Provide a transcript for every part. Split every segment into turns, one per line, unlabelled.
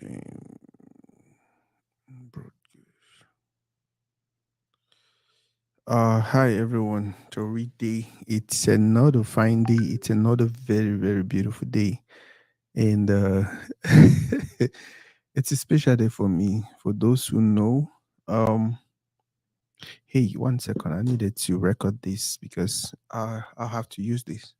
Damn, broadcast. Hi everyone. Toridey. It's another fine day. It's another very very beautiful day, and it's a special day for me. For those who know, um, hey, 1 second. I needed to record this because I'll have to use this.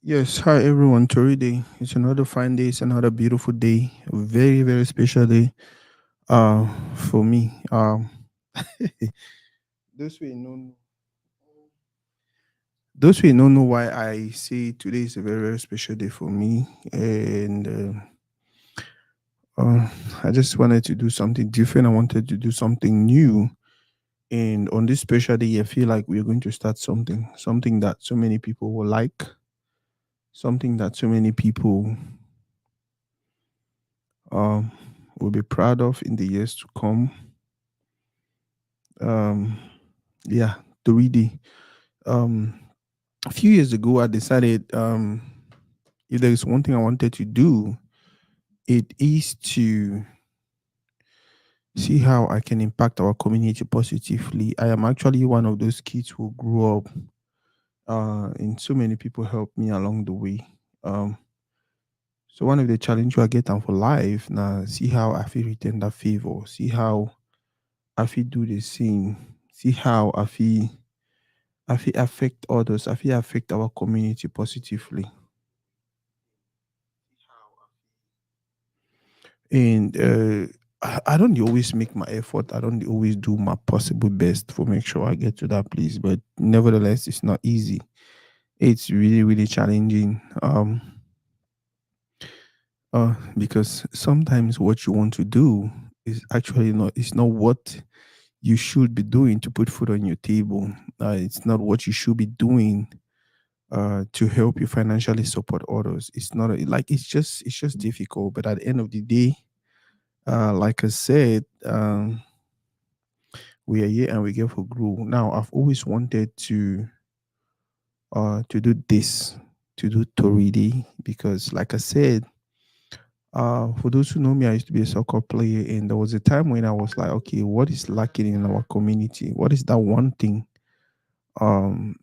Yes, hi everyone. Toridey. It's another fine day. It's another beautiful day. A very very special day. For me. Those who know those who don't know why I say today is a very, very special day for me, and uh, I just wanted to do something different. I wanted to do something new, and on this special day, I feel like we're going to start something that so many people will like, something that so many people um, will be proud of in the years to come. Um, yeah, to really. Um, a few years ago, I decided if there is one thing I wanted to do, it is to see how I can impact our community positively. I am actually one of those kids who grew up, and so many people helped me along the way. Um, so one of the challenge I get on for life now, see how I feel return that favor, see how I feel do the same, see how I feel affect others, I feel affect our community positively. And I don't always make my effort. I don't always do my possible best for make sure I get to that place. But nevertheless, it's not easy. It's really, really challenging. Because sometimes what you want to do is actually not. It's not what you should be doing to put food on your table. It's not what you should be doing to help you financially support others. It's not like it's just difficult. But at the end of the day, like I said, we are here and we get for grow. Now, I've always wanted to do this, to do Toridey, because like I said, for those who know me, I used to be a soccer player, and there was a time when I was like, okay, what is lacking in our community? What is that one thing um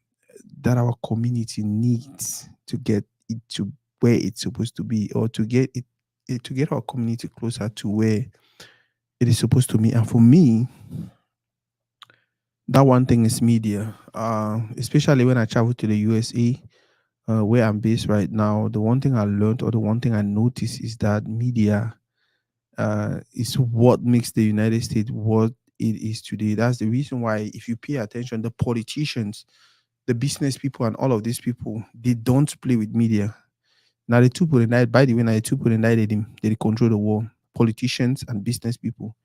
that our community needs to get it to where it's supposed to be, or to get it to get our community closer to where it is supposed to be? And for me, that one thing is media. Especially when I travel to the USA, where I'm based right now, the one thing I learned, or the one thing I noticed, is that media is what makes the United States what it is today. That's the reason why, if you pay attention, the politicians, the business people, and all of these people, they don't play with media. Now, the two people that, by the way, now the two people that they control the world. Politicians and business people,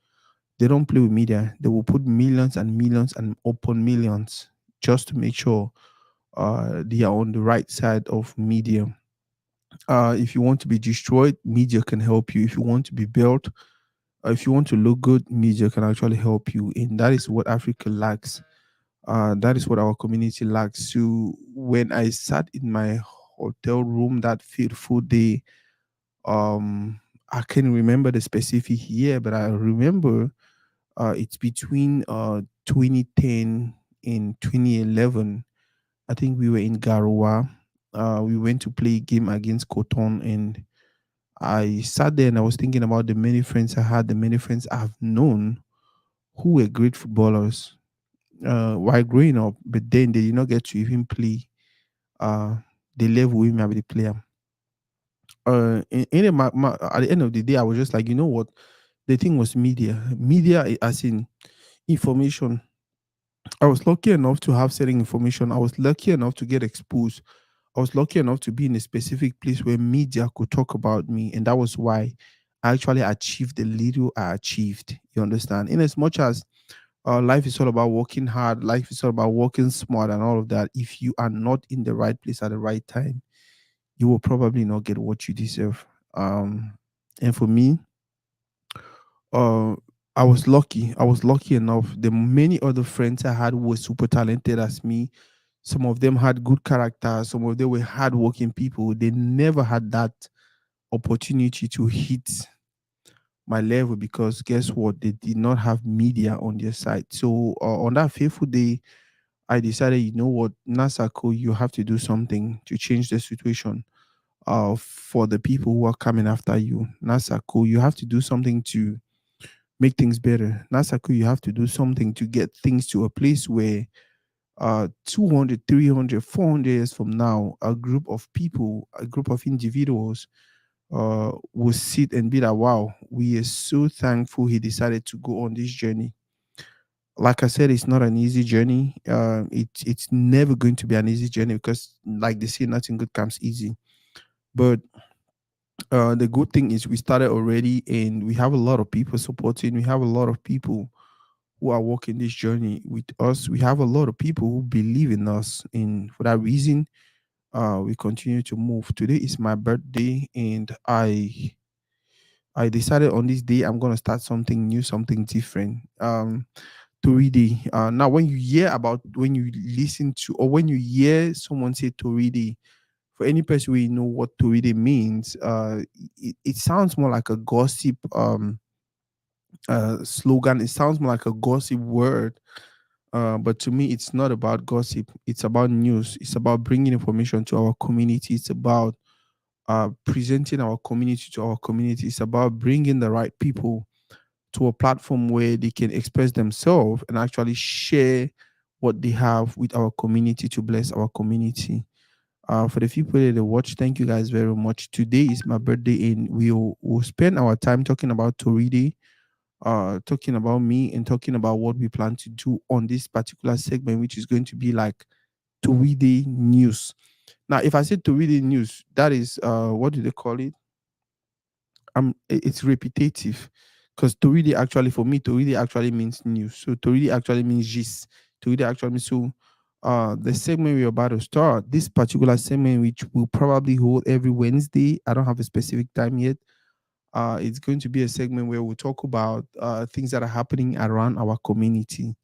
they don't play with media. They will put millions and millions and upon millions just to make sure they are on the right side of media. If you want to be destroyed, media can help you. If you want to be built, if you want to look good, media can actually help you. And that is what Africa lacks. That is what our community lacks. So when I sat in my hotel room that fateful day, I can't remember the specific year, but I remember it's between 2010 and 2011. I think we were in Garoua. We went to play a game against Coton, and I sat there and I was thinking about the many friends I had, the many friends I've known who were great footballers while growing up, but then they did not get to even play uh, the level we may be the player. At the end of the day, I was just like, you know what? The thing was media. Media, as in information. I was lucky enough to have certain information. I was lucky enough to get exposed. I was lucky enough to be in a specific place where media could talk about me. And that was why I actually achieved the little I achieved. You understand? In as much as Life is all about working hard. Life is all about working smart and all of that. If you are not in the right place at the right time, you will probably not get what you deserve. And for me, uh, I was lucky. I was lucky enough. The many other friends I had who were super talented as me. Some of them had good character. Some of them were hardworking people. They never had that opportunity to hit my level because guess what? They did not have media on their side. So on that fateful day, I decided, you know what, Nasako, you have to do something to change the situation for the people who are coming after you. Nasako, you have to do something to make things better. Nasako, you have to do something to get things to a place where 200, 300, 400 years from now, a group of people, a group of individuals will sit and be like, wow, we are so thankful he decided to go on this journey. Like I said, it's not an easy journey. It's never going to be an easy journey because, like they say, nothing good comes easy. But the good thing is we started already, and we have a lot of people supporting. We have a lot of people who are walking this journey with us. We have a lot of people who believe in us, and for that reason, we continue to move. Today is my birthday, and I decided on this day I'm gonna start something new, something different. Toridey. Now, when you listen to or when you hear someone say Toridey, for any person who know what Toridey means, it sounds more like a gossip slogan. It sounds more like a gossip word. But to me, it's not about gossip. It's about news. It's about bringing information to our community. It's about presenting our community to our community. It's about bringing the right people to a platform where they can express themselves and actually share what they have with our community to bless our community. For the people that watch, thank you guys very much. Today is my birthday, and we'll spend our time talking about Toride, talking about me, and talking about what we plan to do on this particular segment, which is going to be like Toride News. Now, if I say Toride News, that is what do they call it? It's repetitive because Toridi actually for me Toridi actually means news. So Toridi actually means gist. Toridi actually means so. The segment we're about to start, this particular segment, which will probably hold every Wednesday. I don't have a specific time yet. It's going to be a segment where we'll talk about things that are happening around our community.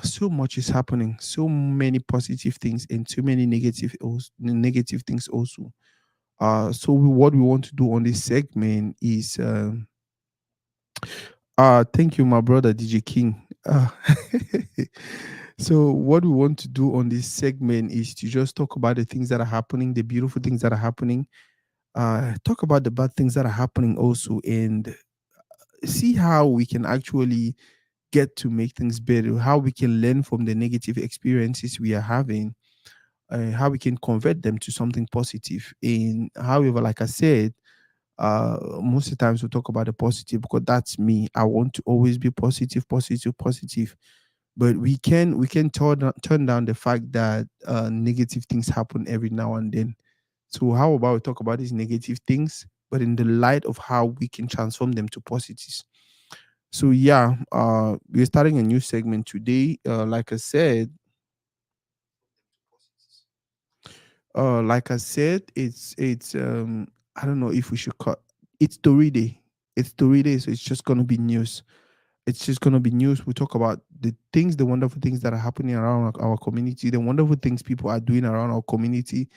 So much is happening, so many positive things and so many negative things also. What we want to do on this segment is thank you, my brother DJ King. So what we want to do on this segment is to just talk about the things that are happening, the beautiful things that are happening. Talk about the bad things that are happening also, and see how we can actually get to make things better. How we can learn from the negative experiences we are having. How we can convert them to something positive. And however, like I said, most of the times we talk about the positive because that's me. I want to always be positive, positive, positive. But we can turn down the fact that negative things happen every now and then. So how about we talk about these negative things, but in the light of how we can transform them to positives. So yeah, we're starting a new segment today. Like I said, it's I don't know if we should cut. It's Toride. It's Toride, so it's just gonna be news. It's just gonna be news. We talk about the things, the wonderful things that are happening around our community, the wonderful things people are doing around our community,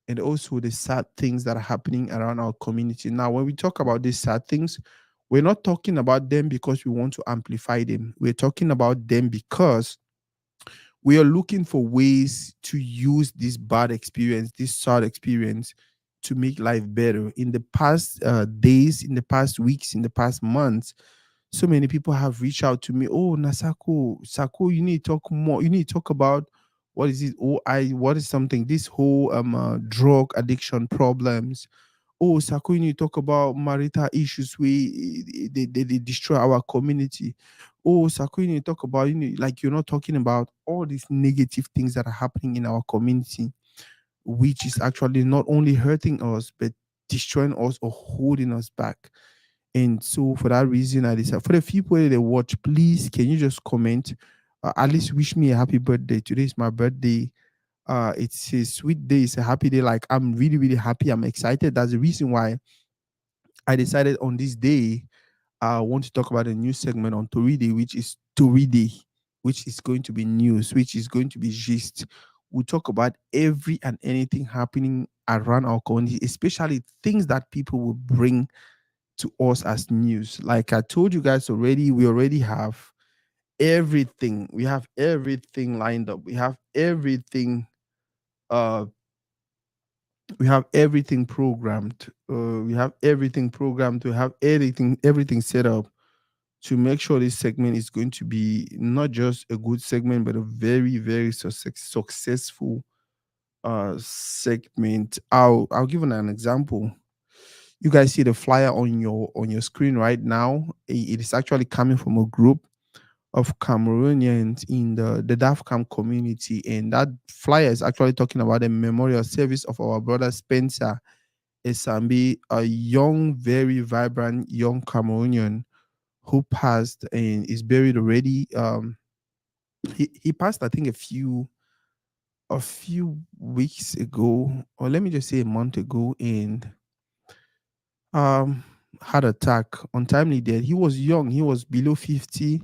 and also the sad things that are happening around our community. Now, when we talk about these sad things, we're not talking about them because we want to amplify them. We're talking about them because we are looking for ways to use this bad experience, this sad experience, to make life better. In the past days, in the past weeks, in the past months, so many people have reached out to me. Oh, Nasako, Sako, you need to talk more. You need to talk about what is it? Oh, what is something? This whole drug addiction problems. Oh, Sako, you need to talk about marital issues. They destroy our community. Oh, Sako, you need to talk about like you're not talking about all these negative things that are happening in our community, which is actually not only hurting us but destroying us or holding us back. And so for that reason, I decided for the people that watch, please can you just comment, at least wish me a happy birthday. Today is my birthday. It's a sweet day. It's a happy day. Like I'm really, really happy. I'm excited. That's the reason why I decided on this day I want to talk about a new segment on Toridey, which is Toridey, which is going to be news, which is going to be gist. We talk about every and anything happening around our community, especially things that people will bring to us as news. Like I told you guys already, we already have everything. We have everything lined up. Uh we have everything programmed. We have everything programmed to have everything set up to make sure this segment is going to be not just a good segment, but a very, very successful segment. I'll give an example. You guys see the flyer on your screen right now. It is actually coming from a group of Cameroonians in the DAFCAM community, and that flyer is actually talking about the memorial service of our brother Spencer Esambi, a young, very vibrant young Cameroonian who passed and is buried already. He passed, I think, a few weeks ago, or let me just say a month ago, and um had attack, untimely death. He was young, he was below 50,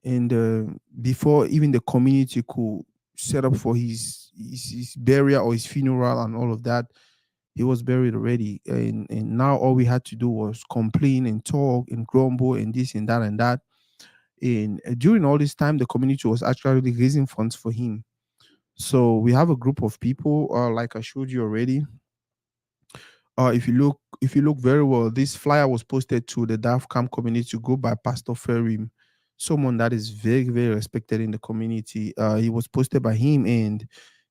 and before even the community could set up for his burial or his funeral and all of that, he was buried already. And now all we had to do was complain and talk and grumble and this and that and that. And during all this time, the community was actually raising funds for him. So we have a group of people, like I showed you already. If you look very well, this flyer was posted to the DAFCAM community group by Pastor Ferim, someone that is very, very respected in the community. It was posted by him, and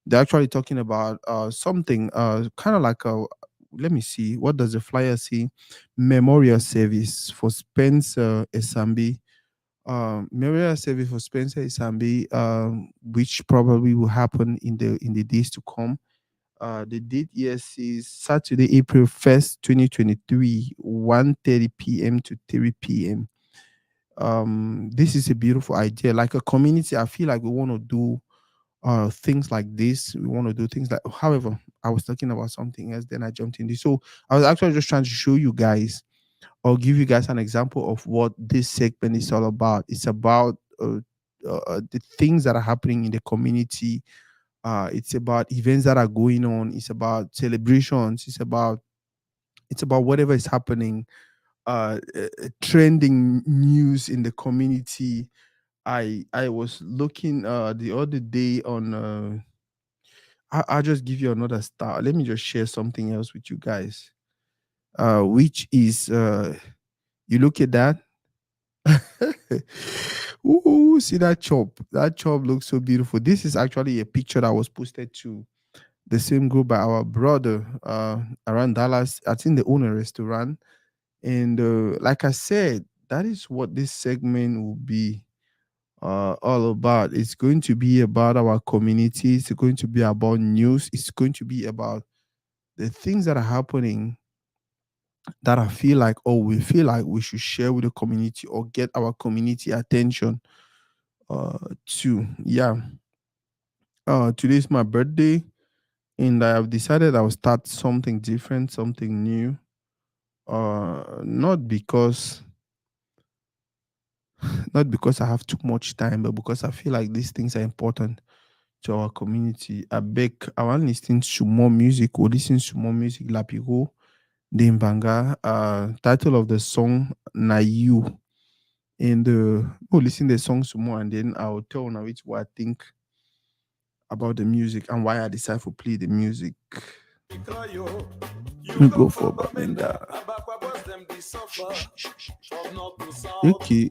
they're actually talking about something kind of like a, let me see, what does the flyer say? Memorial service for Spencer Esambi. Memorial service for Spencer Isambi, which probably will happen in the days to come. The date here is Saturday, April 1st, 2023, 1:30 p.m. to 3 p.m. This is a beautiful idea. Like a community, I feel like we want to do things like this. We want to do things like, however, I was talking about something else, then I jumped in this. So I was actually just trying to show you guys or give you guys an example of what this segment is all about. It's about the things that are happening in the community. It's about events that are going on. It's about celebrations. It's about whatever is happening. Trending news in the community. I was looking the other day on. I'll just give you another star. Let me just share something else with you guys. Which is you look at that. Ooh, see that chop. That chop looks so beautiful. This is actually a picture that was posted to the same group by our brother around Dallas. I think they own a restaurant. And like I said, that is what this segment will be all about. It's going to be about our community. It's going to be about news. It's going to be about the things that are happening that I feel like, oh, we feel like we should share with the community or get our community attention too. Yeah. Today's my birthday, and I have decided I will start something different, something new. Not because not because I have too much time, but because I feel like these things are important to our community. I beg, I want to listen to more music or listen to more music. Lapiro, Dembanga, title of the song Na You. And we'll listen the song some more, and then I'll tell now which what I think about the music and why I decide to play the music. You go for Bamenda. Okay.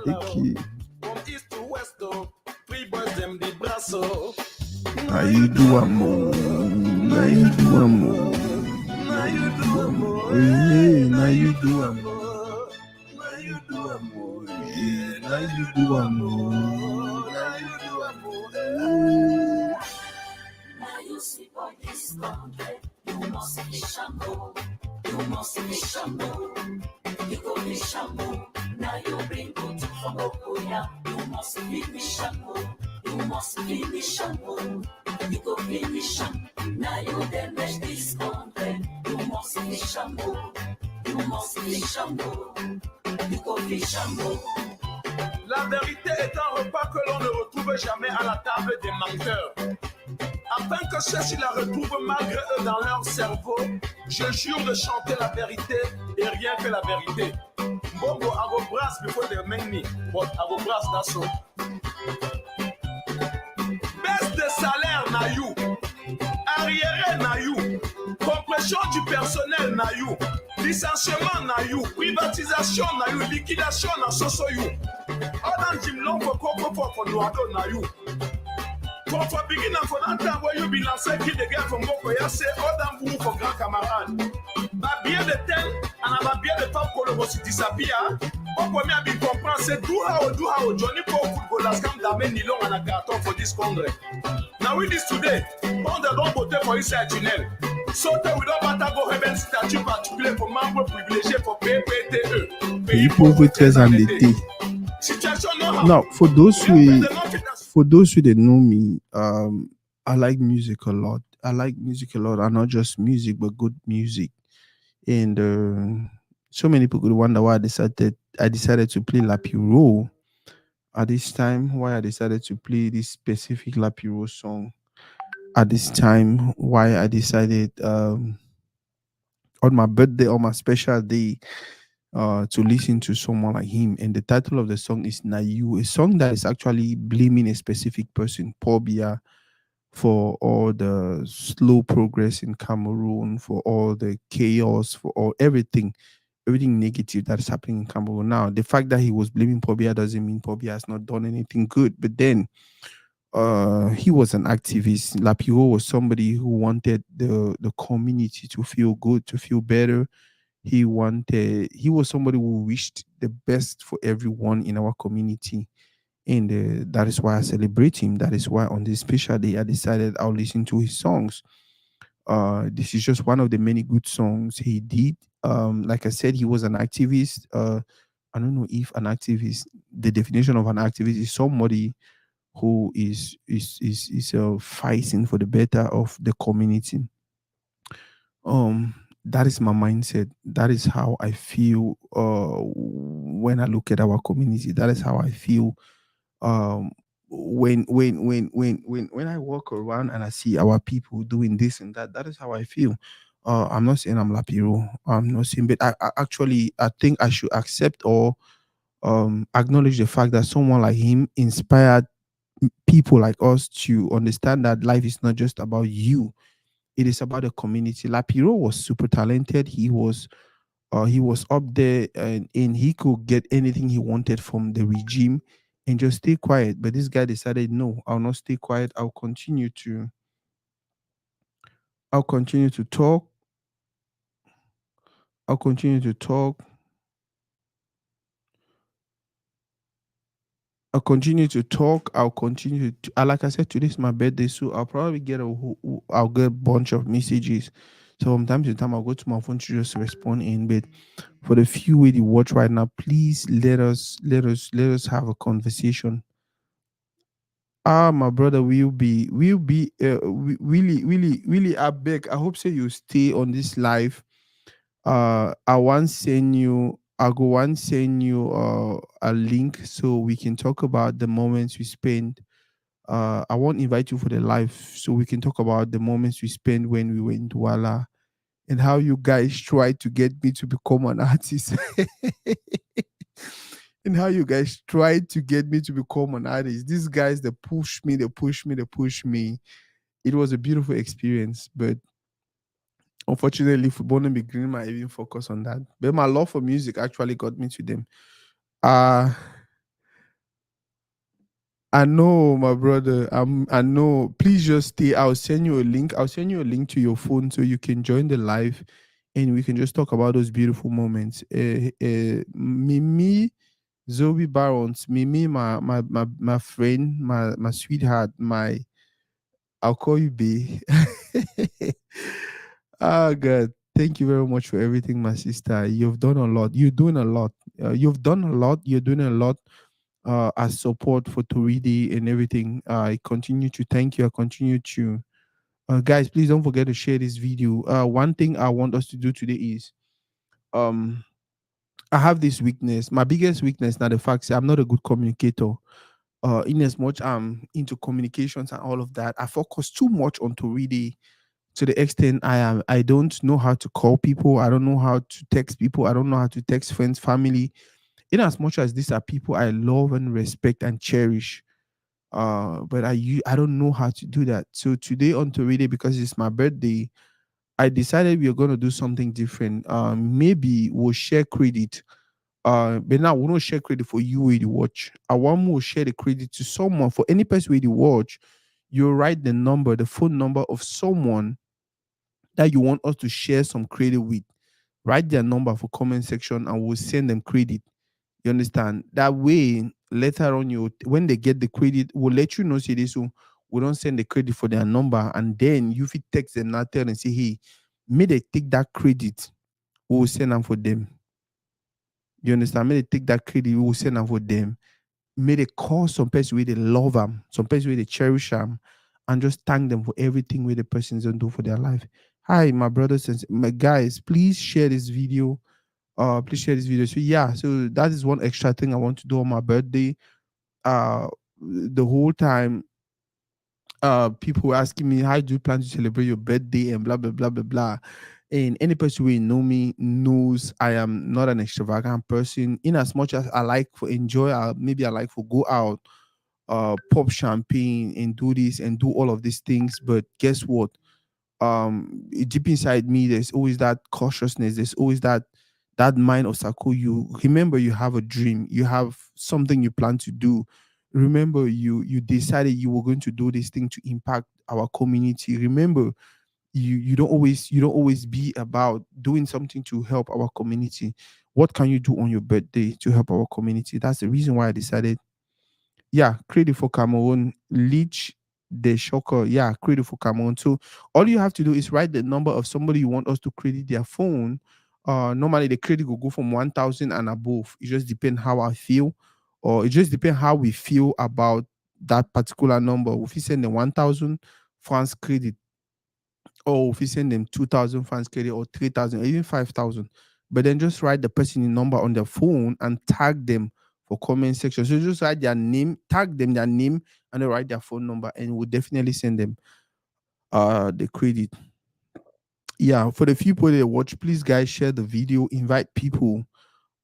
Okay. Now you do a more. Now you do a more. Now you do a more. Now you do a more. Now you do a more. Now you do a more. Now you do a more. Now you see for this country, you must be shambo.
You must be shampoo. You go be shampoo. Now you bring good from Okoya. You must be shampoo. You must be shampoo. You go be shampoo. Now you then make this country. You must be shampoo. You must be shampoo. You go be shampoo. La vérité est un repas que l'on ne retrouve jamais à la table des menteurs. Afin que ceux-ci la retrouvent malgré eux dans leur cerveau, je jure de chanter la vérité et rien que la vérité. Bongo, I go brass before they make me, but I go brass, that's all. Baisse de salaire, na you. Arriéré, na you. Compression du personnel, na you. Licenciement, na you. Privatisation, na you. Liquidation, na so you. Other Jim Long for Coco for Nuado, na you. For beginner for that time where you be lancé qui the girl from Mokoya say other vous for grand camarade. Ba bien de tel, and ba bien de temps que le boss disappear. Au premier à bien comprendre c'est do how Johnny for footballers come d'amener nylon and a carton for this country. Now with this today, on the don't vote for inside tunnel. So that we don't matter go heaven statue particular for membre privilégié for PPTE.
Pays pauvreté and the day. Now, for those who didn't know me, I like music a lot. I like music a lot, and not just music, but good music. And so many people could wonder why I decided to play Lapiro at this time. Why I decided to play this specific Lapiro song at this time. Why I decided on my birthday, on my special day, to listen to someone like him. And the title of the song is Nayu, a song that is actually blaming a specific person, Pobia, for all the slow progress in Cameroon, for all the chaos, for all everything negative that is happening in Cameroon. Now, the fact that he was blaming Pobia doesn't mean Pobia has not done anything good. But then he was an activist. Lapiro was somebody who wanted the community to feel good, to feel better. He was somebody who wished the best for everyone in our community. And that is why I celebrate him. That is why on this special day, I decided I'll listen to his songs. This is just one of the many good songs he did. Like I said, he was an activist. I don't know if an activist, the definition of an activist is somebody who is fighting for the better of the community. That is my mindset. That is how I feel when I look at our community. That is how I feel um when I walk around and I see our people doing this and that. That is how I feel. I'm not saying I'm Lapiro. I'm not saying, but I think I should accept or acknowledge the fact that someone like him inspired people like us to understand that life is not just about you, it is about the community. Lapiro was super talented. He was up there, and he could get anything he wanted from the regime and just stay quiet. But this guy decided, no, I'll not stay quiet. I'll continue to talk. I'll continue to talk. I'll continue to talk. I'll continue to, like I said, today's my birthday, so I'll probably I'll get a bunch of messages. So from time to time, I'll go to my phone to just respond in. But for the few way you watch right now, please let us have a conversation. Ah, my brother, really. I beg. I hope so. You stay on this live. I want send you. I go once send you a link so we can talk about the moments we spend. I won't invite you for the live so we can talk about the moments we spent when we were in Douala and how you guys tried to get me to become an artist. And how you guys tried to get me to become an artist. These guys, they push me, they push me, they push me. It was a beautiful experience, but unfortunately, football and green might even focus on that. But my love for music actually got me to them. I know, my brother. I know. Please just stay. I'll send you a link. I'll send you a link to your phone so you can join the live, and we can just talk about those beautiful moments. Mimi, Zoe Barons, Mimi, my friend, my sweetheart, I'll call you B. Oh God. Thank you very much for everything, my sister. You've done a lot. You're doing a lot. You've done a lot. You're doing a lot as support for Toridey and everything. I continue to thank you. I continue to guys. Please don't forget to share this video. One thing I want us to do today is um I have this weakness. My biggest weakness now the fact is I'm not a good communicator. In as much I'm into communications and all of that, I focus too much on Toridey to the extent I don't know how to call people. I don't know how to text people. I don't know how to text friends, family. In as much as these are people I love and respect and cherish, but I don't know how to do that. So today on Toridey, because it's my birthday, I decided we are going to do something different. Maybe we'll share credit. But now we don't share credit for you with the watch. I want more share the credit to someone for any person with the watch. You write the number, the phone number of someone that you want us to share some credit with. Write their number for comment section and we'll send them credit. You understand? That way, later on, you when they get the credit, we'll let you know. Say this, so we don't send the credit for their number, and then you fit text them now, tell and say, hey, may they take that credit, we will send them for them. You understand? May they take that credit, we will send them for them. May they call some person where they love them, some person where they cherish them, and just thank them for everything where the persons don't do for their life. Hi, my brothers and my guys, please share this video. Please share this video. So yeah, so that is one extra thing I want to do on my birthday. The whole time people were asking me how do you plan to celebrate your birthday and blah blah blah blah blah. And any person who know me knows I am not an extravagant person. In as much as I like for enjoy, maybe I like for go out, pop champagne and do this and do all of these things. But guess what? Deep inside me there's always that cautiousness, there's always that mind of Sako. You remember you have a dream, you have something you plan to do. Remember you decided you were going to do this thing to impact our community. Remember you don't always be about doing something to help our community. What can you do on your birthday to help our community? That's the reason why I decided, yeah, credit for Cameroon. Leech the shocker. Yeah, credit for Cameroon. So all you have to do is write the number of somebody you want us to credit their phone. Normally the credit will go from 1,000 and above. It just depends how I feel, or it just depends how we feel about that particular number. If you send them 1,000 francs credit, or if you send them 2,000 francs credit, or 3,000, or even 5,000, but then just write the person in number on their phone and tag them for comment section. So just write their name, tag them their name, and then write their phone number, and we'll definitely send them the credit. Yeah, for the few people that watch, please guys share the video, invite people.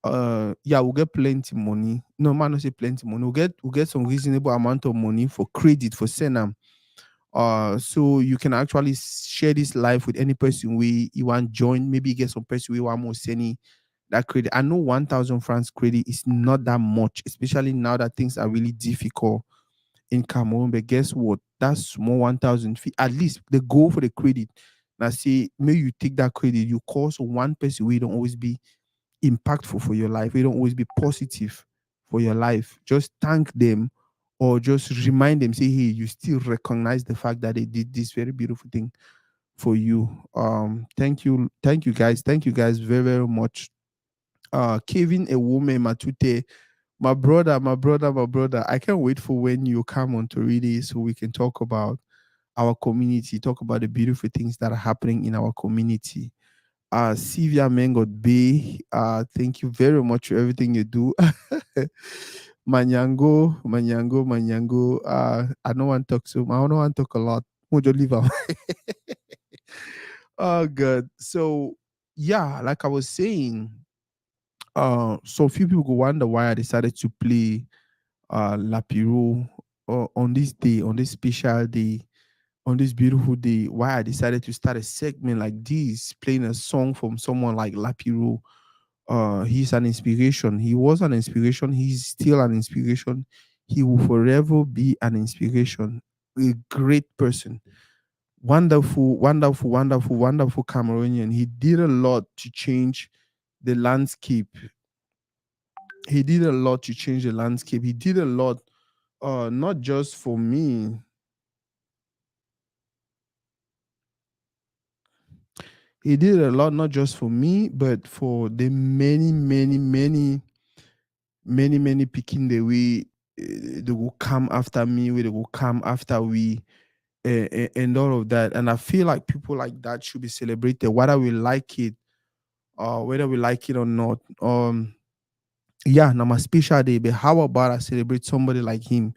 Yeah, we'll get plenty money. No man, not say plenty money. We'll get some reasonable amount of money for credit for Senam. So you can actually share this live with any person we you want join. Maybe get some person we want more sending that credit. I know 1,000 francs credit is not that much, especially now that things are really difficult in Cameroon. But guess what? That's small 1,000 fee. At least the goal for the credit. Now say maybe you take that credit, you call so one person we don't always be impactful for your life. We don't always be positive for your life. Just thank them or just remind them, say, hey, you still recognize the fact that they did this very beautiful thing for you. Thank you. Thank you guys. Thank you guys very, very much. Kevin, a woman, Matute, my brother. I can't wait for when you come on to read it so we can talk about our community, talk about the beautiful things that are happening in our community. Sylvia Mengot Bay, thank you very much for everything you do. Manyango. I don't want to talk so. I don't want to talk a lot. Mojo leave am. Oh, good. So, yeah, like I was saying, so few people go wonder why I decided to play Lapiro on this day, on this special day, on this beautiful day. Why I decided to start a segment like this, playing a song from someone like Lapiro. He's an inspiration. He was an inspiration. He's still an inspiration. He will forever be an inspiration. A great person. Wonderful, wonderful, wonderful, wonderful Cameroonian. He did a lot to change the landscape. He did a lot to change the landscape. He did a lot, not just for me. He did a lot, not just for me, but for the many picking the way they will come after me, where they will come after we, and all of that. And I feel like people like that should be celebrated, whether we like it or not. Yeah, now my special day, but how about I celebrate somebody like him?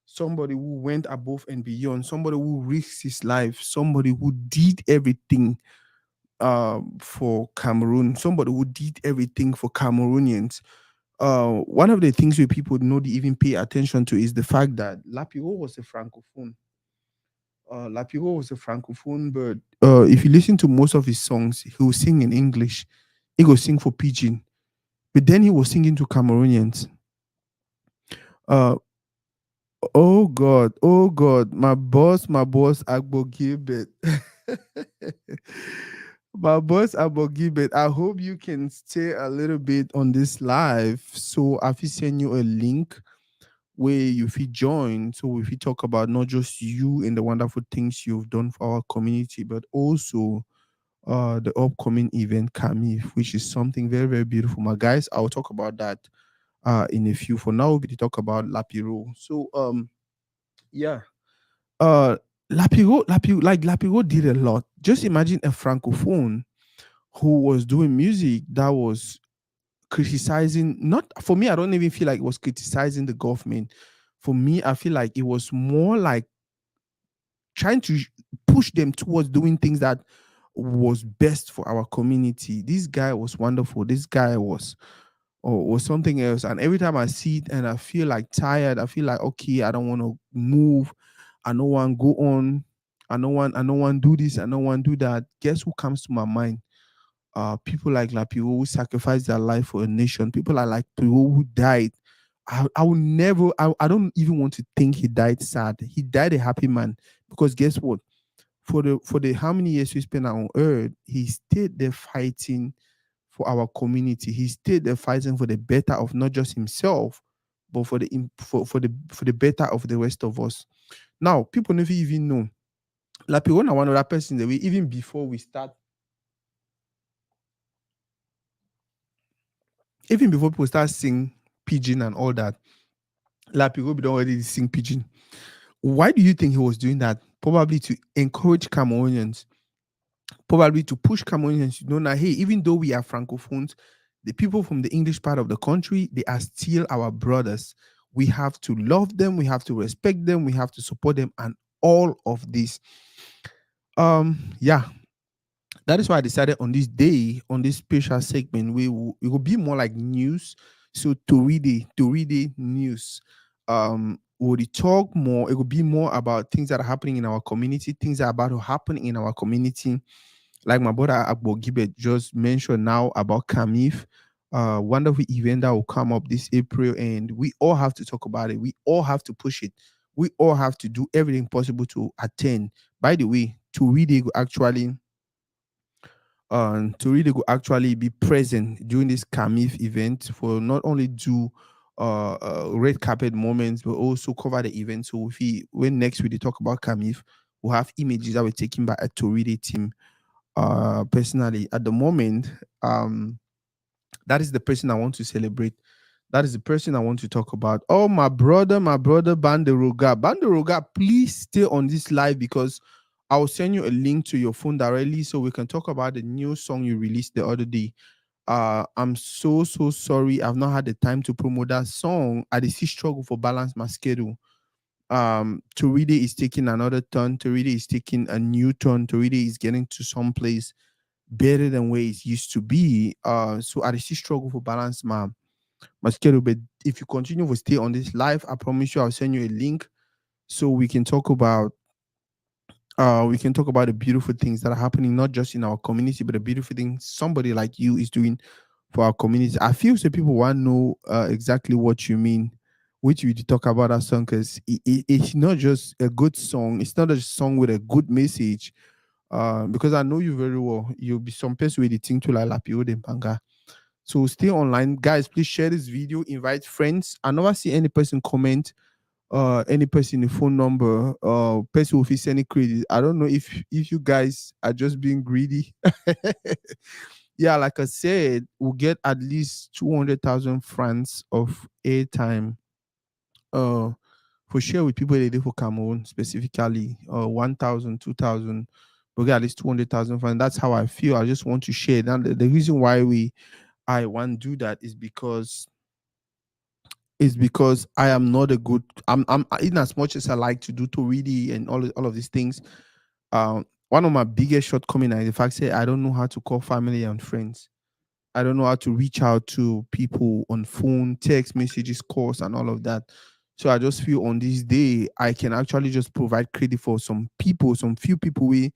Somebody who went above and beyond, somebody who risked his life, somebody who did everything for Cameroon, somebody who did everything for Cameroonians. One of the things where people don't even pay attention to is the fact that Lapiro was a francophone. Lapiro was a francophone, but if you listen to most of his songs, he will sing in English. He will sing for Pidgin, but then he was singing to Cameroonians. Uh, oh God, my boss, Agbo Gilbert. My boss, Agbo Gilbert. I hope you can stay a little bit on this live. So I've send you a link where you feel join. So if we talk about not just you and the wonderful things you've done for our community, but also the upcoming event Kamif, which is something very, very beautiful. My guys, I'll talk about that in a few. For now, we talk about Lapiro. So yeah. Uh Lapiro did a lot. Just imagine a francophone who was doing music that was criticizing, not for me, I don't even feel like it was criticizing the government. For me, I feel like it was more like trying to push them towards doing things that was best for our community. This guy was wonderful. This guy was something else. And every time I see it and I feel like tired, I feel like okay, I don't want to move. I don't want to go on. I don't want do this. I don't want do that. Guess who comes to my mind? People like Lapio who sacrificed their life for a nation. People are like people who died. I will never. I don't even want to think he died sad. He died a happy man because guess what? For the how many years we spent on earth, he stayed there fighting for our community. He stayed there fighting for the better of not just himself, but for the better of the rest of us. Now, people never even know. Like when I one other person the way even before we start, even before people start sing pigeon and all that, Lapi don't already sing pigeon. Why do you think he was doing that? Probably to encourage Cameroonians, probably to push Cameroonians to know that hey, even though we are francophones, the people from the English part of the country, they are still our brothers. We have to love them, we have to respect them, we have to support them, and all of this. Yeah, that is why I decided on this day, on this special segment, it will be more like news. So to read the news. Would it talk more? It will be more about things that are happening in our community, things that are about to happen in our community. Like my brother Agbo Gibet just mentioned now about Kamif, wonderful event that will come up this April, and we all have to talk about it. We all have to push it. We all have to do everything possible to attend. By the way, to read it actually to really be present during this Kamif event for not only do red carpet moments but also cover the event. So if we when next we talk about Kamif, we'll have images that were taken by a Toridey team. Personally, at the moment, that is the person I want to celebrate. That is the person I want to talk about. Oh, my brother Banderoga. Banderoga, please stay on this live because I'll send you a link to your phone directly so we can talk about the new song you released the other day. I'm so sorry. I've not had the time to promote that song. I did see struggle for balance my schedule. Toridey is taking another turn. Toridey is taking a new turn. Toridey is getting to some place better than where it used to be. So I still struggle for balance my schedule. But if you continue to stay on this live, I promise you I'll send you a link so we can talk about the beautiful things that are happening not just in our community, but the beautiful things somebody like you is doing for our community. I feel so people want to know exactly what you mean, which you talk about that song, because it's not just a good song. It's not a song with a good message. Because I know you very well. You'll be some person with the thing to like Lapio de Panga. So stay online. Guys, please share this video, invite friends. I never see any person comment any person the phone number, person will send any credit. I don't know if you guys are just being greedy. Yeah, like I said, we'll get at least 200,000 francs of airtime. Uh, for share with people they do for Cameroon specifically, 1,000, 2,000, we'll get at least 200,000 francs. That's how I feel. I just want to share. And the reason why I want to do that is because I am not a good. I'm in as much as I like to do Toridey and all of these things. One of my biggest shortcomings is the fact that I don't know how to call family and friends. I don't know how to reach out to people on phone, text messages, calls, and all of that. So I just feel on this day I can actually just provide credit for some people, some few people we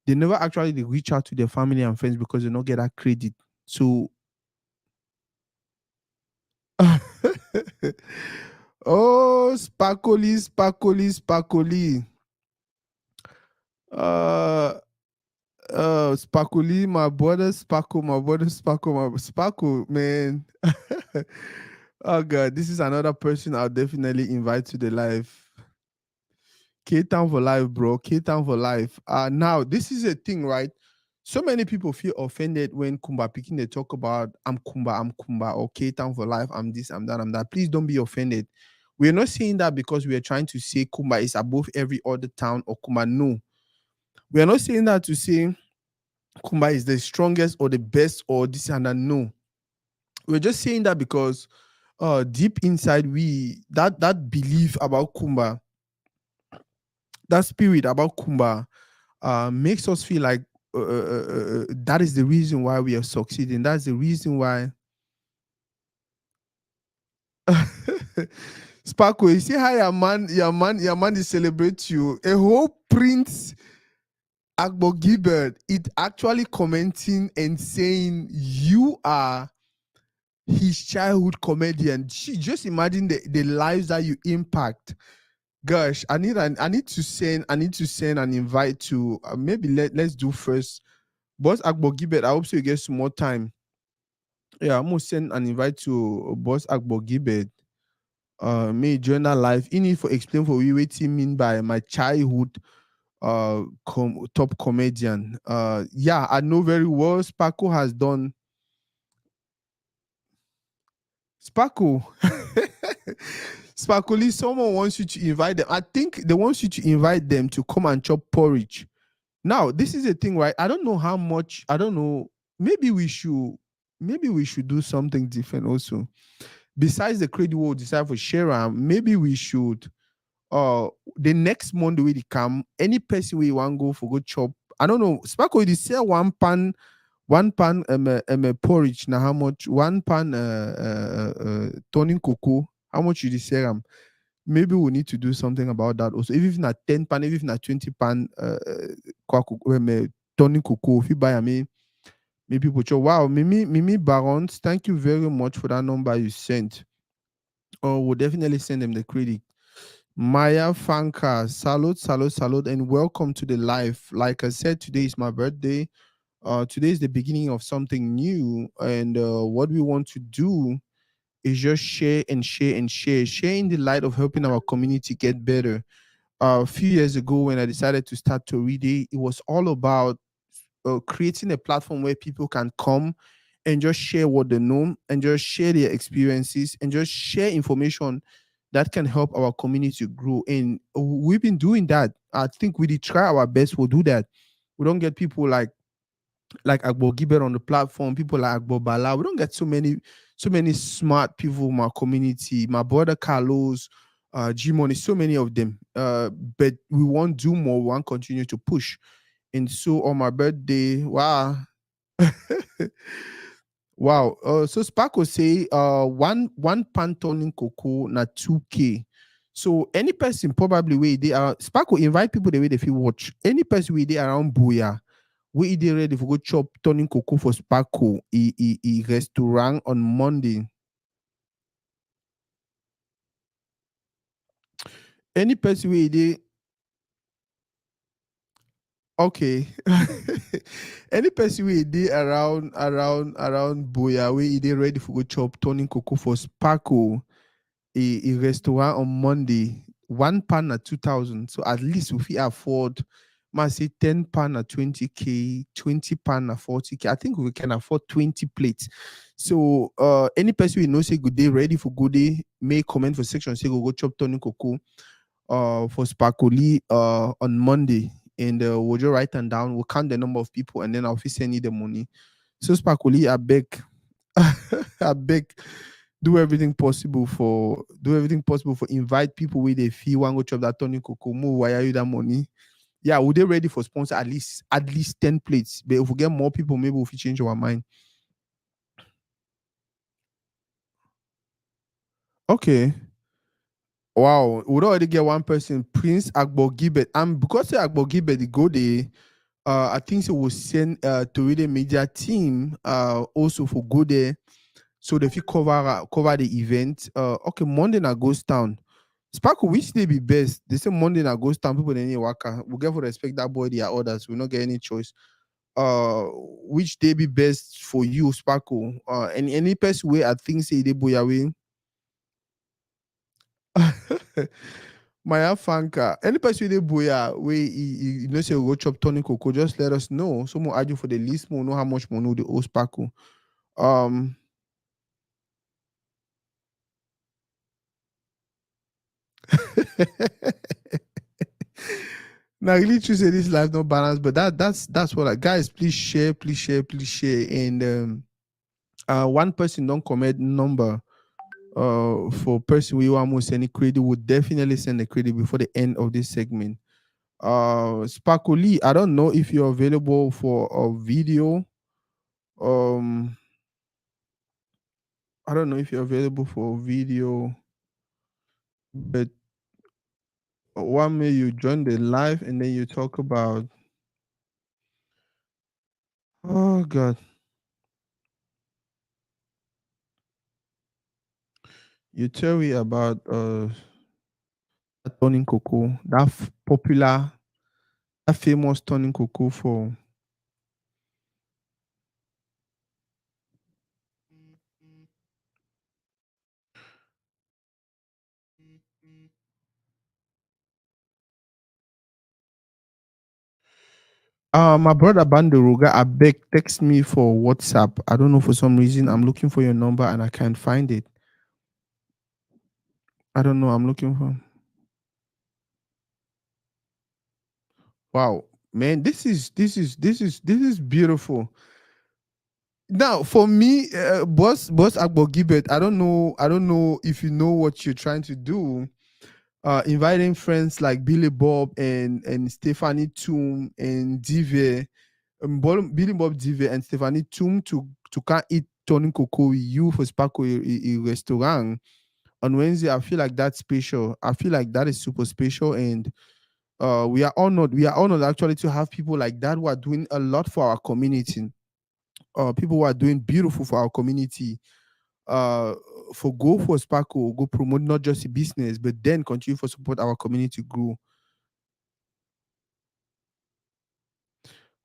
they never actually they reach out to their family and friends because they don't get that credit. So oh, sparkly, sparkly, sparkly. Uh, Sparkly, my brother, Sparkle, my brother, Sparkle, my Sparkle, man. Oh God, this is another person I'll definitely invite to the live. K-Town for life, bro. K-Town for life. Now this is a thing, right? So many people feel offended when Kumba picking they talk about I'm Kumba, or K-Town for life, I'm this, I'm that, I'm that. Please don't be offended. We're not saying that because we are trying to say Kumba is above every other town or Kumba. No. We are not saying that to say Kumba is the strongest or the best or this and that. No. We're just saying that because deep inside we that belief about Kumba, that spirit about Kumba makes us feel like that is the reason why we are succeeding. That's the reason why. Sparkle, you see how your man is celebrate you. A whole Prince Agbo Gilbert, it actually commenting and saying you are his childhood comedian. Just imagine the lives that you impact. Gosh, I need to send an invite to maybe let's do first. Boss Agbo Gilbert, I hope so you get some more time. Yeah, I'm gonna send an invite to Boss Agbo Gilbert. May join that live. In it for explain for we what you mean by my childhood top comedian. Yeah, I know very well Sparkle has done Sparkle. Sparkly, someone wants you to invite them. I think they want you to invite them to come and chop porridge. Now, this is a thing, right? I don't know how much, I don't know. Maybe we should do something different also. Besides the credit we'll decide for Sharon, maybe we should the next Monday we come, any person we want go for go chop. I don't know. Sparkle, you sell one pan porridge. Now how much? One pan turning cocoa. How much you sell them? Maybe we need to do something about that also. Even if not 10 pan, even if not 20 pan turning cocoa, if you buy me, maybe people chop. Wow, Mimi Barons, thank you very much for that number you sent. Oh, we'll definitely send them the credit. Maya Fanka, salute, salute, salute, and welcome to the live. Like I said, today is my birthday. Today is the beginning of something new, and what we want to do is just share and share and share in the light of helping our community get better. A few years ago, when I decided to start Toridey, it was all about creating a platform where people can come and just share what they know and just share their experiences and just share information that can help our community grow. And we've been doing that. I think we did try our best. We'll do that. We don't get people like Agbo Gilbert on the platform, people like Agbo Bala. We don't get so many smart people in my community. My brother Carlos, G Money, so many of them. But we won't do more. We want to continue to push. And so on my birthday, wow. Wow. So Sparkle say one pan turning cocoa na 2K. So any person probably where they are Sparkle invite people the way they feel watch. Any person where they around Boya, we they ready for go chop turning cocoa for Sparkle restaurant on Monday. Any person where they okay. Any person where they around Boya, where they ready for go chop turning cocoa for Sparkle a restaurant on Monday. £1 at 2,000. So at least if we afford, might say £10 at 20K, £20 at 40K. I think we can afford 20 plates. So any person we know say good day, ready for good day, may comment for section, say go chop Tony Coco for Sparkoli on Monday. And we'll just write them down. We'll count the number of people and then I'll send you the money. So Sparkoli, I beg, I beg, do everything possible for invite people with a fee one go chop that Tony Coco. Mo wire you that money. Yeah, would they ready for sponsor at least 10 plates? But if we get more people, maybe we'll change our mind. Okay. Wow, we already get one person, Prince Agbo Gibet. And because Agbo Gibet the go there, I think so will send Toridey media team also for go there. So if you cover the event, okay, Monday na Ghost Town. Sparkle, which day be best? They say Monday na Ghost Town. People they need waka. We get for respect that boy, their orders. We not get any choice. Which day be best for you, Sparkle? Any person way I think say they boy away. Maya Fanka. Any person they boya we you know say we go chop Tony Coco, just let us know. Someone argue for the list, more know how much money the owe Sparkle. Um now really true say this life no balance, but that's what guys please share, and one person don't comment number for person we want most any credit would definitely send the credit before the end of this segment. Sparkly, I don't know if you're available for a video. Um I don't know if you're available for a video, but one may you join the live and then you talk about, oh god, you tell me about turning cocoa, that popular, that famous turning cocoa for. My brother Banderuga, I beg, text me for WhatsApp. I don't know, for some reason I'm looking for your number and I can't find it. I don't know. I'm looking for. Wow, man, this is beautiful. Now, for me, boss Agbo Gibet, I don't know if you know what you're trying to do. Inviting friends like Billy Bob and Stephanie Toom and Dive, Billy Bob Dive and Stephanie Toom to come eat Tony Coco with you for Sparkle restaurant on Wednesday. I feel like that's special. I feel like that is super special, and we are honored. We are honored actually to have people like that who are doing a lot for our community. People who are doing beautiful for our community. Uh, for go for Sparkle, go promote not just the business, but then continue for support our community grow.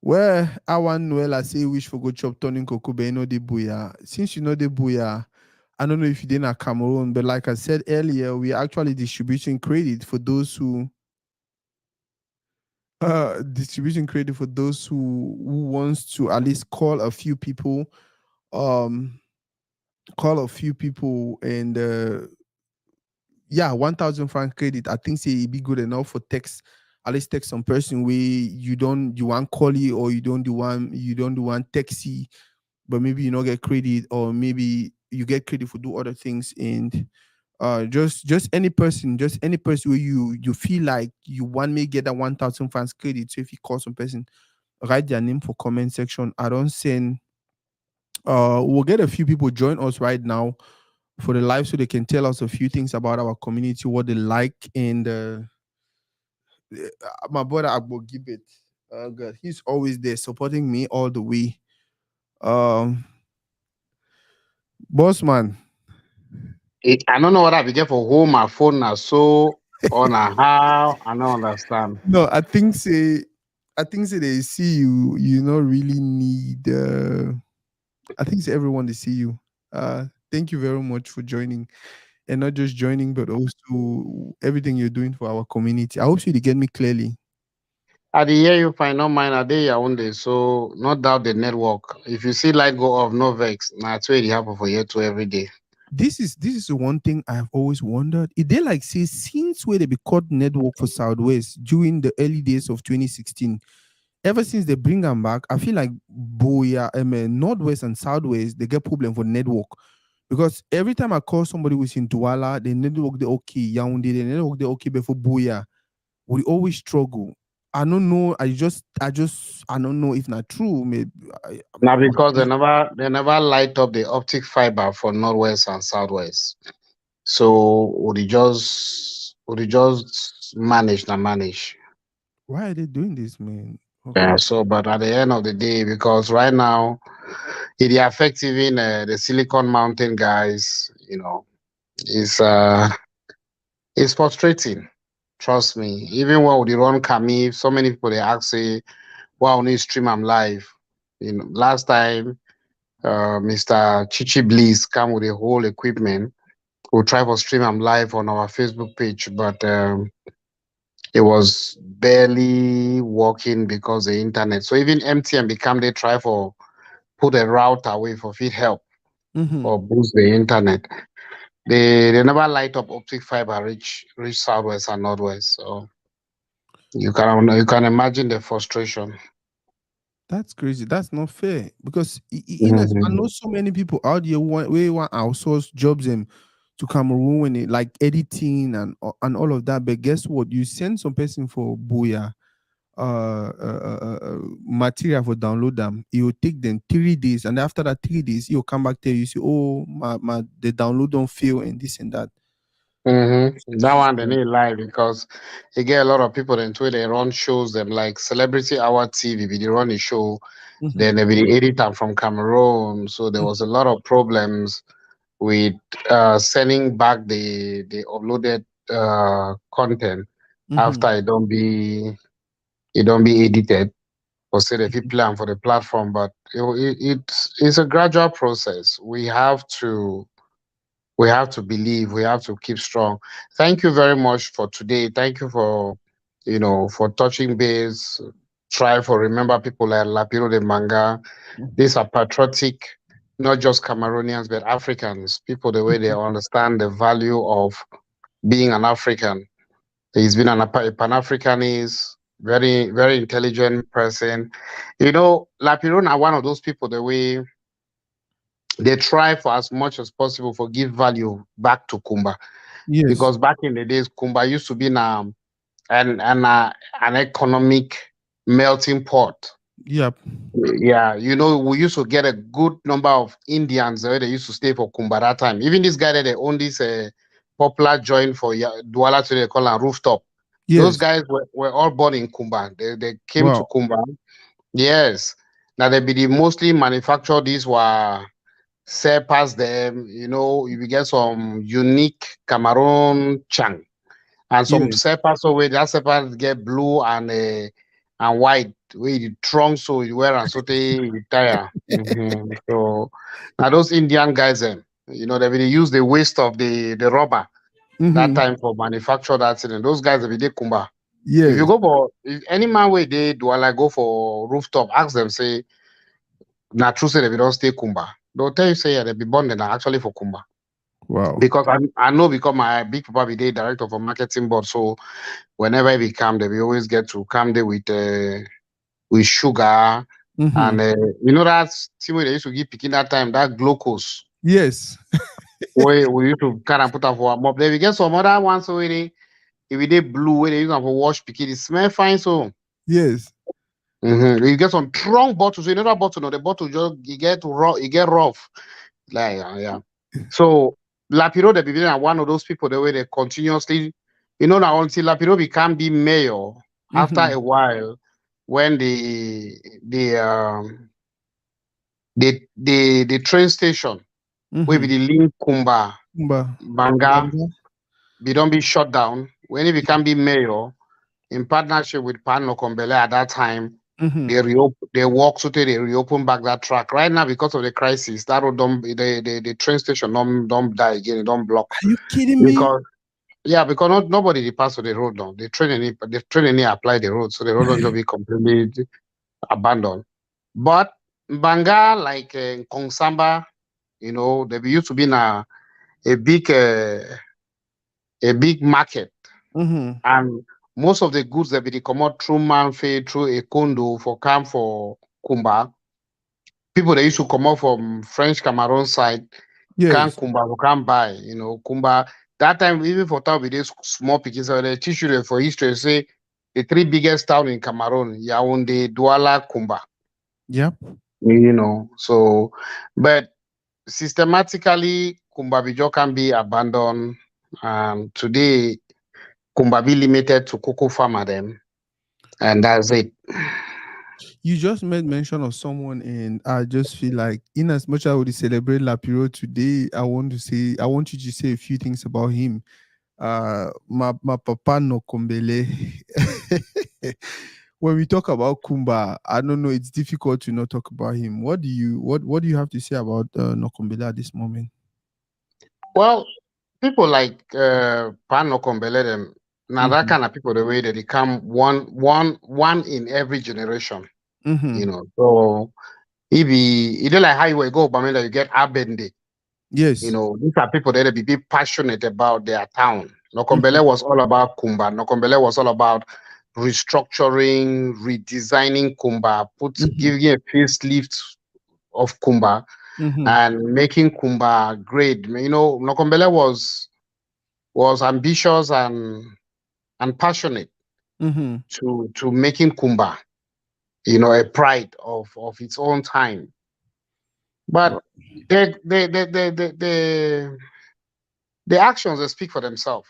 Well, I want Noel I say wish for go chop turning cocoa, but you know the booyah. Since you know the booyah, I don't know if you did not Cameroon, but like I said earlier, we are actually distributing credit for those who distributing credit for those who wants to at least um call a few people and yeah, 1,000 franc credit. I think say it be good enough for text. At least text some person where you want call you, or you don't do one taxi, but maybe you not get credit, or maybe you get credit for do other things. And just any person where you feel like you want me get that 1,000 francs credit. So if you call some person, write their name for comment section. I don't send. We'll get a few people join us right now for the live so they can tell us a few things about our community, what they like, and my brother Agbo Gibet. God, he's always there supporting me all the way. Um, Boss man,
I don't know what I get for home. My phone now so on a how I don't understand.
no, I think say they see you. You not really need. I think say everyone they see you. Thank you very much for joining. and not just joining, but also everything you're doing for our community. I hope you get me clearly.
At the year you find not mine, a day your own day. So not doubt the network. If you see light go off, no vex. Now it's really happen for year two every day.
This is the one thing I've always wondered. It they like say since where they be called network for Southwest during the early days of 2016. Ever since they bring them back, I feel like Boya, I mean, Northwest and Southwest, they get problem for network. Because every time I call somebody who's in Douala, the network they okay, Yaoundé, the network they okay before Boya. We always struggle. I don't know. I don't know if not true. Maybe
Now because they never light up the optic fiber for northwest and southwest. So would they just manage.
why are they doing this, man?
Yeah.
Okay.
So but at the end of the day, because right now it affects even the Silicon Mountain guys, it's it's frustrating. Trust me. Even when we run Kami, so many people they ask say, why only stream am live? Last time Mr. Chichi Bliss come with a whole equipment. We'll try for stream am live on our Facebook page, but it was barely working because the internet. So even MTN become they try for put a router away for feed help
Mm-hmm.
or boost the internet. They never light up optic fiber reach southwest and northwest. So you can imagine the frustration.
That's crazy. That's not fair. Because I
Mhm.
know so many people out there want outsource jobs to Cameroon when it like editing and all of that. But guess what? You send some person for Booyah material for download them. It will take them 3 days, and after that 3 days, he'll come back there. You say, "Oh, my the download don't fail and this and that."
That one they need live because you get a lot of people into it. They run shows them like Celebrity Hour TV. They run a show,
Mhm,
then they be the editor from Cameroon. So there
mhm,
was a lot of problems with sending back the uploaded content
mhm.
after it don't be edited or say if you plan for the platform. But it's a gradual process. We have to believe, we have to keep strong. Thank you very much for today. Thank you for touching base. Try for remember people like Lapiro de Manga. These are patriotic, not just Cameroonians but Africans, people the way they understand the value of being an African. He's been a pan-Africanist, very very intelligent person. Lapiro are one of those people the way they try for as much as possible for give value back to Kumba,
Yes.
because back in the days Kumba used to be an economic melting pot.
Yep.
Yeah, we used to get a good number of Indians where they used to stay for Kumba that time. Even this guy that they own this popular joint for Douala today, they call a rooftop. Those
Yes.
guys were all born in Kumba. They came to
Wow.
Kumba. Yes. Now they be the mostly manufacture these were sell past them. You will get some unique Cameroon chang and some
Yes.
sepals so where that sepals get blue and white where the trunk so you wear and so they retire. So now those Indian guys they will use the waste of the rubber that
Mm-hmm.
time for manufacture that thing. And those guys will be they kumba. If you
Yes.
go for if any man where they do like go for rooftop, ask them say na true say they don't stay kumba. They'll tell you say yeah they be born then actually for kumba.
Wow.
Because I know because my big papa be the director for marketing board, so whenever we come there, we always get to come there with sugar
Mm-hmm.
and that thing where they used to give picking that time, that glucose
Yes.
where we used to kind of put up for our mop. Then we get some other ones so if they blue where they use them for wash picking, it smell fine so.
Yes.
You get some strong bottles. So that bottle, no, the bottle just it get rough. Like, yeah. So Lapiro the beginning are one of those people the way they continuously, now until Lapiro become the mayor after
Mm-hmm.
a while, when the train station where be
Mm-hmm.
the link Kumba
Kumba.
Banga
Banga.
be don't be shut down. When he become the mayor in partnership with Pan Nokombele at that time,
Mm-hmm.
They walk so they reopen back that track. Right now, because of the crisis, that road don't the train station don't die again, it don't block.
Are you kidding me?
Because yeah, because nobody they pass on the road now. The train any apply the road, so the road don't just be completely abandoned. But Banga, like Kongsamba, they used to be in a big uh, a big market,
Mm-hmm.
and most of the goods that be come out through Manfe, through Ekondo for come for Kumba. People that used to come out from French Cameroon side can
Yes.
Kumba, who can buy, Kumba. That time, even for town with these small pickings, so they teach you for history, say the three biggest town in Cameroon, Yaoundé, Douala, Kumba.
Yep.
So, but systematically, Kumbabijo can be abandoned. Today, Kumbabi limited to cocoa farmer them, and that's it.
You just made mention of someone, and I just feel like, in as much as I would celebrate Lapiro today, I want you to say a few things about him. My papa no Kombele. When we talk about Kumba, I don't know. It's difficult to not talk about him. What do you have to say about Nokombele at this moment?
Well, people like Pan Okombele, them now that
Mm-hmm.
kind of people, the way they come one in every generation,
Mm-hmm.
So it like how you will go, but you get Abende.
Yes.
These are people that be passionate about their town.
Mm-hmm.
Nokombele was all about Kumba. Nokombele was all about restructuring, redesigning Kumba,
Mm-hmm.
giving a facelift of Kumba
Mm-hmm.
and making Kumba great. Nokombele was ambitious and passionate
Mm-hmm.
to making Kumba, a pride of its own time. But the actions they speak for themselves.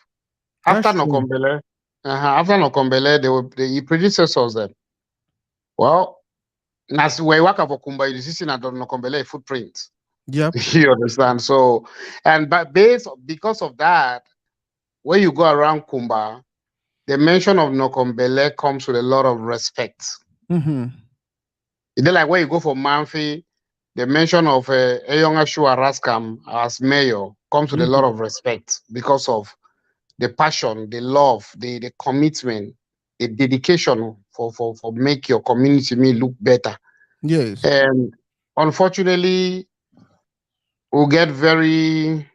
That's
After
true.
Nokombele, after Nokombele, the predecessors them. Well, as we work for Kumba, you see that Nokombele footprint.
Yep.
You understand? So, but because of that, when you go around Kumba, the mention of Nokombele comes with a lot of respect.
Mm-hmm.
It's like when you go for Manfi, the mention of Eyonga Shua Raskam as mayor comes with a lot
Mm-hmm.
of respect because of the passion, the love, the commitment, the dedication for make your community me look better.
Yes.
And unfortunately, we get very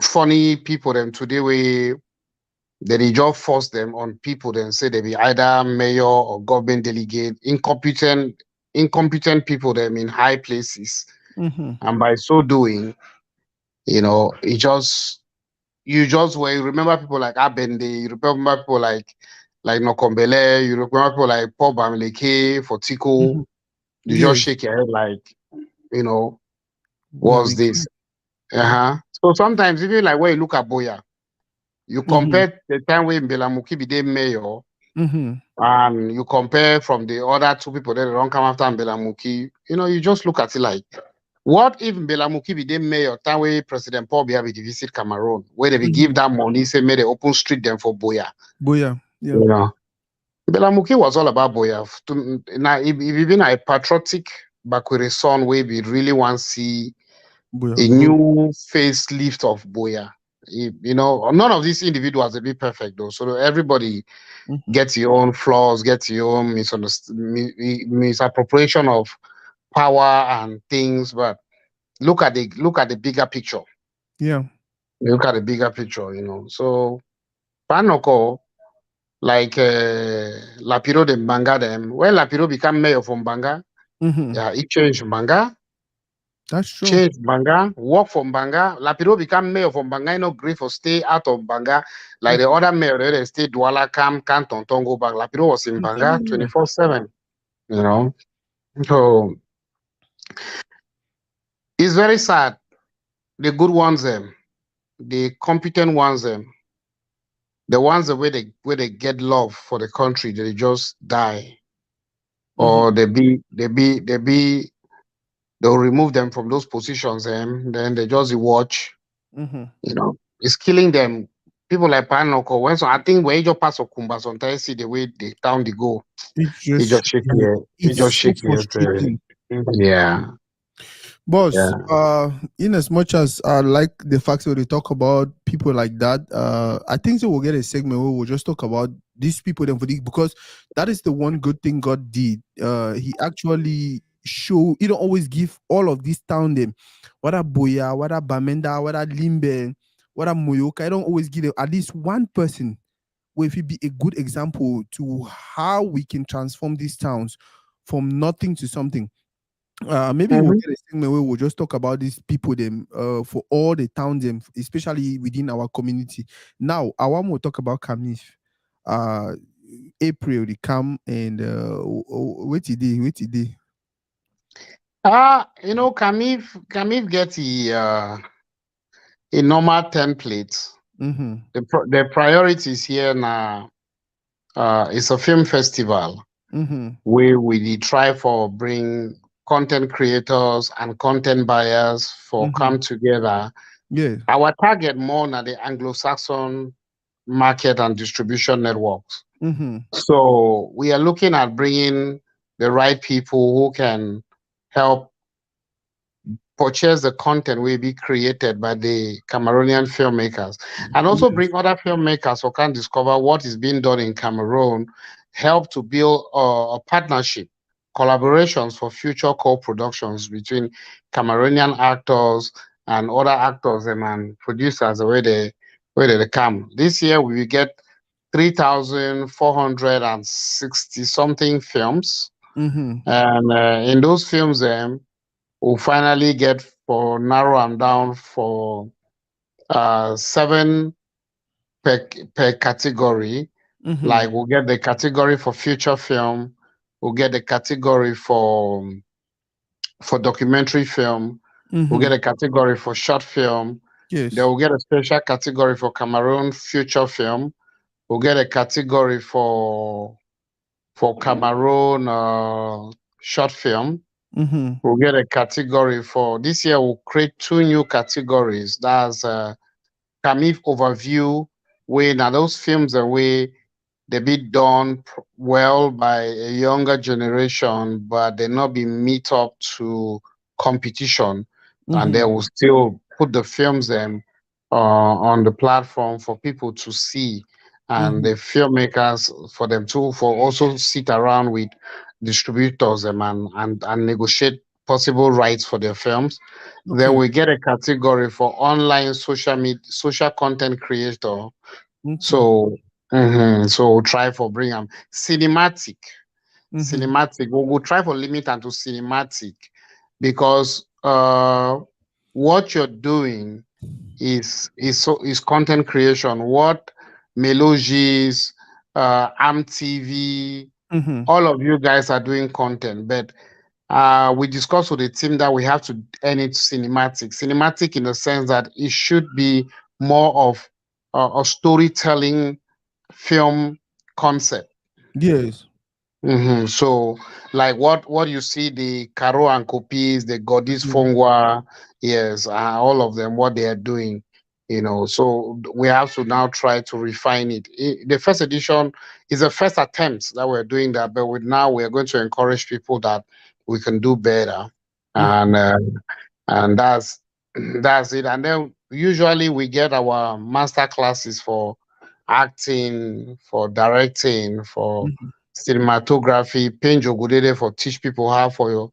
funny people them today where they just force them on people then say they be either mayor or government delegate, incompetent people them in high places.
Mm-hmm.
And by so doing, it just you just when you remember people like Abende, you remember people like Nokombele, you remember people like Paul Bamileke for Tico,
Mm-hmm.
you just
Yes.
shake your head like, you know,
We have
what's
been.
this?
Yeah.
So sometimes even like when you look at Boya, you
Mm-hmm.
compare the time when Mbelamuki became mayor
Mm-hmm.
and you compare from the other two people that don't come after Mbelamuki, you just look at it like, what if Mbelamuki became mayor, time where President Paul Biya be visit Cameroon, where they be give
Mm-hmm.
that money, say made an open street them for Boya.
Boya. Yeah.
You know. Mbelamuki was all about Boya. Now, if even a patriotic Bakwere son where we really want to see
Boya
a
grow.
new facelift of Boya. None of these individuals will be perfect though. So everybody
Mm-hmm.
gets your own flaws, gets your own misappropriation of power and things. But look at the bigger picture.
Yeah.
Look at the bigger picture. So Panoko, like Lapiro de Mbanga them, when Lapiro became mayor from Mbanga,
Mm-hmm.
yeah, he changed Mbanga,
That's true.
changed Mbanga, work from Mbanga. Lapiro became mayor from Mbanga, agree for stay out of Mbanga. Like the other mayor, they stay Douala, Canton, Tongo back. Lapiro was in
I'm
Mbanga
telling you.
24/7, you know. So it's very sad. The good ones, the competent ones, the ones that where they get love for the country, they just die, or
Mm-hmm.
they'll remove them from those positions, and then they just watch.
Mm-hmm.
It's killing them. people like Panoko, when so I think when you just pass Okumba, sometimes see the way they down the go,
It's
it just
just
shake here. It just
it's so
shake here.
frustrating.
Yeah,
Boss,
yeah.
in as much as I like the fact that they talk about people like that, I think that we'll get a segment where we'll just talk about these people then because that is the one good thing God did. He actually he don't always give all of this town them, whether Boya, whether Bamenda, whether Limbe, whether Moyoka, I don't always give them at least one person where if it be a good example to how we can transform these towns from nothing to something. Maybe we'll
Mm-hmm.
get a segment where we'll just talk about these people them for all the towns them, especially within our community. Now, I want to talk about Kamif. Uh, April they come and wait today, wait today.
Kamif get a normal template.
Mm-hmm.
The priorities here now it's a film festival
Mm-hmm.
where we dey try for bring content creators and content buyers for
Mm-hmm.
come together.
Yeah.
Our target more na the Anglo-Saxon market and distribution networks.
Mm-hmm.
So we are looking at bringing the right people who can help purchase the content will be created by the Cameroonian filmmakers and also
Yes.
bring other filmmakers who can discover what is being done in Cameroon, help to build a partnership, collaborations for future co-productions between Cameroonian actors and other actors and producers where they come. This year we will get 3,460 something films.
Mm-hmm.
And in those films, we'll finally get for narrow them down for seven per category.
Mm-hmm.
Like we'll get the category for feature film, we'll get the category for documentary film, we'll
Mm-hmm.
get a category for short film, then
Yes.
we'll get a special category for Cameroon feature film, we'll get a category for Cameroon short film.
Mm-hmm.
We'll get a category for this year. We'll create two new categories. That's Kamif overview. Where now those films are way they be done well by a younger generation, but they not be meet up to competition, and they
Mm-hmm.
will still put the films on the platform for people to see, and
Mm-hmm.
the filmmakers for them to for also sit around with distributors and negotiate possible rights for their films. Then
Okay.
we get a category for online social content creator.
Okay.
So we'll try for bring them cinematic.
Mm-hmm.
Cinematic. We'll try for limit and to cinematic because what you're doing is content creation. What Melogis, AmTV,
Mm-hmm.
all of you guys are doing content, but we discussed with the team that we have to end it cinematic. Cinematic in the sense that it should be more of a storytelling film concept.
Yes.
So, like what you see, the Caro and Copies, the Godis
Mm-hmm.
Fongwa, yes, all of them, what they are doing, So we have to now try to refine it. The first edition is the first attempt that we're doing that, but with now we are going to encourage people that we can do better, and uh, and that's it. And then usually we get our master classes for acting, for directing, for
Mm-hmm.
cinematography, Paint Jogudede for teach people how for you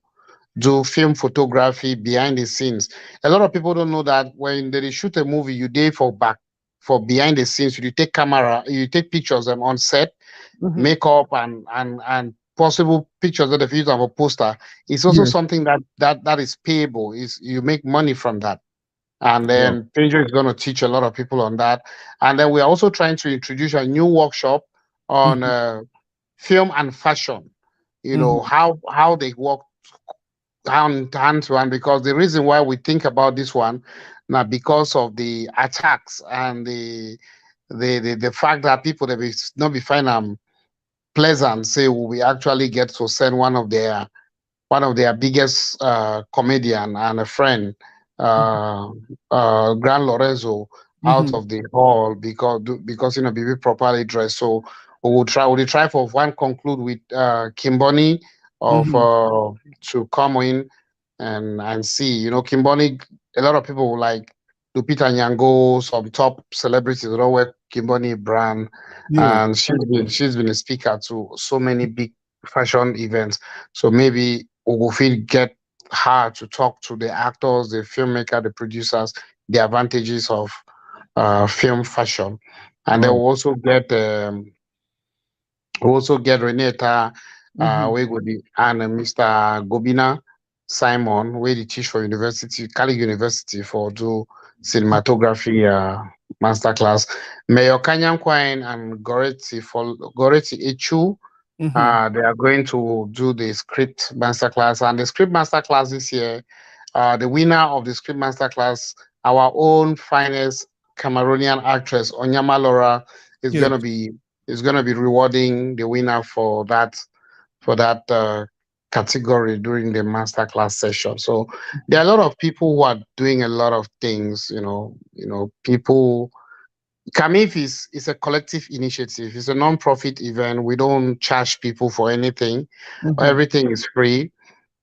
do film photography behind the scenes. A lot of people don't know that when they shoot a movie, you do for back for behind the scenes. You take camera, you take pictures on set,
Mm-hmm.
makeup and possible pictures that if you use of a poster. It's also
Yes.
something that is payable. Is you make money from that. And
Wow.
then Pedro is going to teach a lot of people on that. And then we're also trying to introduce a new workshop on
Mm-hmm.
film and fashion.
Mm-hmm.
How they work hand to hand. Because the reason why we think about this one now because of the attacks and the fact that people that be not be find pleasant say we actually get to send one of their biggest comedian and a friend, uh, Gran Lorenzo, out
Mhm.
of the hall because be properly dressed. So we'll try for one conclude with Kimboni of
Mhm.
to come in and see. Kimboni, a lot of people like Lupita Nyong'o, some top celebrities don't wear Kimboni brand,
Yeah.
and she's been a speaker to so many big fashion events. So maybe we will feel get her to talk to the actors, the filmmaker, the producers, the advantages of film fashion, and they will
Wow.
also get Renata,
Mhm.
we go the and Mr. Gobina Simon, where they teach for university, Cali University for do cinematography masterclass. Mayor Kanyan Kwine and Goretti Echu,
Mhm.
they are going to do the script masterclass, and the script masterclass this year, the winner of the script masterclass, our own finest Cameroonian actress Onyama Laura, is
Yeah.
gonna be is gonna be rewarding the winner for that category during the masterclass session. So there are a lot of people who are doing a lot of things. People. Kamif is a collective initiative. It's a non-profit event. We don't charge people for anything.
Mhm.
Everything is free.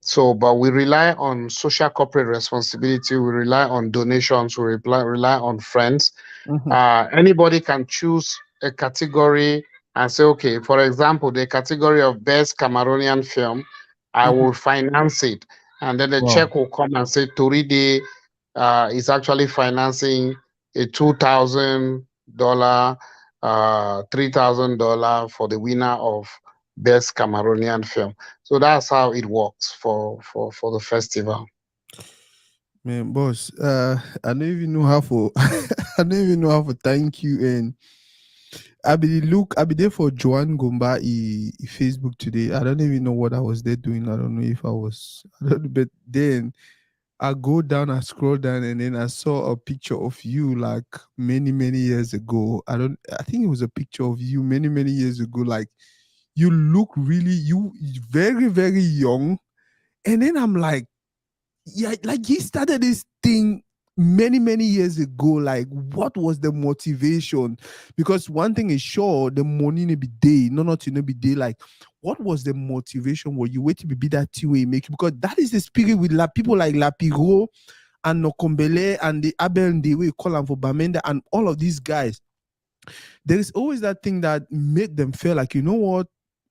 So, but we rely on social corporate responsibility. We rely on donations. We rely on friends.
Mhm.
Anybody can choose a category and say, okay, for example, the category of best Cameroonian film, I
Mhm.
will finance it. And then the
Wow.
check will come and say, Toridey is actually financing a $2,000, $3,000 for the winner of best Cameroonian film. So that's how it works for the festival.
Man, boss, I don't even know how for I don't even know how to thank you. And I be there for Joan Gomba Facebook today. I don't even know what I was there doing. I don't know if I was I don't know, but then I go down, I scroll down, and then I saw a picture of you like many, many years ago. I think it was a picture of you many, many years ago. Like you look really you very, very young. And then I'm like, yeah, like he started this thing many, many years ago. Like, what was the motivation? Because one thing is sure, the money may be day, no, not to be day. Like, what was the motivation? Were you waiting to be that two way make? Because that is the spirit with people like Lapiro and Nokombele and the Abel and the way call them for Bamenda and all of these guys. There is always that thing that made them feel like, you know what,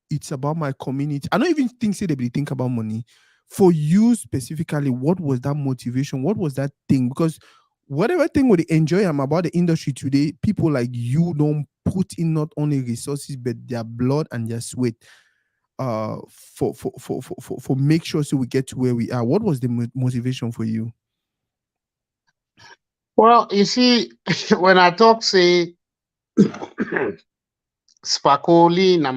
it's about my community. I don't even think say they be think about money. For you specifically, what was that motivation? What was that thing? Because whatever thing would enjoy I'm about the industry today, people like you don't put in not only resources but their blood and their sweat for make sure so we get to where we are. What was the motivation for you?
Well, you see, when I talk, say, Spakoli na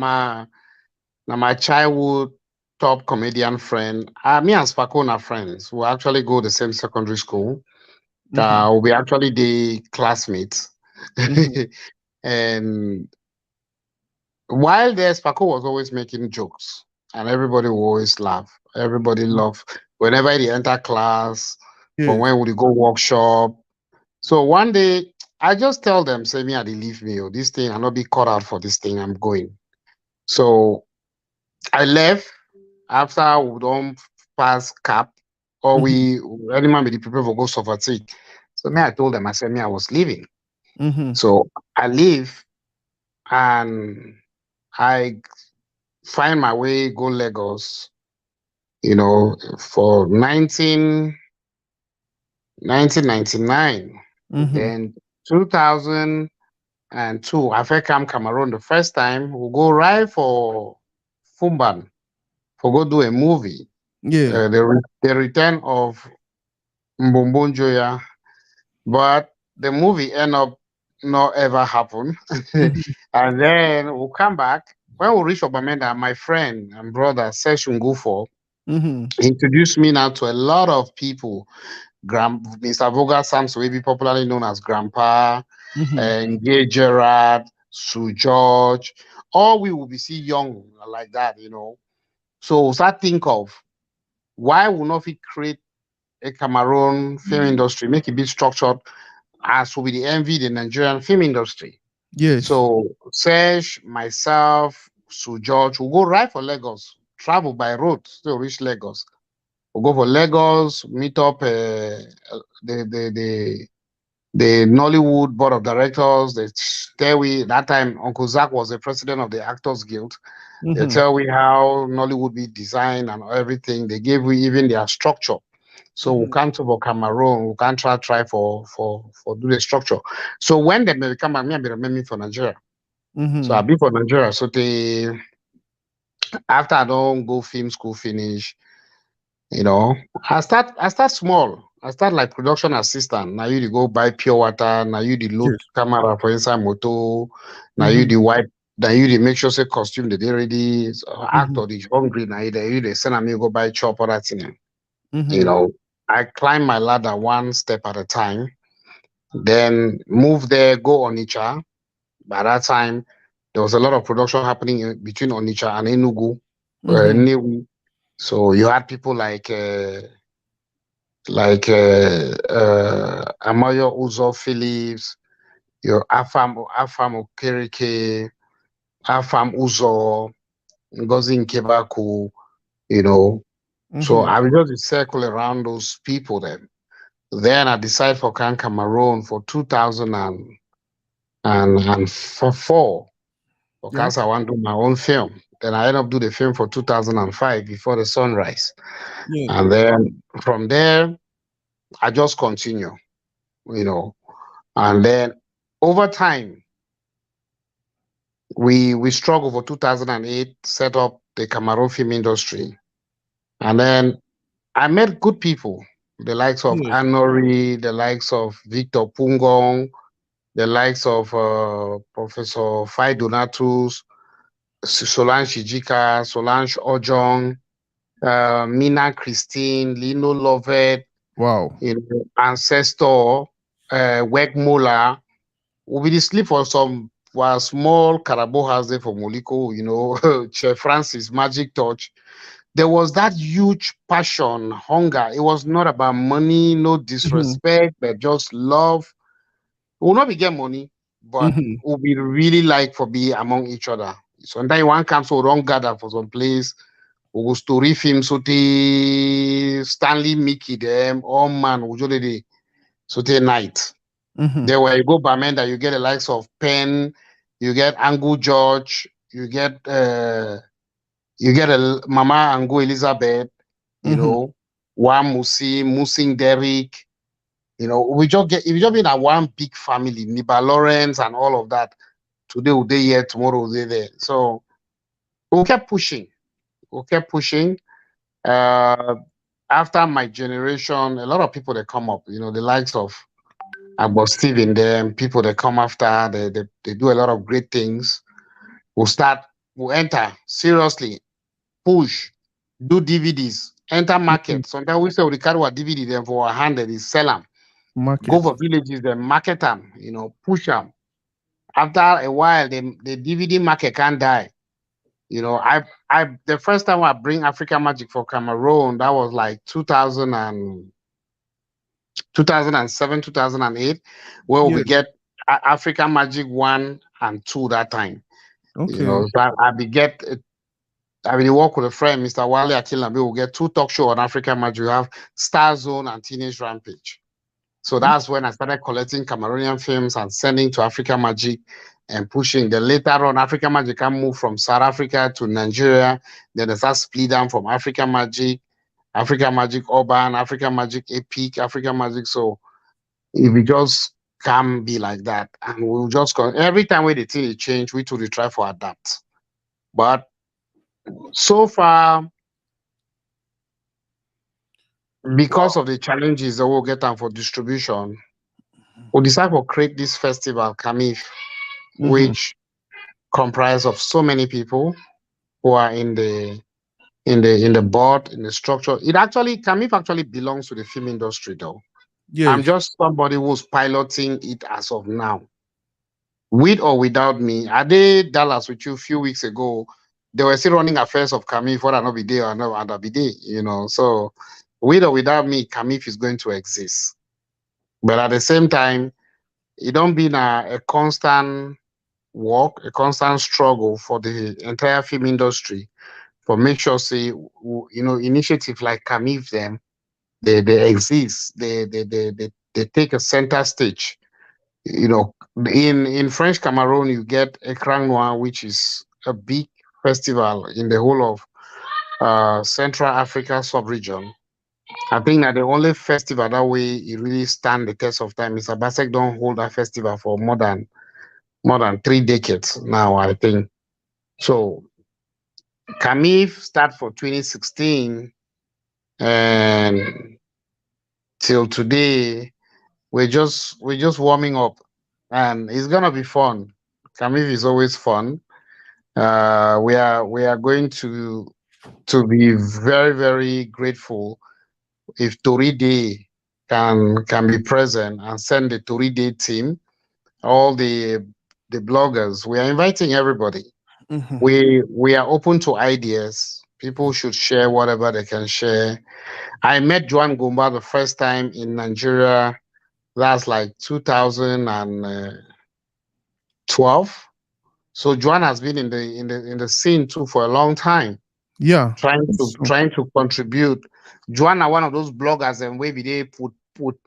my childhood top comedian friend. Me and Spako are friends. We actually go the same secondary school.
Mm-hmm.
We actually the classmates.
Mm-hmm.
And while there, Spako was always making jokes, and everybody will always laugh. Everybody love whenever they enter class, from
Yeah.
when we go workshop. So one day, I just tell them, say me, they leave me. Oh, this thing, I not be caught out for this thing. I'm going. So I left after we don't pass cap, or
Mm-hmm.
any man be prepare for go suffer take. So me, I told them, I said me, I was leaving.
Mm-hmm.
So I leave and I find my way go Lagos, for 1999.
Mm-hmm.
Then 2002, I first come Cameroon the first time. We go right for Fumban for go do a movie.
Yeah.
The return of Mbombonjoya, but the movie end up not ever happen.
Mm-hmm.
And then we'll come back. When we reach Obamenda, my friend and brother Session Gufo
Mm-hmm.
introduced me now to a lot of people. Mr. Voga Sams will be popularly known as Grandpa,
Mm-hmm.
and Gay Gerard, Sue George. All we will be see young like that. So start think of why will not we create a Cameroon film industry, make it be structured as will be the envy the Nigerian film industry.
Yes.
So Serge, myself, Sue George will go right for Lagos, travel by road to reach Lagos. We'll go for Lagos, meet up the the the the Nollywood board of directors. They tell we that time Uncle Zach was the president of the Actors Guild. They
Mm-hmm.
tell we how Nollywood be designed and everything. They gave we even their structure. So we
Mm-hmm.
can't for Cameroon, we can't try for do the structure. So when they may come back, me I be remembering for Nigeria. So I
Mm-hmm.
be for Nigeria. So they after I don't go film school finish, you know, I start small. I start like production assistant. Now you dey go buy pure water, now you dey load
Yes.
camera for inside motor, now you
Mm-hmm.
dey wipe, now you dey make sure say costume they ready, so
Mm-hmm.
actor dey hungry, now you dey send am you go buy chop other thing. You
Mm-hmm.
know, I climb my ladder one step at a time, then move there, go on Onitsha. By that time, there was a lot of production happening between Onitsha and Enugu,
Mm-hmm.
Nnewi. So you had people like Amayo Uzo Phillips, your Afam Okereke, Afam Uzo, Ngozi Nkebaku, you know. So
Mm-hmm.
I will just circle around those people then. Then I decide for Can Cameroon for 2004
Yeah.
because I want to do my own film. Then I end up do the film for 2005 before the sunrise.
Yeah.
And then from there, I just continue, you know. And then over time, we struggled for 2008, set up the Cameroon film industry. And then I met good people, the likes of
Yes.
Anori, the likes of Victor Pungong, the likes of Professor Fai Donatus, Solange Shijika, Solange Ojong, Mina Christine, Lino Lovett,
Wow.
you know, Ancestor, Wegmola. We did sleep for some for a small Carabo house there for Moliko, you know, Chef Francis, Magic Touch. There was that huge passion, hunger. It was not about money, no
Mm-hmm.
disrespect, but just love. We will not be get money, but
Mm-hmm.
we really like for be among each other. Sometimes one comes so wrong gather for some place. We go story film so te Stanley Mickey them, all man, we just dey so te night.
Mm-hmm.
There where you go Bamenda, you get the likes of Penn, you get Angu George, you get a Mama Angu Elizabeth, you
Mm-hmm.
know, One Musi, Musing Derrick, you know, we just been a one big family, Niba Lawrence and all of that. Today we'll be here, tomorrow we'll be there. So we kept pushing. We kept pushing. Uh, After my generation, a lot of people that come up, you know, the likes of about Steven, them people that come after, they do a lot of great things. We'll enter seriously, push, do DVDs, enter
Mm-hmm.
market. Sometimes we say we carry our DVD them for our hand and sell them. Go
Market.
for villages, then market them, you know, push them. After a while, the DVD market can't die. You know, the first time I bring Africa Magic for Cameroon, that was like 2007, 2008, where we
Yes.
get Africa Magic 1 and 2 that time. You
Okay.
know, so I will work with a friend, Mr. Wale Akilabi. We'll get two talk show on Africa Magic. We have Star Zone and Teenage Rampage. So
Mm.
that's when I started collecting Cameroonian films and sending to Africa Magic and pushing. Then later on, Africa Magic can move from South Africa to Nigeria. Then they start split down from Africa Magic Urban, Africa Magic Epic, Africa Magic. So if we just can be like that, and we'll just go every time we the thing change, we to try for adapt. But so far, because
Wow.
of the challenges that we'll get on for distribution, we decide to create this festival, Kamif,
Mm-hmm.
which comprise of so many people who are in the board, in the structure. It actually Kamif actually belongs to the film industry though. I'm
Yes.
just somebody who's piloting it as of now. With or without me, I did Dallas with you a few weeks ago. They were still running affairs of Kamif, whether or not be there or not, and be there, you know. So with or without me, Kamif is going to exist. But at the same time, it don't been a constant work, a constant struggle for the entire film industry for make sure say initiative like Camif them they exist, they take a center stage. You know, in French Cameroon you get Ekran Noir, which is a big festival in the whole of Central Africa sub-region. I think that the only festival that way it really stand the test of time is Abasek don't hold that festival for more than 3 decades now, I think. So Camif start for 2016 and till today we're just warming up and it's gonna be fun. Camif is always fun. We are going to be very, very grateful if Toridey can be present and send the Toridey team, all the bloggers. We are inviting everybody.
Mhm.
We are open to ideas. People should share whatever they can share. I met Joan Gumba the first time in Nigeria. That's like 2012. So Joan has been in the scene too for a long time,
Yeah.
trying to
So
trying to contribute. Joanna, one of those bloggers, and maybe they put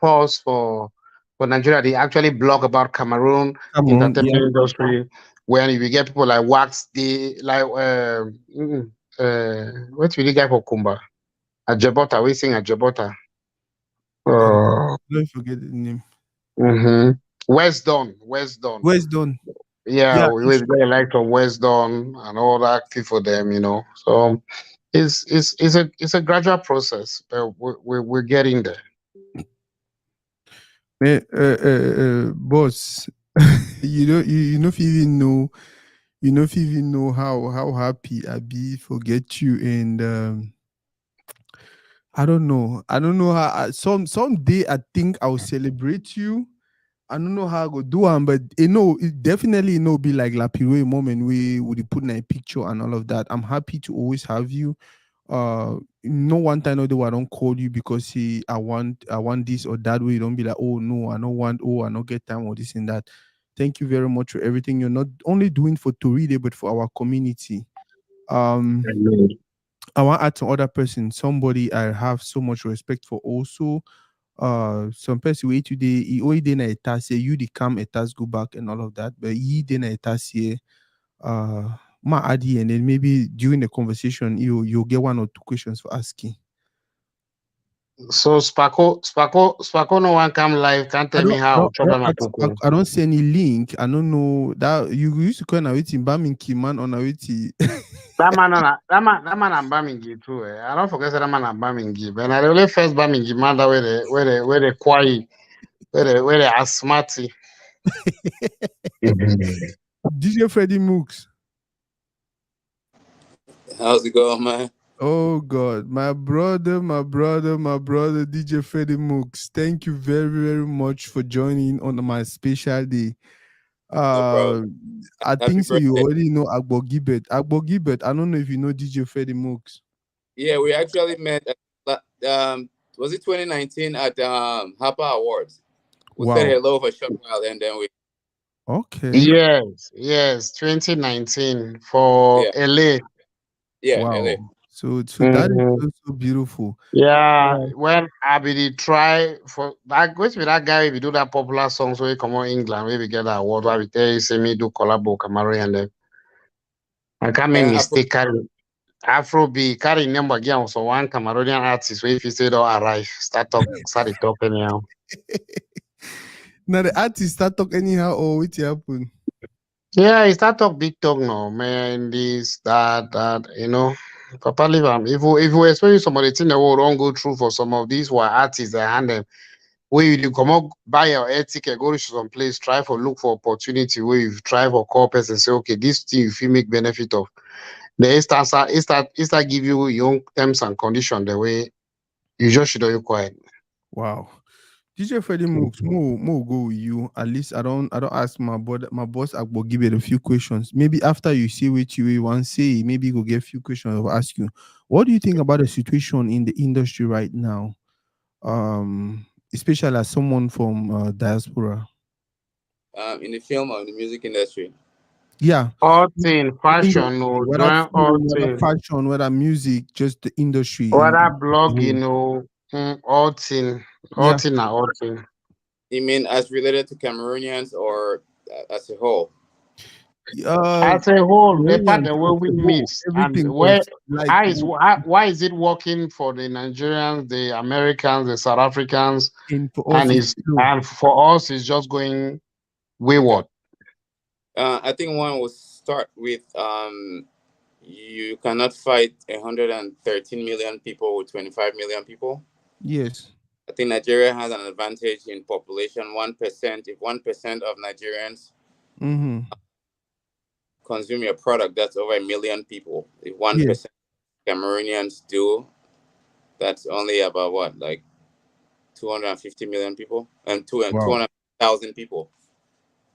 pause for Nigeria. They actually blog about Cameroon
Cameroon, yeah.
entertainment industry. When you get people like Wax, they like what will the guy for Kumba? Ajabota, we sing Ajabota.
Uh,
Uh,
don't forget the name.
mm-hmm. West Don, West Don.
Where's done?
Yeah,
Yeah,
we very like from West Don and all that for them. So it's a gradual process, but we're getting there.
boss. You know if you even know how happy I be forget you and I don't know how someday I think I'll celebrate you. I don't know how I go do it, but it definitely be like Lapiro moment we would put in a picture and all of that. I'm happy to always have you. No one time or the I don't call you because I want this or that way. You don't be like, oh no, I don't want, I don't get time or this and that. Thank you very much for everything you're not only doing for Toridey but for our community. Um
Amen.
I want to add some other person, somebody I have so much respect for also. Some person wait today, he already did a task here, you the come a task go back and all of that, but he did a task here. My adi and then maybe during the conversation you'll get one or two questions for asking.
So Sparko, no one come live. Can't
I
tell me
don't I
how
don't I
trouble
don't
my
ask,
cuckoo.
I don't see any link. I don't know that you used to call waiting Baminki man on a waiting.
That man and Bamingi too. I don't forget that man and Bamingi. But I really first Bamingi man that where they quiet, where they are smarty. Mhm.
DJ Freddie Mooks.
How's it going, man?
Oh God, my brother, DJ Freddie Mooks. Thank you very, very much for joining on my special day.
No problem.
Uh, I
Happy
think so. You
birthday.
already know Agbo Gibbet. Agbo Gibbet. I don't know if you know DJ Freddie Mooks.
Yeah, we actually met was it 2019 at Hapa Awards? We said
Wow.
hello for a short while and then we
Okay.
Yes, 2019 for
yeah,
LA.
yeah, LA.
Wow. So that is
Mhm.
so so beautiful.
Yeah,
Uh,
when I be the try for that goes with that guy we do that popular songs where he come on England, where we get that award where we tell you say me do collabo Cameroon and then I can't make
Afro,
mistake carry Afro be carry number again so one Cameroonian artist where if you say don't arrive, start the talk anyhow.
now the artist start talk anyhow or what happen?
Yeah, he start talk big talk now, man, this, that. Papa leave him. If we expect somebody thing the world don't go through for some of these were artists that hand them where you do come up buy your air ticket, go to some place, try for look for opportunity where you try for call person say, okay, this thing you feel make benefit of. The it start give you your own terms and condition the way you just should you quiet.
Wow. DJ Freddie Mooks, more go with you. At least I don't ask my boss Agbo give it a few questions. Maybe after you see what you want say, maybe you go get a few questions I'll ask you. What do you think about the situation in the industry right now? Especially as someone from diaspora.
in the film or in the music industry?
Yeah.
All thing, fashion,
Industry,
or
whether
join all
film, whether
thing,
fashion, whether music, just the industry
whether
in the
blogging,
whole.
all
Yeah.
thing, na all thing.
You mean as related to Cameroonians or as a whole?
Uh,
As a whole, the part
Cameroonians
that where
as
we
a whole,
mix and
everything,
where
because like
how is why is it working for the Nigerians, the Americans, the South Africans,
in for us
and
is
is
slow.
and for us it's just going
Okay.
wayward.
I think one will start with you cannot fight 113 million people with 25 million people.
Yes.
I think Nigeria has an advantage in population. 1%, if 1% of Nigerians
Mm-hmm.
consume your product, that's over a million people. If
Yes.
1% Cameroonians do, that's only about what, like 250 million people and
Wow.
200,000 people.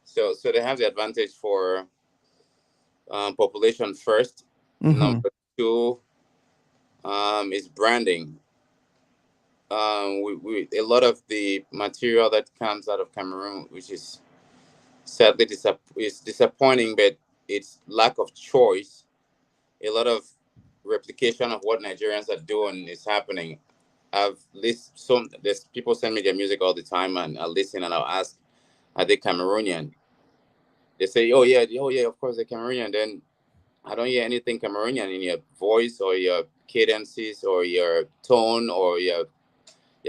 So they have the advantage for population first.
Mm-hmm.
Number two is branding. A lot of the material that comes out of Cameroon, which is sadly is disappointing, but it's lack of choice. A lot of replication of what Nigerians are doing is happening. I've listened some. There's people send me their music all the time, and I listen and I'll ask, "Are they Cameroonian?" They say, oh yeah, of course they're Cameroonian." Then I don't hear anything Cameroonian in your voice or your cadences or your tone or your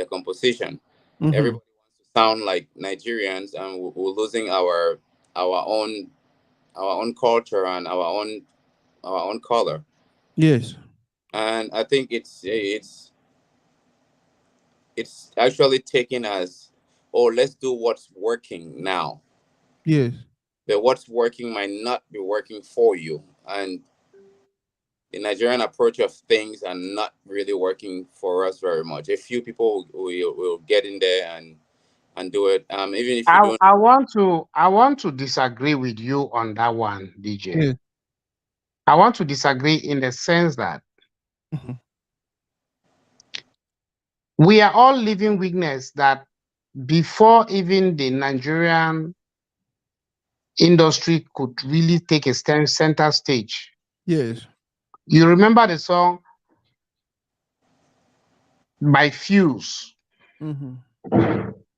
composition.
Mm-hmm.
Everybody wants to sound like Nigerians, and we're losing our own our own culture and our own color.
Yes.
And I think it's actually taken as, oh, let's do what's working now,
Yes.
but what's working might not be working for you, and the Nigerian approach of things are not really working for us very much. A few people will get in there and do it. Even if you don't.
I want to disagree with you on that one, DJ.
Yes.
I want to disagree in the sense that
Mm-hmm.
we are all living witness that before even the Nigerian industry could really take a center stage.
Yes.
You remember the song by Fuse,
Mm-hmm.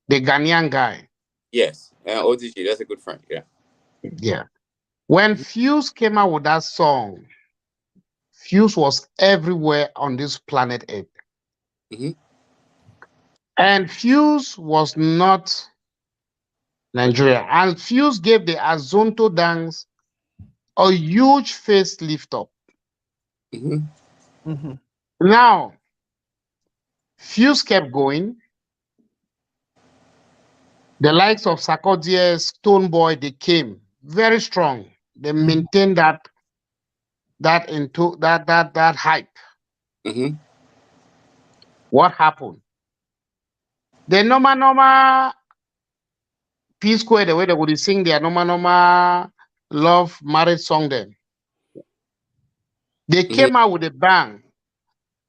the Ghanaian guy?
Yes, OTG, that's a good friend. Yeah.
Yeah. When Fuse came out with that song, Fuse was everywhere on this planet Earth.
Hmm.
And Fuse was not Nigeria. And Fuse gave the Azonto dance a huge face lift up.
Hmm.
Mm-hmm.
Now, Fuse kept going. The likes of Sarkodie, Stoneboy, they came very strong. They
Mm-hmm.
maintained that hype.
Hmm.
What happened? The normal P Square, the way they would sing their normal love marriage song, then they
Hmm.
came out with a bang.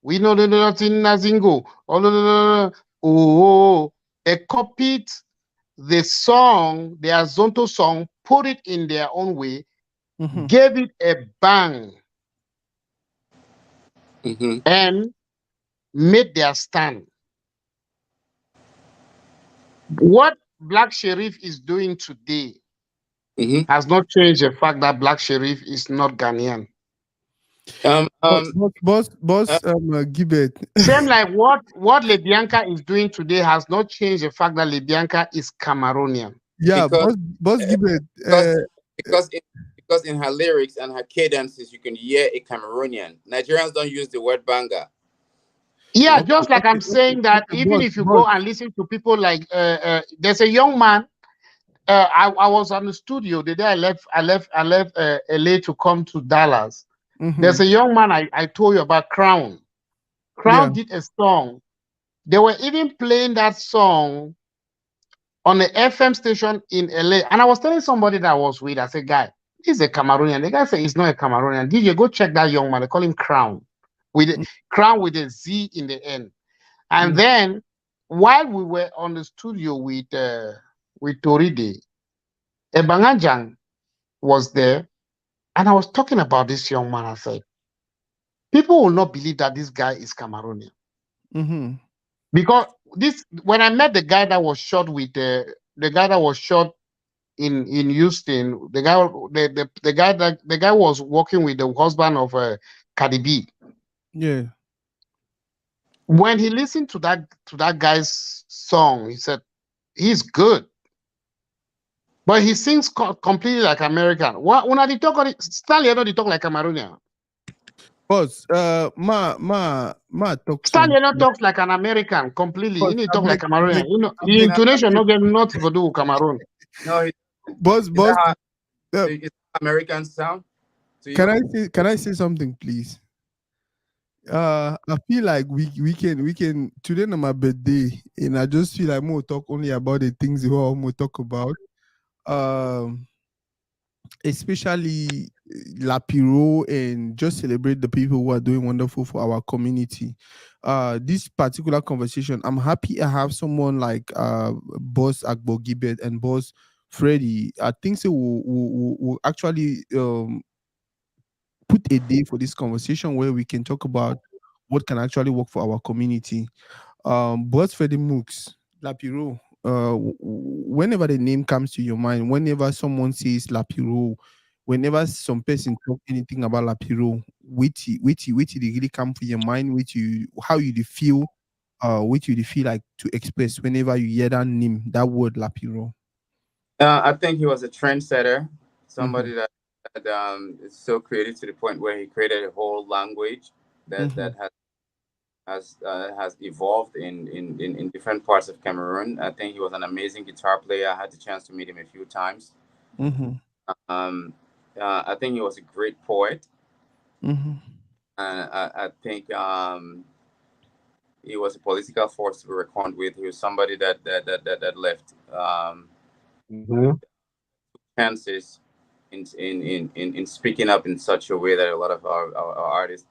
We know the nothing Nazingo. Oh, no, no, no, no. Oh, they copied the song, the Azonto song, put it in their own way,
Mm-hmm.
gave it a bang,
Hmm.
and made their stand. What Black Sheriff is doing today
Hmm.
has not changed the fact that Black Sheriff is not Ghanaian.
Um,
But
um, uh,
Gibbet.
Same like what Lebianca is doing today has not changed the fact that Lebianca is Cameroonian.
Yeah,
because
boss
uh,
Gibbet.
because because in her lyrics and her cadences, you can hear a Cameroonian. Nigerians don't use the word banga.
Yeah,
In
Okay,
just like I'm saying that
okay,
even if you go and listen to people like there's a young man. I was on the studio the day I left LA to come to Dallas.
Mm-hmm.
There's a young man I told you about, Crown.
Yeah.
Crown did a song. They were even playing that song on the FM station in LA. And I was telling somebody that I was with, I said, guy, he's a Cameroonian. The guy said he's not a Cameroonian. DJ, go check that young man. They call him Crown. Crown with a Z in the end. And
Mm-hmm.
then while we were on the studio with Toridey, Ebanganjang was there, and I was talking about this young man. I said, people will not believe that this guy is Cameroonian
Mm-hmm.
because this. When I met the guy that was shot with the guy that was shot in Houston, the guy was working with the husband of Cardi B.
Yeah.
When he listened to that guy's song, he said he's good, but he sings completely like American. What when they talk, Stanley, they talk like Cameroonian.
Boss, ma talk some.
Stanley not talks like an American completely.
Boss,
He need
I
talk like
beg, I
Cameroonian.
beg,
You know,
I
the
beg.
No,
intonation not get nothing to do with Cameroon.
no, he,
Boss,
is that
boss.
how
Uh,
is American sound to
can
you?
I say something, please? I feel like we can today on my birthday, and I just feel like more talk only about the things we all more talk about. Um, especially Lapiro, and just celebrate the people who are doing wonderful for our community. This particular conversation, I'm happy I have someone like Boss Agbo Gibet and Boss Freddy. I think so will actually put a day for this conversation where we can talk about what can actually work for our community. Boss Freddy Mooks, Lapiro. Whenever the name comes to your mind, whenever someone says Lapiro, whenever some person talk anything about Lapiro, which they really come to your mind, which you how you dey feel, which you dey feel like to express whenever you hear that name, that word Lapiro.
I think he was a trendsetter,
Mm-hmm.
somebody that is so creative to the point where he created a whole language that
Mm-hmm.
that has evolved in different parts of Cameroon. I think he was an amazing guitar player. I had the chance to meet him a few times.
Mm-hmm.
Um, I think he was a great poet,
Mm-hmm.
and I think he was a political force to be reckoned with. He was somebody that left
Mhm.
chances in speaking up in such a way that a lot of our artists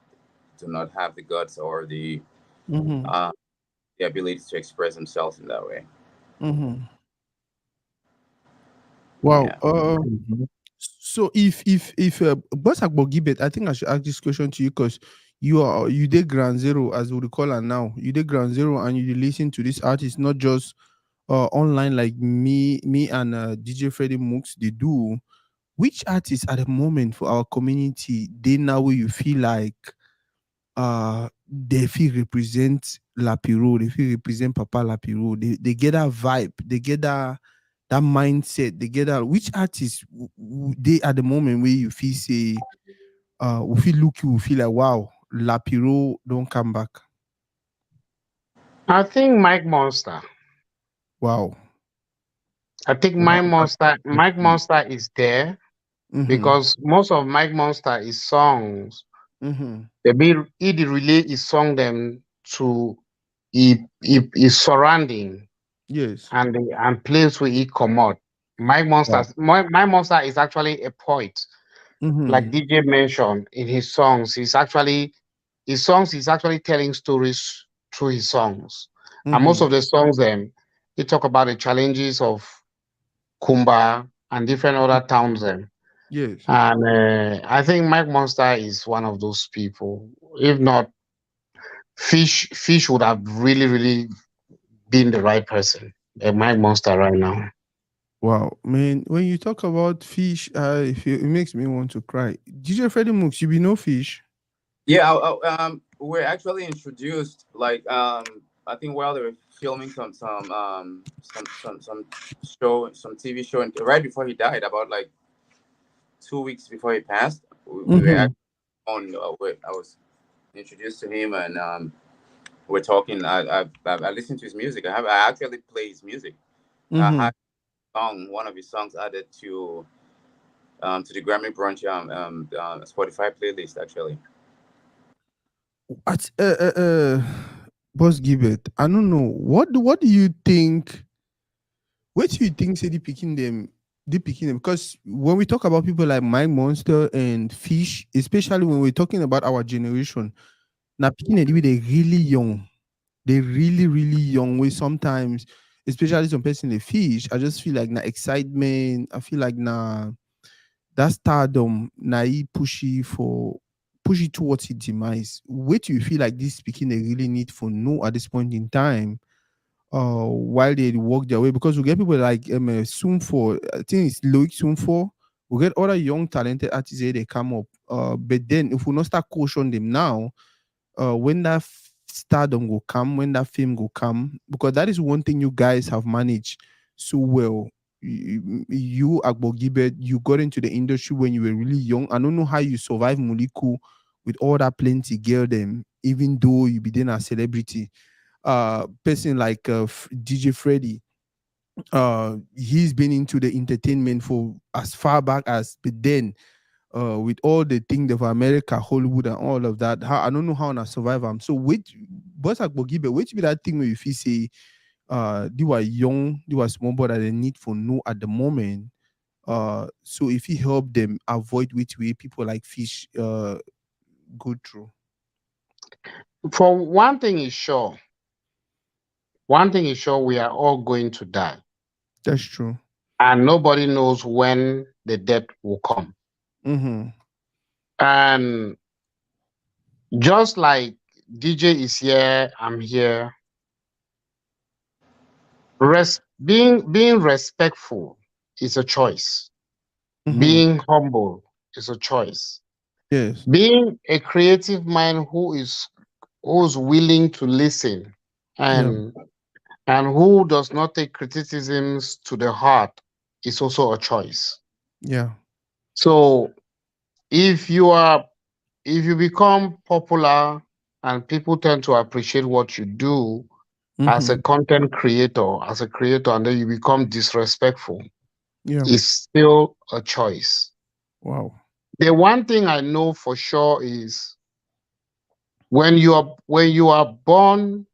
do not have the guts or
Mm-hmm.
uh, the ability to express themselves in that way.
Mm-hmm. Wow.
Yeah.
Mhm.
So if Boss Agbo Gibet, I think I should ask this question to you because you did ground zero as we call her now. You did ground zero and you dey listen to this artist not just online like me and DJ Freddie Mooks they do. Which artists at the moment for our community they now where you feel like they feel represent Lapiro, they feel represent Papa Lapiro, they get that vibe, they get that mindset, they get that which artists they at the moment where you feel say we feel look you, we feel like wow, Lapiro don't come back.
I think Mike Monster.
Wow.
I think
Wow.
Mike Monster is there
Mm-hmm.
because most of Mike Monster is songs.
Mm-hmm.
The be he dey relate his song them to his surrounding
Yes.
and place where he come out.
Wow.
Mike Monster is actually a poet,
Mm-hmm.
like DJ mentioned in his songs. He's actually telling stories through his songs, and most
Mm-hmm.
of the songs they talk about the challenges of Kumba and different other towns them.
Yes.
And I think Mike Monster is one of those people. If not, Fish would have really been the right person. Mike Monster right now.
Wow, man, when you talk about fish, it makes me want to cry. DJ Freddie Mooks, you be no fish.
Yeah. We're actually introduced like I think while they were filming some show, some TV show, and right before he died, about like 2 weeks before he passed, we were
Mm-hmm.
actually on. I was introduced to him, and we're talking. I listened to his music. I actually play his music. I
Mm-hmm.
had one of his songs added to the Grammy Brunch Spotify playlist actually.
At Boss Gibbet, I don't know. What do you think? What do you think say the picking them? Because when we talk about people like Mike Monster and Fish, especially when we're talking about our generation, now picking them they really young. They really, really young way sometimes. especially some person they fish. I just feel like na excitement. I feel like na that stardom na he push it towards its demise. Wait till you feel like this speaking they really need for no at this point in time while they work their way because we get people like soon for I think it's Loic soon for we get other young talented artists here they come up but then if we not start caution them now when that stardom will come, when that fame will come, because that is one thing you guys have managed so well. You Agbo Gibet, you got into the industry when you were really young. I don't know how you survived Muliku with all that plenty girl them, even though you became a celebrity. Person like DJ Freddy, he's been into the entertainment for as far back as but then with all the things of America, Hollywood, and all of that. How, I don't know how I survive. So wait, boss like Bogibe, wait be that thing where if you say they were young, they were small, but they need for no at the moment. So if you help them avoid which way people like fish go through.
For one thing is sure, we are all going to die,
That's true.
and nobody knows when the death will come.
Mm-hmm.
And just like DJ is here, I'm here. Being respectful is a choice.
Mm-hmm.
Being humble is a choice.
Yes.
Being a creative mind who's willing to listen
Yeah.
and and who does not take criticisms to the heart is also a choice.
Yeah.
So if you are if you become popular and people tend to appreciate what you do as a
Mm-hmm.
content creator, and then you become disrespectful,
Yeah.
it's still a choice.
Wow.
The one thing I know for sure is when you are born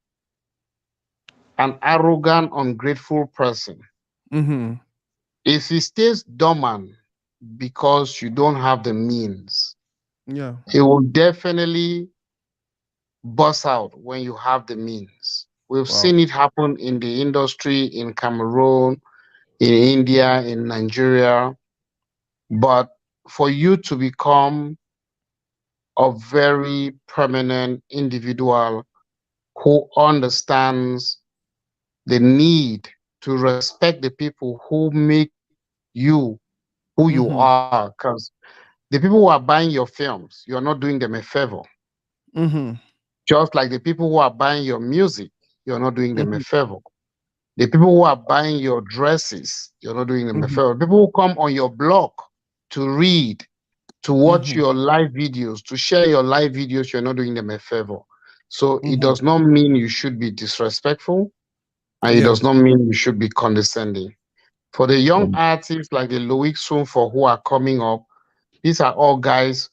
an arrogant, ungrateful person,
Mm-hmm.
if it stays dormant because you don't have the means,
Yeah.
it will definitely burst out when you have the means. We've
Wow.
seen it happen in the industry in Cameroon, in India, in Nigeria. But for you to become a very permanent individual who understands the need to respect the people who make you who you
Mm-hmm.
are, because the people who are buying your films, you're not doing them a favor.
Mm-hmm.
Just like the people who are buying your music, you're not doing them a
Mm-hmm.
favor. The people who are buying your dresses, you're not doing them a
Mm-hmm.
favor. People who come on your blog to read, to watch
Mm-hmm.
your live videos, to share your live videos, you're not doing them a favor. So it
Mm-hmm.
does not mean you should be disrespectful, and it
Yeah.
does not mean you should be condescending. For the young
Um,
artists like the Loic for who are coming up, these are all guys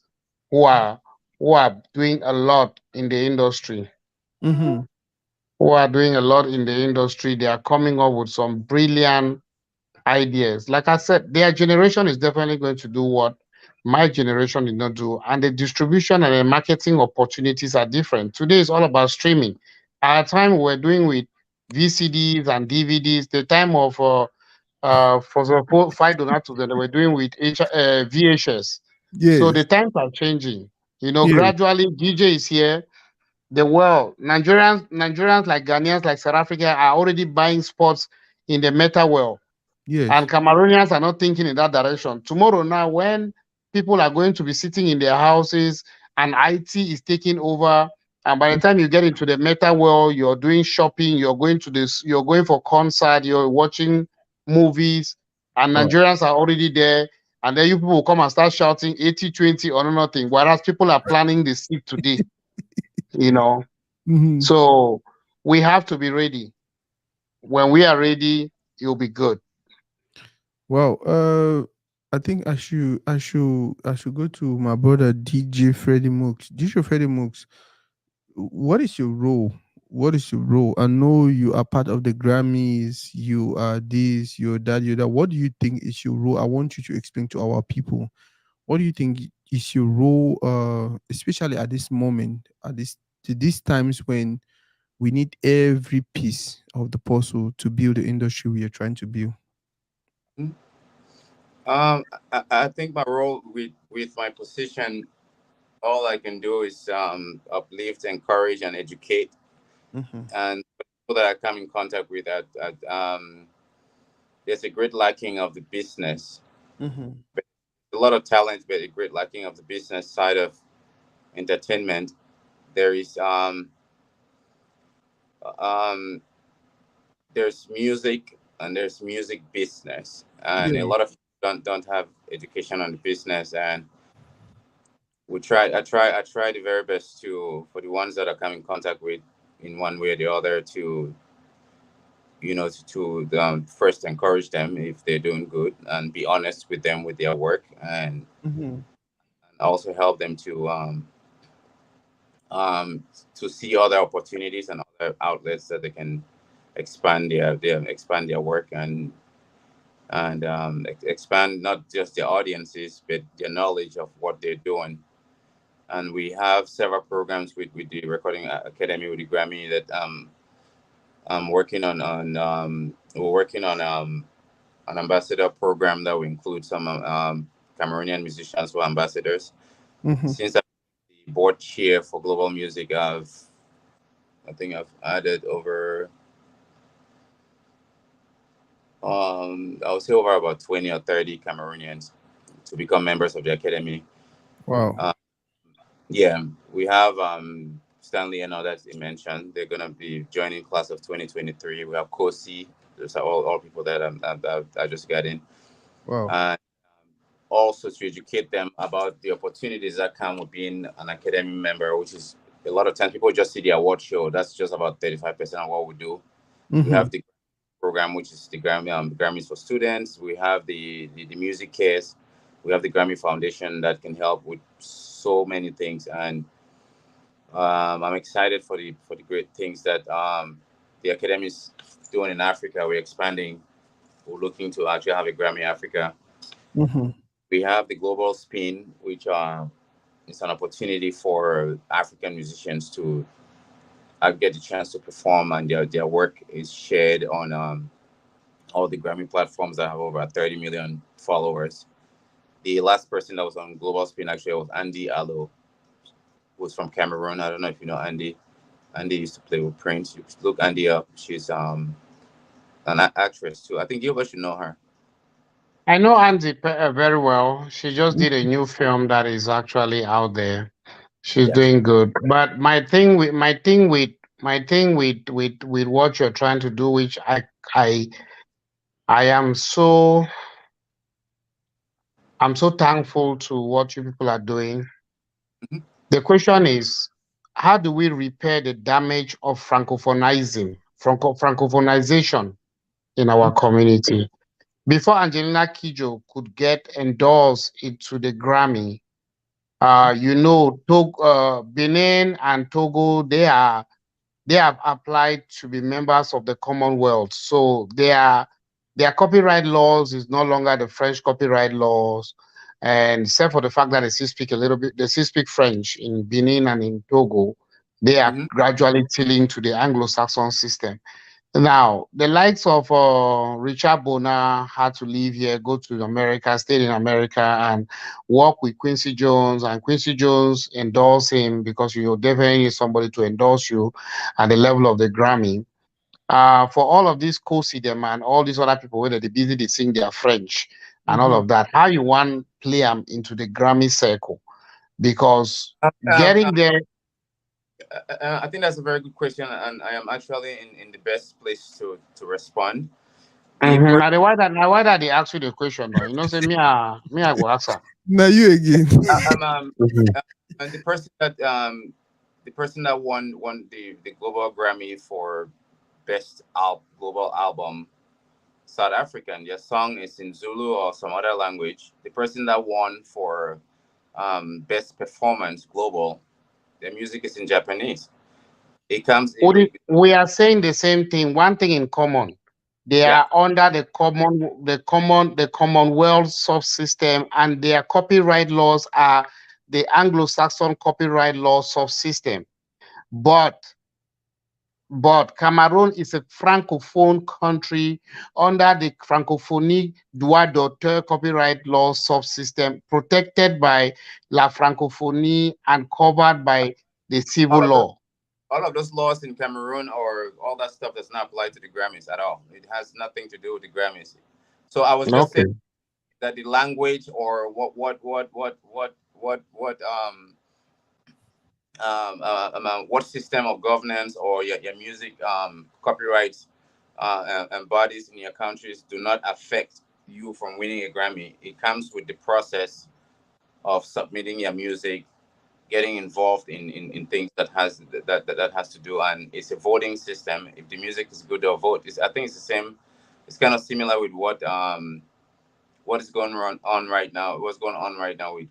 who are who are doing a lot in the industry.
mm-hmm.
Who are doing a lot in the industry. They are coming up with some brilliant ideas. Like I said, their generation is definitely going to do what my generation did not do. And the distribution and the marketing opportunities are different. Today is all about streaming. At a time we were doing with VCDs and DVDs, the time of for the five donatos that they were doing with VHS. So the
Yes.
times are changing.
Yes.
Gradually DJ is here. The world, Nigerians like Ghanaians like South Africa are already buying spots in the meta world, and
Yes.
Cameroonians are not thinking in that direction. Tomorrow now, when people are going to be sitting in their houses and IT is taking over, and by the time you get into the meta world, you're doing shopping, you're going for concert, you're watching movies, and
Wow.
Nigerians are already there. And then you people will come and start shouting 80-20 or nothing, whereas people are planning the seat today, you know.
Mm-hmm.
So we have to be ready. When we are ready, you'll be good.
Wow. I think I should go to my brother DJ Freddie Mooks. DJ Freddie Mooks, what is your role? What is your role? I know you are part of the Grammys. You are this, you're that, you're that. What do you think is your role? I want you to explain to our people. What do you think is your role, especially at this moment, at these times when We need every piece of the puzzle to build the industry we are trying to build.
Mhm. I think my role with my position, all I can do is uplift, encourage, and educate,
Mm-hmm.
and people that I come in contact with there's a great lacking of the business,
Mm-hmm.
a lot of talent, but a great lacking of the business side of entertainment. There is um, there's music and there's music business, and a
Yeah.
lot of people don't have education on the business. And I try the very best to for the ones that I come in contact with in one way or the other to first encourage them if they're doing good and be honest with them with their work,
Mm-hmm.
and also help them um, to see other opportunities and other outlets that they can expand their work, and expand not just their audiences but their knowledge of what they're doing. And we have several programs with the Recording Academy, with the Grammy, that I'm working on. We're working on an ambassador program that will include some Cameroonian musicians who are ambassadors.
Mm-hmm.
Since I'm the board chair for global music, I think I've added over I would say over about 20 or 30 Cameroonians to become members of the academy.
Wow.
Uh, yeah, we have Stanley and others you mentioned. They're gonna be joining class of 2023. We have Kosi. Those are all people that I just got in.
Wow.
And also to educate them about the opportunities that come with being an academy member, which is a lot of times people just see the award show. That's just about 35% of what we do. We
Mm-hmm.
have the program, which is the Grammys for students. We have the music case. We have the Grammy Foundation that can help with so many things, and I'm excited for the great things that the academy is doing in Africa. We're expanding. We're looking to actually have a Grammy Africa.
Mm-hmm.
We have the Global Spin, which is an opportunity for African musicians to get the chance to perform, and their work is shared on all the Grammy platforms that have over 30 million followers. The last person that was on Global Spin actually was Andy Allo, who's from Cameroon. I don't know if you know Andy. Andy used to play with Prince. You look Andy up. She's an actress too. I think you guys should know her.
I know Andy very well. She just did a new film that is actually out there. She's
Yeah.
doing good. But my thing with what you're trying to do, which I I am so I'm so thankful to what you people are doing.
Mhm.
The question is, how do we repair the damage of francophonization in our
Mhm.
community? Before Angelina Kidjo could get endorsed into the Grammy, Benin and Togo, they have applied to be members of the Commonwealth. So their copyright laws is no longer the French copyright laws. And except for the fact that they still speak French in Benin and in Togo, they are
Mhm.
gradually tilling to the Anglo-Saxon system. Now, the likes of Richard Bona had to leave here, go to America, stayed in America, and work with Quincy Jones. And Quincy Jones endorsed him because you definitely need somebody to endorse you at the level of the Grammy. For all of these Kosi them and all these other people, whether they busy they sing their French and all
Mm-hmm.
of that, how you want play them into the Grammy circle? Because
Um, um,
getting there.
I think that's a very good question, and I am actually in the best place to respond. The
Mhm.
person,
Now why that they ask you the question? No, say me I go ask her.
Now you again.
Mhm.
uh, and the person that won the global Grammy for global album, South African. Their song is in Zulu or some other language. The person that won for best performance global, their music is in Japanese. It comes it, it
We are saying the same thing. One thing in common. They
Yeah.
are under the Commonwealth subsystem, and their copyright laws are the Anglo-Saxon copyright law subsystem. But but Cameroon is a francophone country under the Francophonie droit d'auteur copyright law subsystem, protected by La Francophonie and covered by the civil
All of those,
law.
all of those laws in Cameroon or all that stuff does not apply to the Grammys at all. It has nothing to do with the Grammys. So I was just saying
Okay.
that the language or what system of governance or your music copyrights and bodies in your countries do not affect you from winning a Grammy. It comes with the process of submitting your music, getting involved in things that has to do, and it's a voting system. If the music is good, they'll vote. I think it's the same. It's kind of similar with what is going on right now. What's going on right now with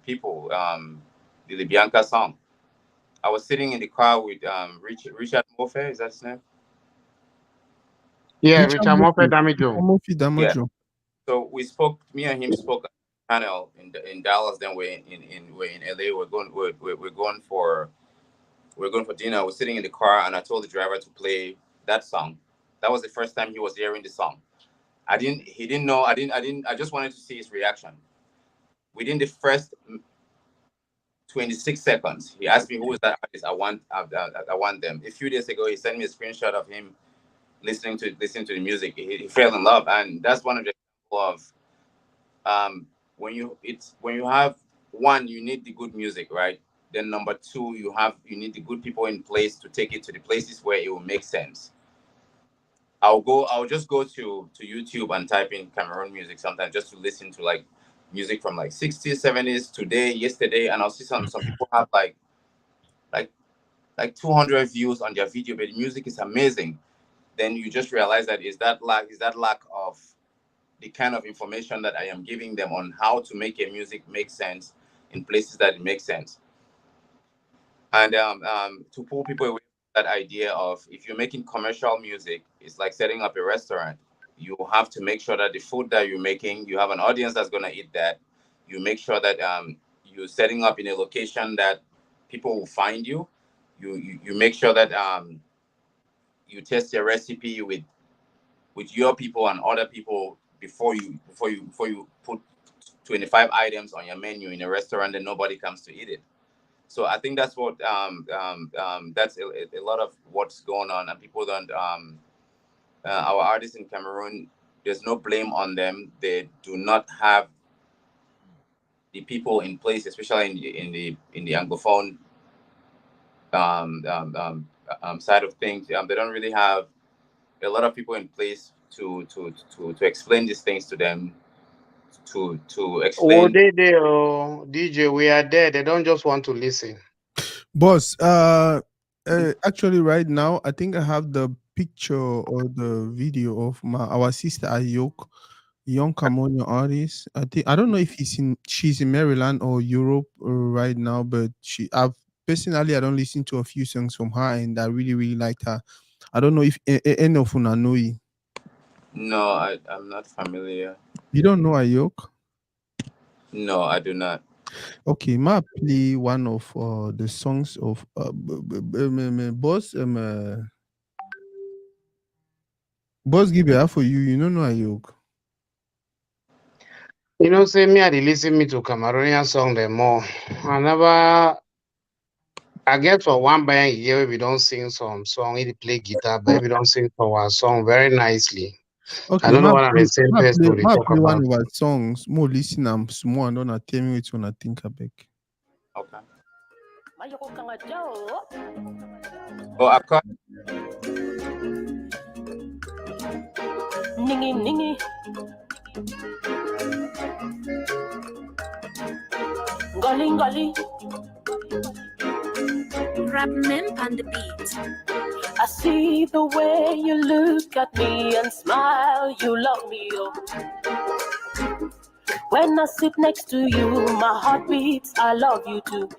people. The Bianca song. I was sitting in the car with Richard Mofe. Is that his name?
Yeah,
Richard
Richard Moffat
Murphy.
Damijo.
Murphy
Yeah.
Damajo.
So we spoke. Me and him spoke on a panel in Dallas. Then we're in LA. We're going for dinner. I was sitting in the car and I told the driver to play that song. That was the first time he was hearing the song. He didn't know. I just wanted to see his reaction. Within the first 26 seconds, he asked me who is that artist. I want them. A few days ago, he sent me a screenshot of him listening to the music. He fell in love, and that's one of the examples of when you have one, you need the good music, right? Then number two, you need the good people in place to take it to the places where it will make sense. I'll just go to YouTube and type in Cameroon music sometimes just to listen to like music from like 60s, 70s, today, yesterday, and I'll see some people have like like 200 views on their video, but the music is amazing. Then you just realize that is that lack of the kind of information that I am giving them on how to make a music make sense in places that it makes sense. And to pull people away from that idea of if you're making commercial music, it's like setting up a restaurant. You have to make sure that the food that you're making, you have an audience that's going to eat that. You make sure that you're setting up in a location that people will find you. You make sure that you test your recipe with your people and other people before you put 25 items on your menu in a restaurant and nobody comes to eat it. So I think that's what that's a lot of what's going on, and people don't. Our artists in Cameroon, there's no blame on them. They do not have the people in place, especially in the anglophone um, um, um, side of things. They don't really have a lot of people in place to explain these things to them, to
Oh,
explain.
they oh, DJ, we are there. They don't just want to listen.
Boss, actually, right now, I think I have the picture or the video of our sister Ayok, young Cameroonian artist. I don't know if she's in Maryland or Europe right now, but I don't listen to a few songs from her, and I really really liked her. I don't know if any of una know you.
No, I'm not familiar.
You don't know Ayok?
No, I do not.
Okay, ma play one of the songs of boss boss give it for you. You don't know Ayok.
You know, say me, I dey listen me to Cameroonian song them more. I get for one by a year we don't sing some song, he dey play guitar, but we don't sing our song very nicely. I
Okay,
don't know what I'm the same person to
ma
talk
play one
about.
of our songs. More listen am small and don't tell me what you wanna think abeg.
Okay. Oh, I caught.
Ningy ningy. Golly golly.
Rap Mimp on the beat.
I see the way you look at me and smile. You love me, oh. When I sit next to you, my heart beats. I love you too.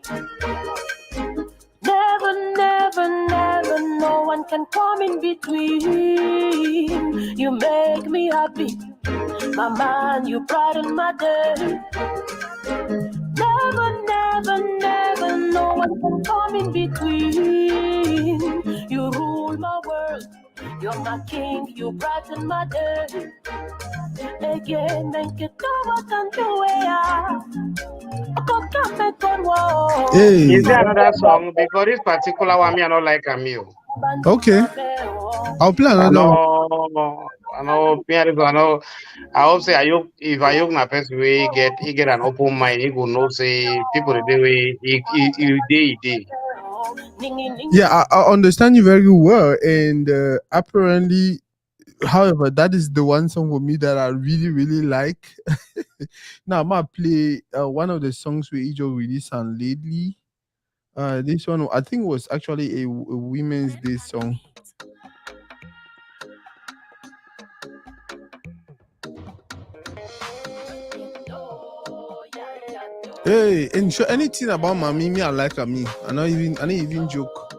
Never, never, never, no one can come in between. You make me happy, my man, you brighten my day. Never, never, never, no one can come in between. You You're my king, you brighten my day. Again, and get over and do
Is
Hey,
there another song? Because this particular one, me, I don't like Camille.
okay. I'll play
I
another one.
know, I know. I hope say Ayuk, if Ayuk na person we get an open mind, he go know say people the day way he day.
Yeah, I understand you very well, and apparently, however, that is the one song for me that I really, really like. Now, I'm gonna play one of the songs we Ijo released on lately. This one, I think, was actually a Women's Day song. Hey, and sure anything about my me, I like her me. I don't even joke.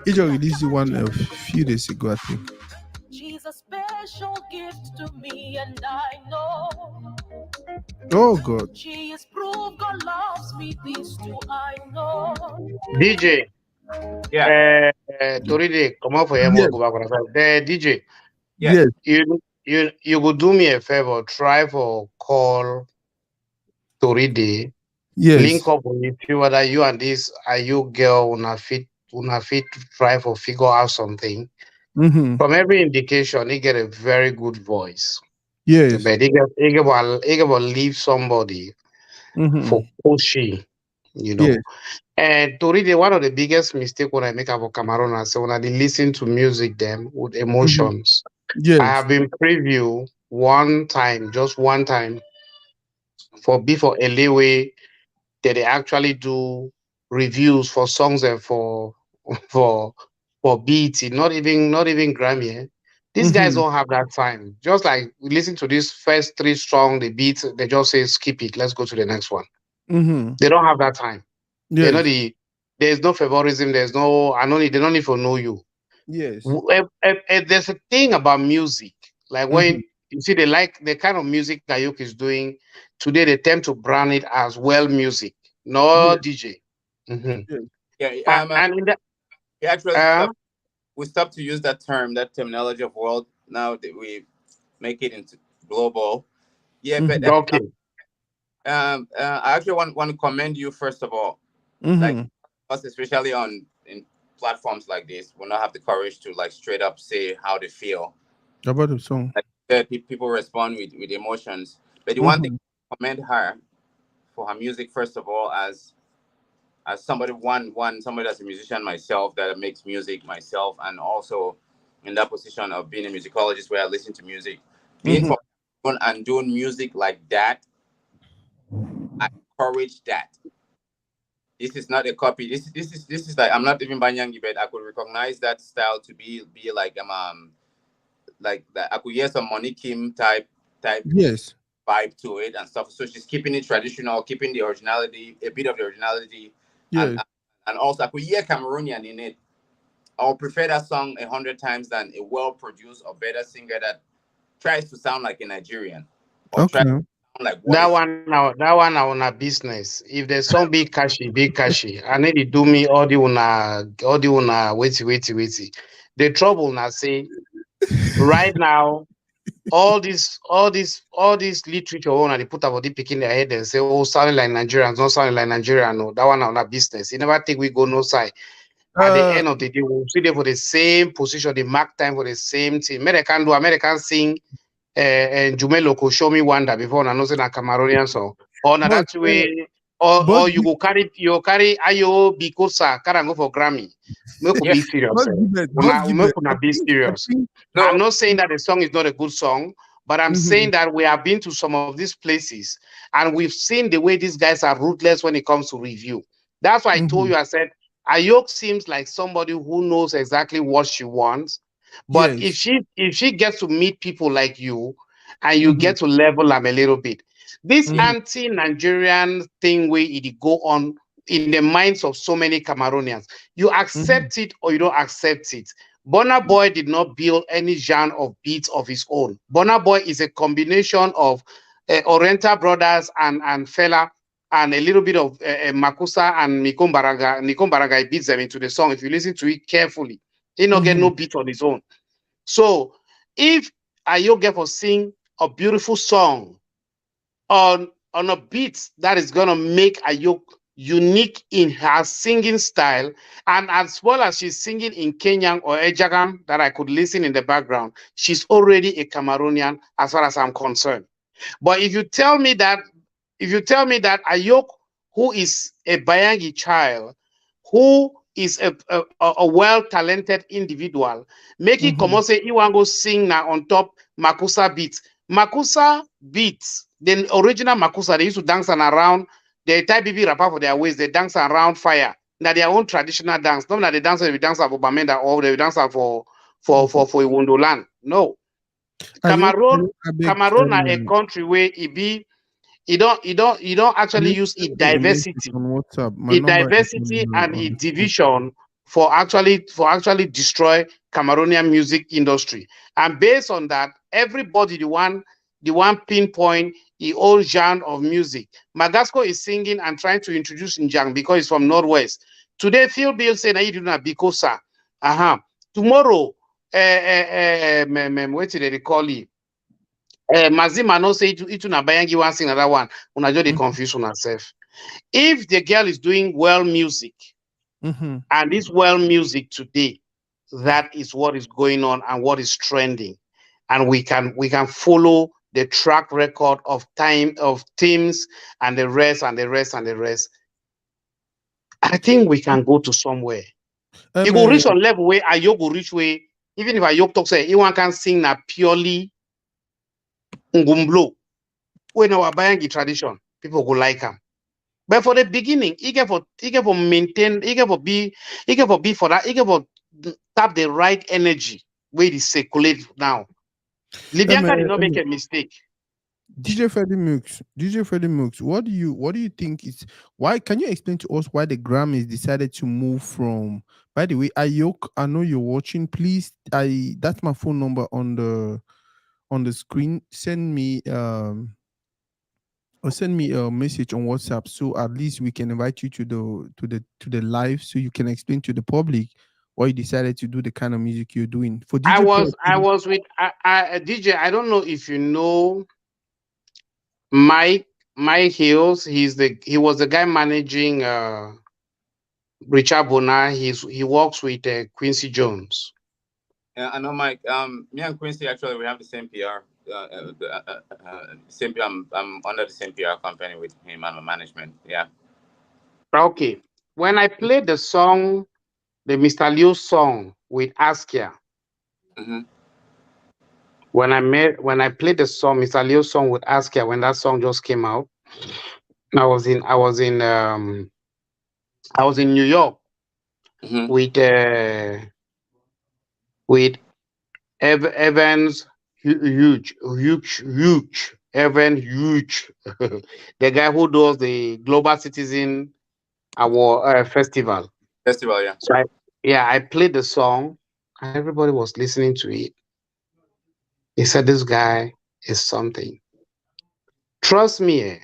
Ijo released the one a few days ago, I think.
She's a special gift to me, and I know
Oh God.
she is proof God loves me. This too I know.
DJ,
Yeah.
Toridey, come on for him.
Yes,
Go back on the side. The DJ,
Yes.
yes,
you go do me a favor. Try for call Toridey. Link
yes.
up with you whether you and this are you girl una fit try for figure out something.
Mm-hmm.
From every indication, he get a very good voice.
Yes.
But he get leave somebody
Mm-hmm.
for pushy, you
Yes.
know. And to read one of the biggest mistake when I make about Cameroon, I say when I dey listen to music them with
Mm-hmm.
emotions. I
Yes.
have been preview one time, just one time, for before Elewe that they actually do reviews for songs and for for BET, not even Grammy. Eh? These guys
Mm-hmm.
don't have that time. Just like we listen to these first three strong, the beat, they just say skip it, let's go to the next one.
Mm-hmm.
They don't have that time. They're not
Yes.
there's no favoritism, there's no I don't need they don't need to know you.
Yes.
There's a thing about music, like
Mm-hmm.
when you see they like the kind of music Ayuk is doing today, they tend to brand it as well music, no
Yes.
DJ. hmm
Yes.
Yeah.
And in the
We actually
uh,
stopped to use that term, that terminology of world. Now that we make it into global. Yeah, but
Mm-hmm.
okay,
I actually want to commend you first of all, like
Mm-hmm.
us, especially on in platforms like this, will not have the courage to like straight up say how they feel.
About the song.
Like people respond with emotions. But the one thing
Mm-hmm.
I commend her for her music first of all, as somebody somebody that's a musician myself, that makes music myself, and also in that position of being a musicologist where I listen to music, being
Mm-hmm.
from and doing music like that, I encourage that. This is not a copy. This is like, I'm not even Banyangi, but I could recognize that style to be like that. I could hear some Money Kim type
Yes.
vibe to it and stuff. So she's keeping it traditional, keeping the originality, a bit of the originality, and
Yes.
and also I could hear Cameroonian in it. I'll prefer that song 100 times than a well-produced or better singer that tries to sound like a Nigerian or tries to
Okay.
sound like what is.
that one now on a business. If the song be cashy. I need to do me all the una wait. The trouble now say right now all this literature one they put about the pick in their head and say, oh, sounding like Nigerians, not sounding like Nigerian. No, that one on a business. You never think we go no side. At the
Uh
end of the day, we'll see them for the same position, the mark time for the same thing. American sing and Jumeloko show me wonder before I know say na Cameroonian song. Or na
but
that way, or
but
you carry Ayo Bikosa, carry and go for Grammy. Make we
Yeah,
be serious.
but
Eh.
Gilbert, but
Make
Gilbert,
una be
I
serious.
think
I'm
no,
not saying that the song is not a good song, but I'm
mm-hmm.
saying that we have been to some of these places and we've seen the way these guys are ruthless when it comes to review. That's why I told
Mm-hmm.
you, I said, Ayok seems like somebody who knows exactly what she wants. But if
Yes.
she gets to meet people like you and you
Mm-hmm.
get to level them a little bit, this
Mm-hmm.
anti-Nigerian thing where it go on in the minds of so many Cameroonians, you
Mm-hmm.
accept it or you don't accept it. Burna Boy did not build any genre of beats of his own. Burna Boy is a combination of Oriental Brothers and Fela and a little bit of Makusa and Nikombaraga beats them into the song. If you listen to it carefully, he not get
Mm-hmm.
no beat on his own. So if Ayo get for sing a beautiful song on a beat that is gonna make Ayok unique in her singing style, and as well as she's singing in Kenyan or Ejagam that I could listen in the background, she's already a Cameroonian as far as I'm concerned. But if you tell me that Ayok, who is a Bayangi child, who is a well-talented individual, make it come
Mm-hmm.
out say he want go sing now on top Makusa beats. Makusa beats, the original Makusa, they used to dance and around, they tie BB wrapper for their waist, they dance around fire. Now their own traditional dance. Not that they dance we dance for Bamenda or they dance for Iwondoland. No.
Ayok,
Cameroon,
Ayok, I beg,
Cameroon are a country where it be you don't
can
actually
you
use
send me a message on WhatsApp? My number is
diversity and
on the screen.
division for actually destroy Cameroonian music industry. And based on that, everybody the one pinpoint the own genre of music. Magasco is singing and trying to introduce Njang because he's from Northwest. Today, Phil Bill said that you do not Bikosa. Uh-huh. Tomorrow, what did they call it? Mazima no say itu na bayangi one sing another one. Una just dey
Mm-hmm.
confuse on herself. If the girl is doing well music,
Mm-hmm.
and this well music today, that is what is going on and what is trending, and we can follow the track record of time of teams and the rest and the rest and the rest. I think we can go to somewhere. You go
Uh,
reach on level where Ayok go reach where even if Ayok talk say he one can sing na purely ngumblo, when our bayangi tradition, people go like him. But for the beginning, he get for maintain, he get for be for that, he get for tap the right energy where it circulate now.
um, uh,
Libyanka did not make
um,
a mistake.
DJ Freddie Mooks, what do you think is why? Can you explain to us why the Grammys decided to move from? By the way, Ayok, I know you're watching. Please, that's my phone number on the screen. Send me a message on WhatsApp so at least we can invite you to the live so you can explain to the public why you decided to do the kind of music you're doing for
I
DJ
was
Pro.
I was with DJ. I don't know if you know Mike Hills. He was the guy managing Richard Bona. He works with Quincy Jones.
Yeah, I know, Mike. Me and Quincy actually we have the same PR. Same. I'm under the same PR company with him and my management. Yeah.
Okay. When I played the song, the Mr. Liu song with Askia,
Mm-hmm.
when I played the song, Mr. Liu song with Askia, when that song just came out, I was in New York
Mm-hmm.
with with Evans, huge Evan, huge, the guy who does the Global Citizen Award festival.
Festival. Yeah.
So I played the song and everybody was listening to it. He said this guy is something. Trust me,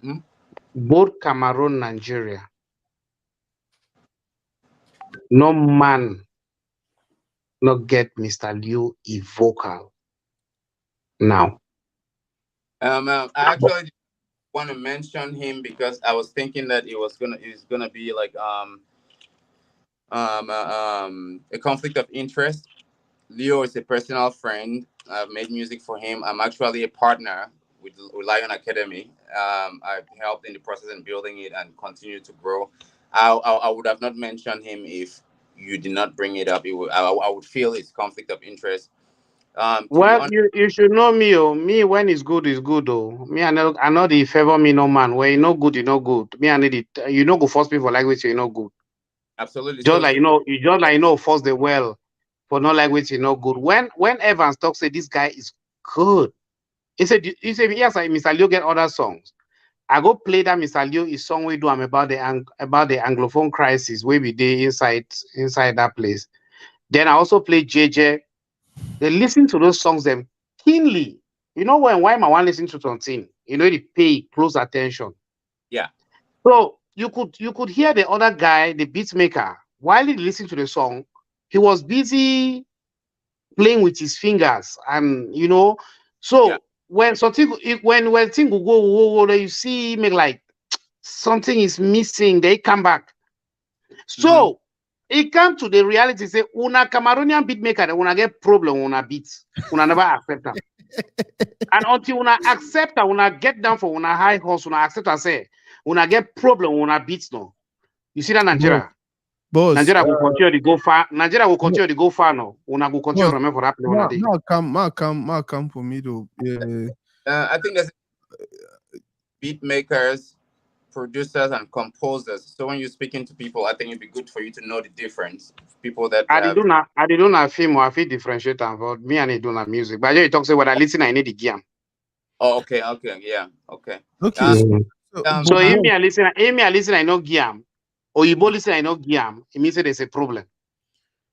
Mm-hmm.
both Cameroon, Nigeria, no man not get Mr. Liu a vocal now.
I actually want to mention him because I was thinking that it's gonna be like a conflict of interest. Leo is a personal friend. I've made music for him. I'm actually a partner with Lion Academy. I've helped in the process in building it and continue to grow. I would have not mentioned him if you did not bring it up. I would feel it's conflict of interest. To be
Well,
honest,
you should know me, oh. Me when it's good, it's good, oh. Me, I know the favor me no man. When you no good, you no good. Me, I need it. You know, go force people like which you no good.
absolutely.
Just
So,
like you just like force the well for not like which you no good. When Evans talks, say this guy is good. He said yes, I Mr. Leo get other songs. I go play that Mr. Leo is song we do. I'm about the Anglophone crisis where we did inside that place. Then I also play JJ. They listen to those songs them keenly. You know when why my one listen to something, they pay close attention. So you could hear the other guy, the beat maker, while he listened to the song, he was busy playing with his fingers, and
Yeah.
so when something when thing will go, whoa, you see me like something is missing, they come back.
Mm-hmm.
So it come to the reality, say una Cameroonian beat maker, una get problem, una beats, una never accept them. And until una accept that, una get down for una high horse, una accept and say una get problem, una beats no. You see that
boss,
Nigeria?
boss,
Nigeria will continue to go far. Nigeria will
no,
continue to go far now. Una will continue
boss,
to remember for that play on a day.
ma come for me though. Yeah.
I think there's beat makers, producers, and composers. So when you're speaking to people, I think it'd be good for you to know the difference. People that have.
I did not film or I feel differentiate am, but me and he do not music. But you talk say when I listen, I need the gear.
Oh, okay, okay, yeah, okay.
Okay,
Um,
Mhm.
but
So if
boss,
me I listen, I know gear. Or you listen, I know gear. It means that there's a problem.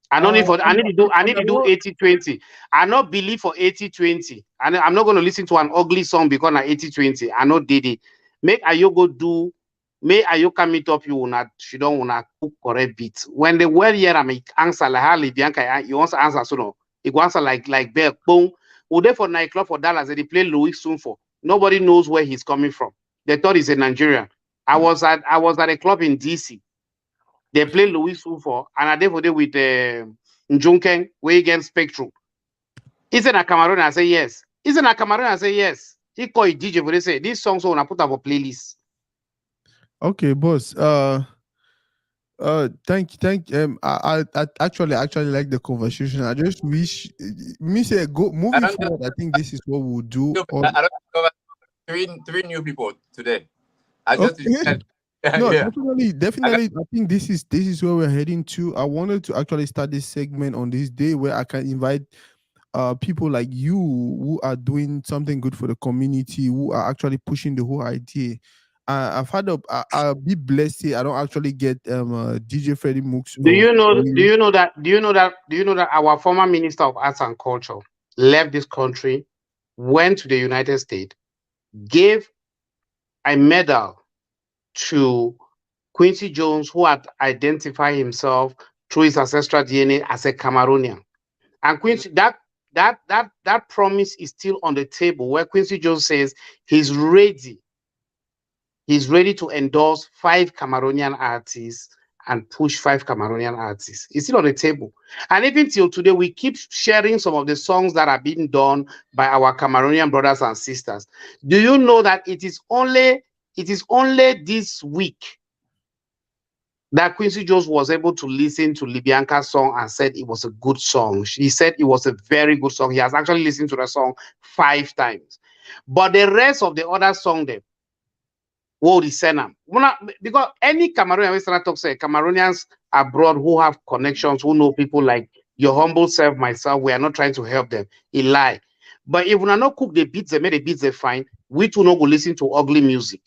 I need to do I need to do 80-20. I not believe for 80-20. And I'm not going to listen to an ugly song because I 80-20. I know did it. Make Ayo go do May Ayo come meet up you una she don't wanna cook correct beat. When the word here I make answer like how Bianca you want to answer so no. It go answer like bell boom. Would they for nightclub for Dallas they play Louis soon for nobody knows where he's coming from. They thought he's a Nigerian. I was at a club in DC. They play Louis Sulfur and I did for day with Njunken way against Spectrum. Is it a Cameroon? I say yes. Is it a Cameroon? I say yes. He called it DJ for they say this song so when I put up a playlist.
okay, boss. Thank. I actually like the conversation. I just wish me say go
I
moving
don't just
forward. I think this is what we'll do.
I don't discover three new people today. I just
Okay. No,
yeah. I got
definitely. I think this is where we're heading to. I wanted to actually start this segment on this day where I can invite people like you who are doing something good for the community, who are actually pushing the whole idea. I've had I'll be blessed here. I don't actually get DJ Freddie Mooks
Do
or
you know? Do you know that? Do you know that? Do you know that our former Minister of Arts and Culture left this country, went to the United States, gave a medal to Quincy Jones, who had identified himself through his ancestral DNA as a Cameroonian. And Quincy, that promise is still on the table, where Quincy Jones says he's ready. He's ready to endorse 5 Cameroonian artists and push 5 Cameroonian artists. It's still on the table. And even till today, we keep sharing some of the songs that are being done by our Cameroonian brothers and sisters. Do you know that it is only this week that Quincy Jones was able to listen to Libyanka's song and said it was a good song. He said it was a very good song. He has actually listened to the song 5 times. But the rest of the other song, them, what is Senam? Because any Cameroonian, Western talk say Cameroonians abroad who have connections, who know people like your humble self, myself, we are not trying to help them. He lie. But if we are not cook the beats, they make the beats they fine. We too not go listen to ugly music.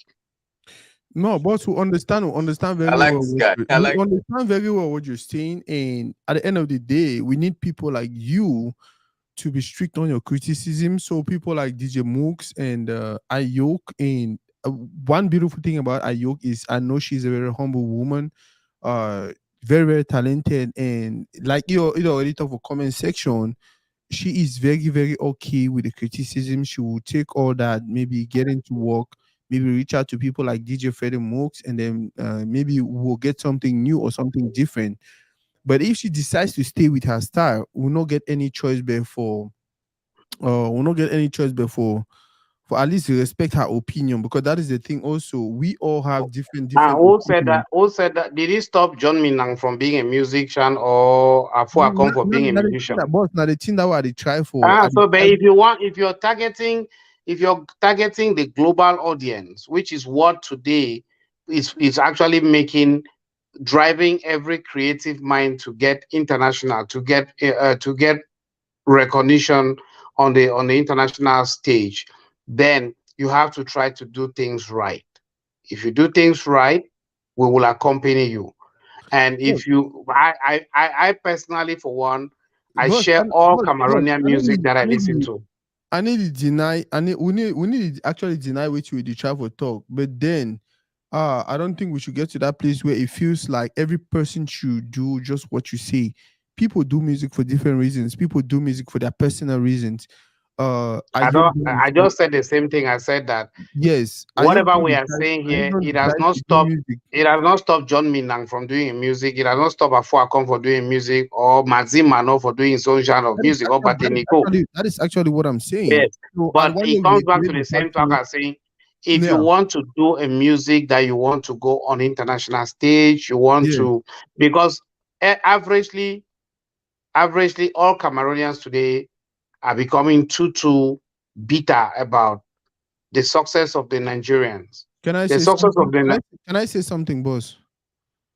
no, boss who understand
I
very
like
well
this guy. I
we
like
understand very well what you're saying, and at the end of the day, we need people like you to be strict on your criticism. So people like DJ Mooks and Ayok, and one beautiful thing about Ayok is I know she's a very humble woman, uh, very talented, and like you already talk for comment section. She is very okay with the criticism. She will take all that, maybe get into work, maybe reach out to people like DJ Freddie Mooks, and then maybe we'll get something new or something different. But if she decides to stay with her style, we'll not get any choice but for at least respect her opinion, because that is the thing. Also, we all have different
Who said
opinions.
that? Who said that? Did he stop John Minang from being a musician or Afua come for being a musician?
Boss, now the thing that what I try for.
So but if you're targeting the global audience, which is what today is actually driving every creative mind to get international, to get recognition on the international stage, then you have to try to do things right. If you do things right, we will accompany you. And if you, I personally, for one, I share all Cameroonian music that I listen to.
We need to actually deny what you the travel talk, but then I don't think we should get to that place where it feels like every person should do just what you say. People do music for different reasons. People do music for their personal reasons. I
I
hear
don't.
them.
I just said the same thing. I said that
Yes,
whatever we are saying
I hear
here,
them
it has
decide
not
to do
stopped.
music.
It has not stopped John Minang from doing music. It has not stopped Afuakon for doing music, or Mazim Mano for doing his own genre of music, or Bateniko.
That is actually what I'm saying.
Yes.
So, and
But
why
it
not
comes back
reiterate
to the
the fact
same talk
to,
as saying, if you
yeah,
want to do a music that you want to go on international stage, you want
yeah.
to, because averagely, all Cameroonians today are becoming too bitter about the success of the Nigerians.
Can I
The
say
success
something?
of the
Can I say something, boss?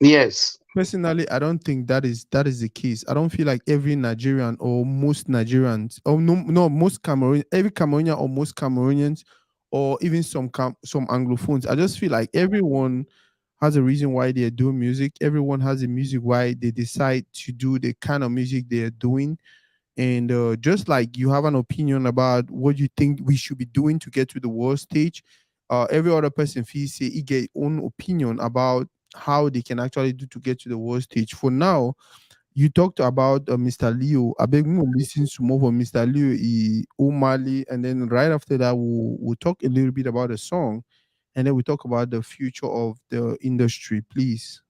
yes.
Personally, I don't think that is the case. I don't feel like every Nigerian or most Nigerians, or no, most Cameroon, every Cameroonian or most Cameroonians, or even some Anglophones. I just feel like everyone has a reason why they're doing music. Everyone has a music why they decide to do the kind of music they're doing. And just like you have an opinion about what you think we should be doing to get to the world stage, every other person feels say he get own opinion about how they can actually do to get to the world stage. For now, you talked about Mr. Leo. I beg me listen to more of Mr. Leo O'Malley, and then right after that, we'll talk a little bit about the song, and then we talk about the future of the industry. Please.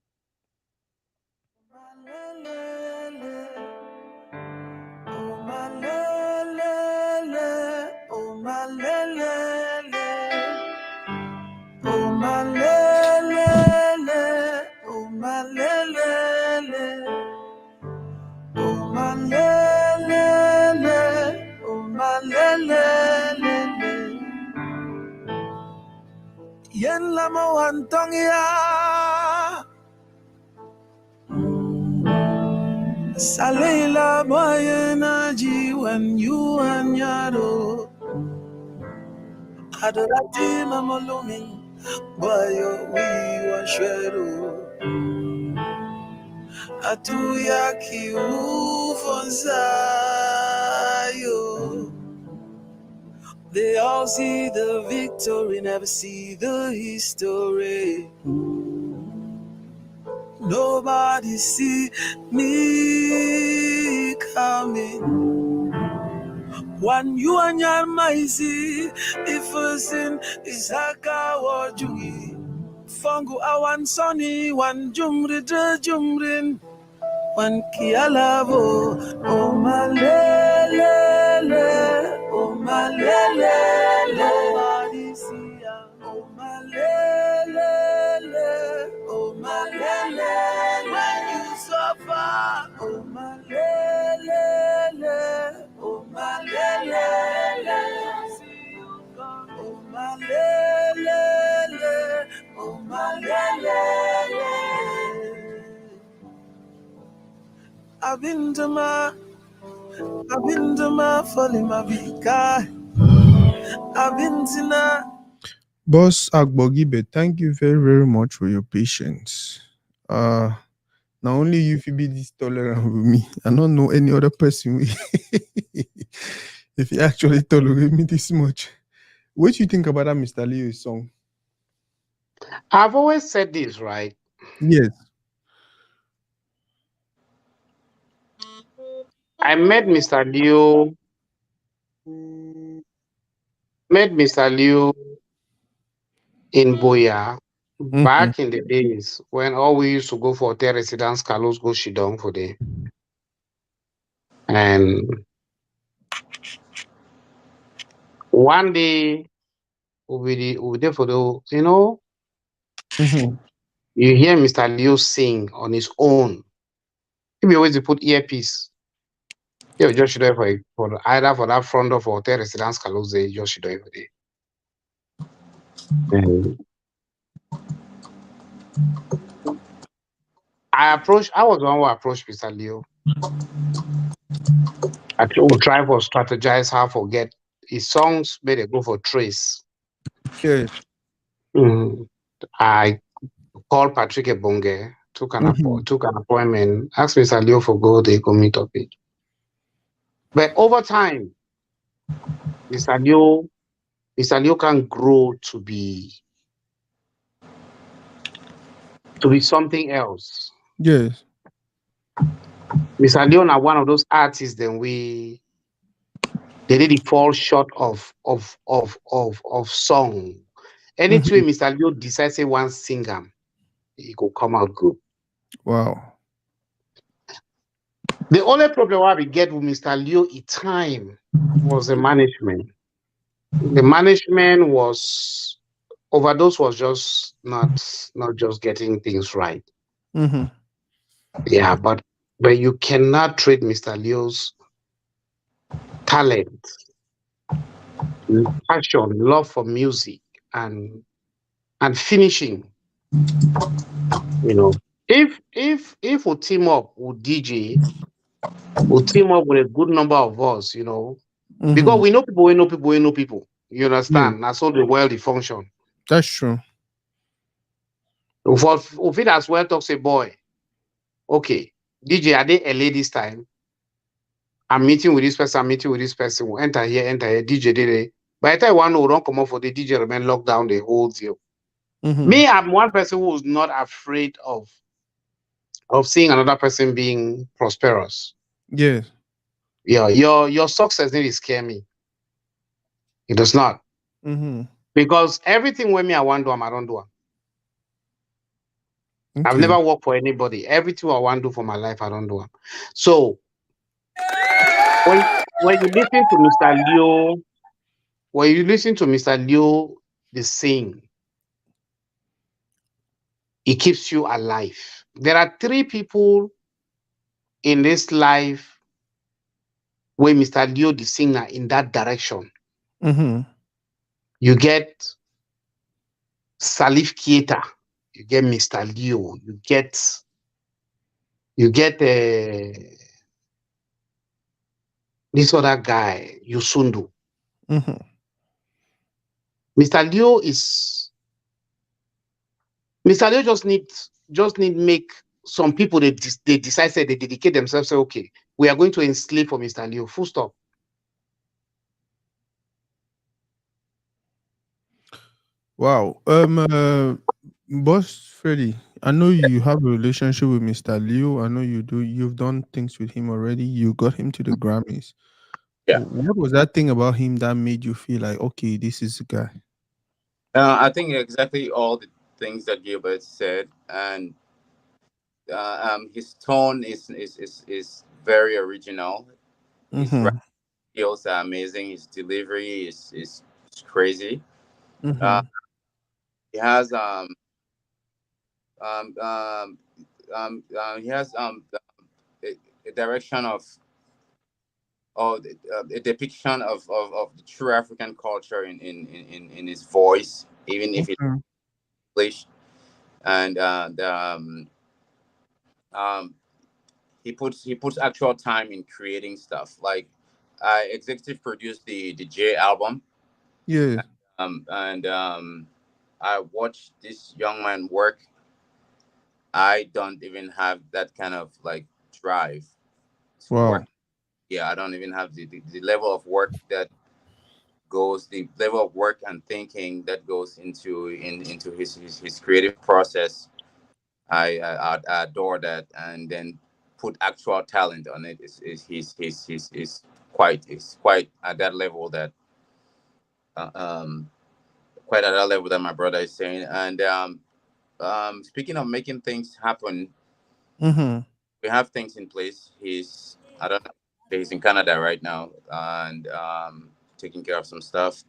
Yen lama wantong ya Salila boyena ji when you and yaro Adorati mamolumin boyo we washweru Atuyaki ufonzayo. They all see the victory, never see the history. Nobody see me coming. One you and your mighty, if a sin is haka wajugi. Fungu awan sunny, one jumri de jumrin. One kialavo, oh my lele, oh my lele, nobody see ya. Oh my lele, oh my lele, when you suffer, oh my lele, oh my lele, see you come, oh my lele, oh my lele. I've been to my folly, my big guy. I've been to na.
Boss Agbogibe, thank you very, very much for your patience. Now only you feel be this tolerant with me. I don't know any other person if you actually tolerate me this much. What do you think about that Mr. Leo song?
I've always said this, right?
Yes.
I met Mr. Leo in Boya
Mm-hmm.
back in the days when all we used to go for hotel residence, Carlos go Shidong for the and one day we'll be there for the
Mm-hmm.
you hear Mr. Leo sing on his own. He be always put earpiece. Yeah, just should for either for that front of hotel residence Carlos just should for the and I was the one who approached Mr. Leo. Would try for strategize how for get his songs made a go for trace.
Yes.
Mhm. I called Patrick Ebonge,
Mm-hmm.
took an appointment, asked Mr. Leo for go, they go meet up it. But over time, Mr. Leo, Mr. Leo can grow to be to be something else.
Yes.
Mr. Leon are one of those artists then they didn't fall short of song. Anything
Mhm.
Mr. Leo decides say one singer, he could come out good.
Wow.
The only problem I we get with Mr. Leo at time was the management. The management was overdose was just not just getting things right.
Mhm.
Yeah, but you cannot trade Mr. Leo's talent, passion, love for music, and and finishing. You know, if we team up with DJ, we team up with a good number of us. Because
Mhm.
we know people, we know people, we know people. You
Yeah,
understand? That's how the world they function.
that's true.
If it as well talk say, boy, okay, DJ, are they LA this time? I'm meeting with this person, I'm meeting with this person. We'll enter here, DJ did it. By the time one will don't come up for the DJ remain locked down the whole deal.
Mhm.
Me, I'm one person who's not afraid of seeing another person being prosperous.
Yes.
Yeah, your success really scare me. It does not.
Mhm.
Because everything when me I want to do, I don't do. I've
Okay.
never worked for anybody. Everything I want to do for my life, I don't do. So when you listen to Mr. Leo, when you listen to Mr. Leo the sing, it keeps you alive. There are three people in this life where Mr. Leo the singer in that direction.
Mhm.
You get Salif Keita, you get Mr. Leo, you get this other guy, Yusundu.
Mhm.
Mr. Leo is Mr. Leo just need make some people they decide say they dedicate themselves say okay we are going to enslave for Mr. Leo full stop.
Wow. Boss Freddy, I know you have a relationship with Mr. Leo. I know you do. You've done things with him already. You got him to the Grammys.
Yeah.
What was that thing about him that made you feel like, okay, this is the guy?
I think exactly all the things that Gilbert said, and his tone is very original. His rap
Mm-hmm.
skills are amazing. His delivery is crazy. Uh,
Mm-hmm.
he has um, um, he has a direction of a depiction of the true African culture in his voice, even if it's
Okay.
English. And um, he puts actual time in creating stuff. Like I executive produced the J album,
Yeah.
and I watched this young man work. I don't even have that kind of like drive to work.
Wow.
Yeah, I don't even have the level of work that goes the level of work and thinking that goes into his creative process. I adore that, and then put actual talent on it is quite at that level that uh, um quite at that level that my brother is saying. And speaking of making things happen,
Mm-hmm.
we have things in place. He's I don't know. He's in Canada right now, and taking care of some stuff.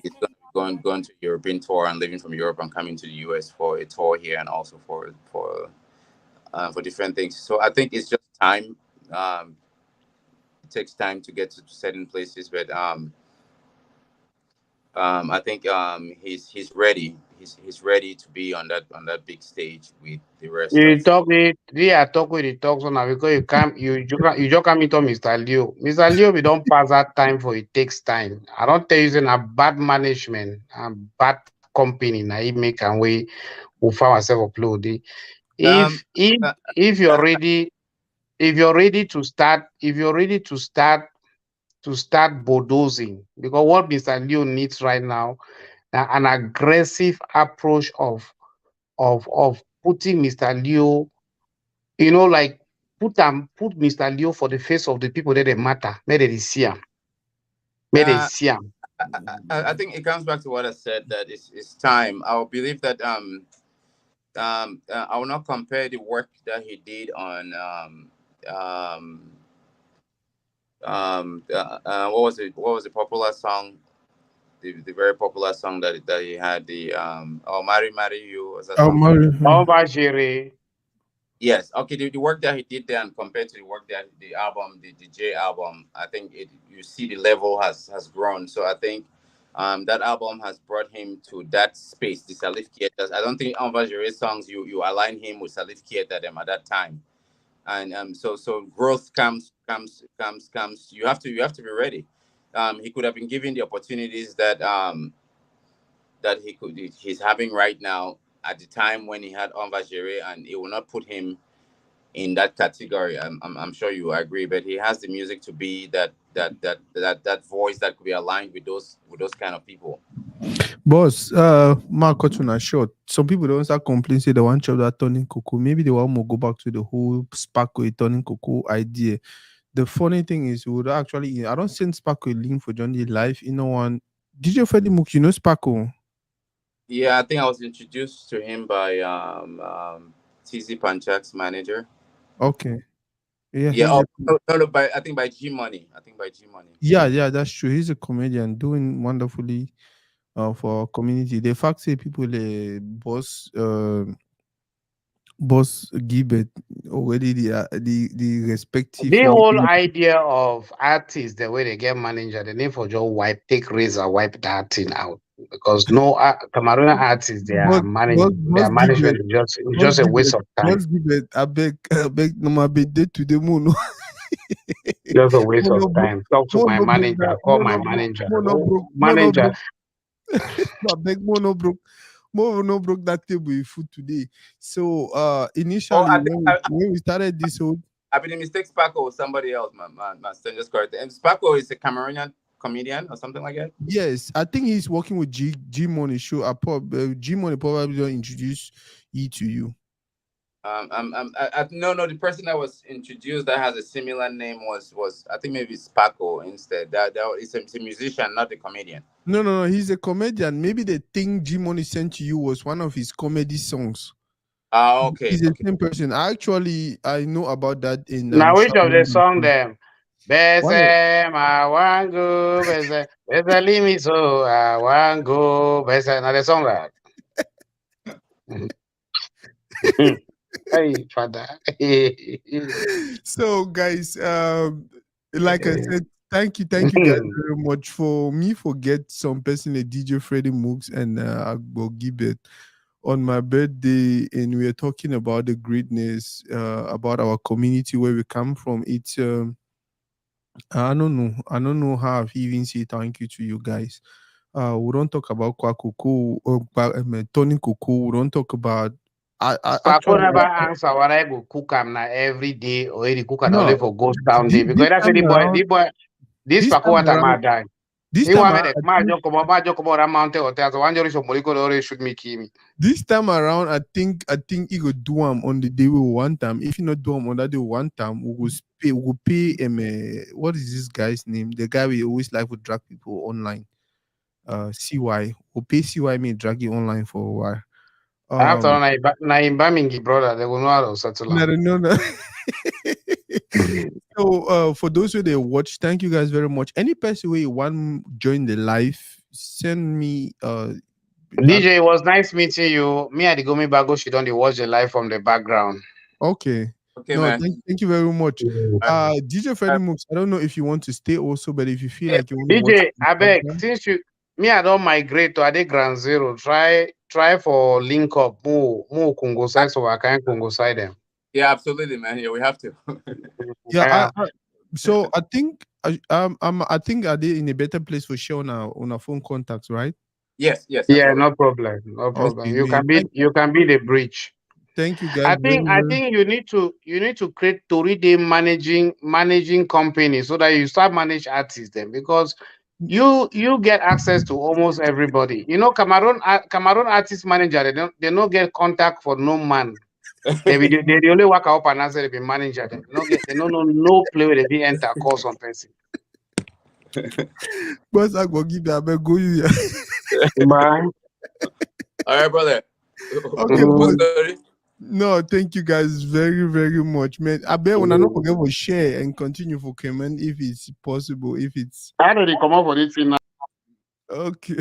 He's going to be going to European tour and leaving from Europe and coming to the US for a tour here and also for different things. So I think it's just time. Um, it takes time to get to certain places, but I think he's ready. He's ready to be on that big stage with the rest
You
of.
talk it, yeah, talk with the talk so now because you just come into Mr. Leo. Mr. Leo, we don't pass that time for it takes time. I don't tell you it's a bad management and bad company now it make and we find ourselves upload.
Um,
If if
uh,
if you're
uh,
ready, if you're ready to start bulldozing, because what Mr. Leo needs right now, an aggressive approach of putting Mr. Leo, like put Mr. Leo for the face of the people that they matter, may they see him, may they
Uh,
see him.
I think it comes back to what I said, that it's time. I believe that I will not compare the work that he did on um what was it? What was the popular song? The very popular song that he had, the oh, Marry You, was that
Oh,
song?
Mario.
Over Jerry.
Yes, okay. The work that he did there, and compared to the work that the album, the J album, I think you see the level has grown. So I think that album has brought him to that space. The Salif Keita. I don't think Envagere songs you align him with Salif Keita them at that time. And so growth comes. You have to be ready. He could have been given the opportunities that he's having right now at the time when he had Envagere, and it will not put him in that category. I'm sure you agree, but he has the music to be that voice that could be aligned with those kind of people.
Boss, Mark Cotton short. Some people don't start complaining, say they want chop that turning cocoa. Maybe they want to go back to the whole sparkle turning cocoa idea. The funny thing is, we would actually, I don't send Sparkle a link for Johnny Live. You know, one DJ Freddie Mook, you know Sparkle?
Yeah, I think I was introduced to him by TZ Panchak's manager.
Okay. Yeah,
Yeah,
he's
oh
a
no, no, no, by I think by G Money. I think by G Money.
yeah, that's true. He's a comedian doing wonderfully for our community. The fact say people boss Gibbet already the respective
The
for
whole idea of artists, the way they get manager, the name for just wipe, take razor, wipe that thing out. Because no Cameroonian artists, their management is just a waste of time.
boss Gibbet I beg no my birthday to the moon.
Just a waste of
Mono broke,
time. Talk to my
mono broke
manager,
that,
call my manager. Oh,
mono
manager,
broke. I beg mono broke that table with food today. So
Oh,
initially
I think
when we started this whole
I've been in mistake. Sparko was somebody else. My son just corrected. And Sparko is a Cameroonian comedian or something like that.
yes, I think he's working with G Money show. G Money probably don't introduce E to you.
No, the person that was introduced that has a similar name was I think maybe Sparko instead. It's a musician, not a comedian.
No, he's a comedian. Maybe the thing G Money sent to you was one of his comedy songs.
Ah, okay,
He's the
okay.
same person. I know about that in
now which of the
Shaolin.
song them?
One of
Bese, I want go, Bese, Bese, leave me so, I want go, Bese. Now the song that. Hey, father.
so guys, like I said, thank you guys very much for me forget some person a DJ Freddie Mooks and Agbo Gibbet on my birthday, and we are talking about the greatness about our community where we come from. It's I don't know how I've even say thank you to you guys. We don't talk about Kwakuku or Tony Kuku. We don't talk about I
Pako
actually
never answer what I go cook am na every day or the cook am only
no
for ghost town day because
this
that's
time around
this
this
Pako
time
what am I
around
dying.
this
He
time
want me
around
the
I think
ma just come on that mountain hotel. So one journey so Moliko already shoot me kill me.
this time around I think he go do him on the day we one time. If you not do him on that day one time, we will pay him what is this guy's name? The guy we always like to drag people online. CY. We'll pay CY me drag you online for a while.
After
Um
na in Birmingham brother, they will know how to settle
no,
am.
no, no. So for those who they watch, thank you guys very much. Any person who you want join the live, send me
DJ, it was nice meeting you. Me and the Gomi Bago, she don't watch the live from the background.
okay.
Okay,
No,
man.
thank you very much.
Mm.
DJ Freddie Mooks, I don't know if you want to stay also, but if you feel
Yeah,
like you want to watch
DJ,
the
I beg,
background,
since I don't migrate to Ade Ground Zero, try for link up, more Congo side so I can Congo side them.
yeah, absolutely, man. Yeah, we have to.
yeah,
Yeah.
so I think are they in a better place for share on our phone contacts, right?
Yes,
Yeah,
absolutely.
no problem. No
Okay,
problem.
man.
You can be the bridge.
Thank you guys very
I
very
think you need to create Toridey managing company so that you start manage artists then because you get access to almost everybody. You know, Cameroon artist manager, they don't get contact for no man. They only work up and answer they be manager. They don't know no play where they be enter call some person.
Boss, I go give you a beg, go you.
Man.
All right, brother.
Okay,
What's
boss.
Mm.
good?
No, thank you guys very, very much, man. I bet when I not
Mm.
forget to share and continue for Cayman if it's possible, if it's
How do they come up for this thing now?
okay.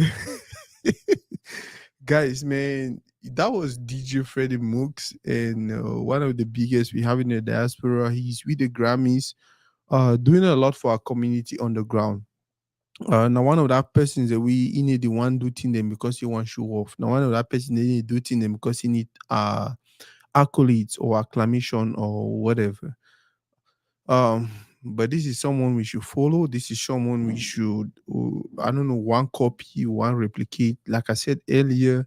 Guys, man, that was DJ Freddie Mooks, and one of the biggest we have in the diaspora. He's with the Grammys, doing a lot for our community on the ground. Now one of that persons that we he need the one do thing them because he want show off. Now one of that person they need do thing them because he need accolades or acclamation or whatever. Um, but this is someone we should follow. This is someone we should, I don't know, one copy, one replicate. Like I said earlier,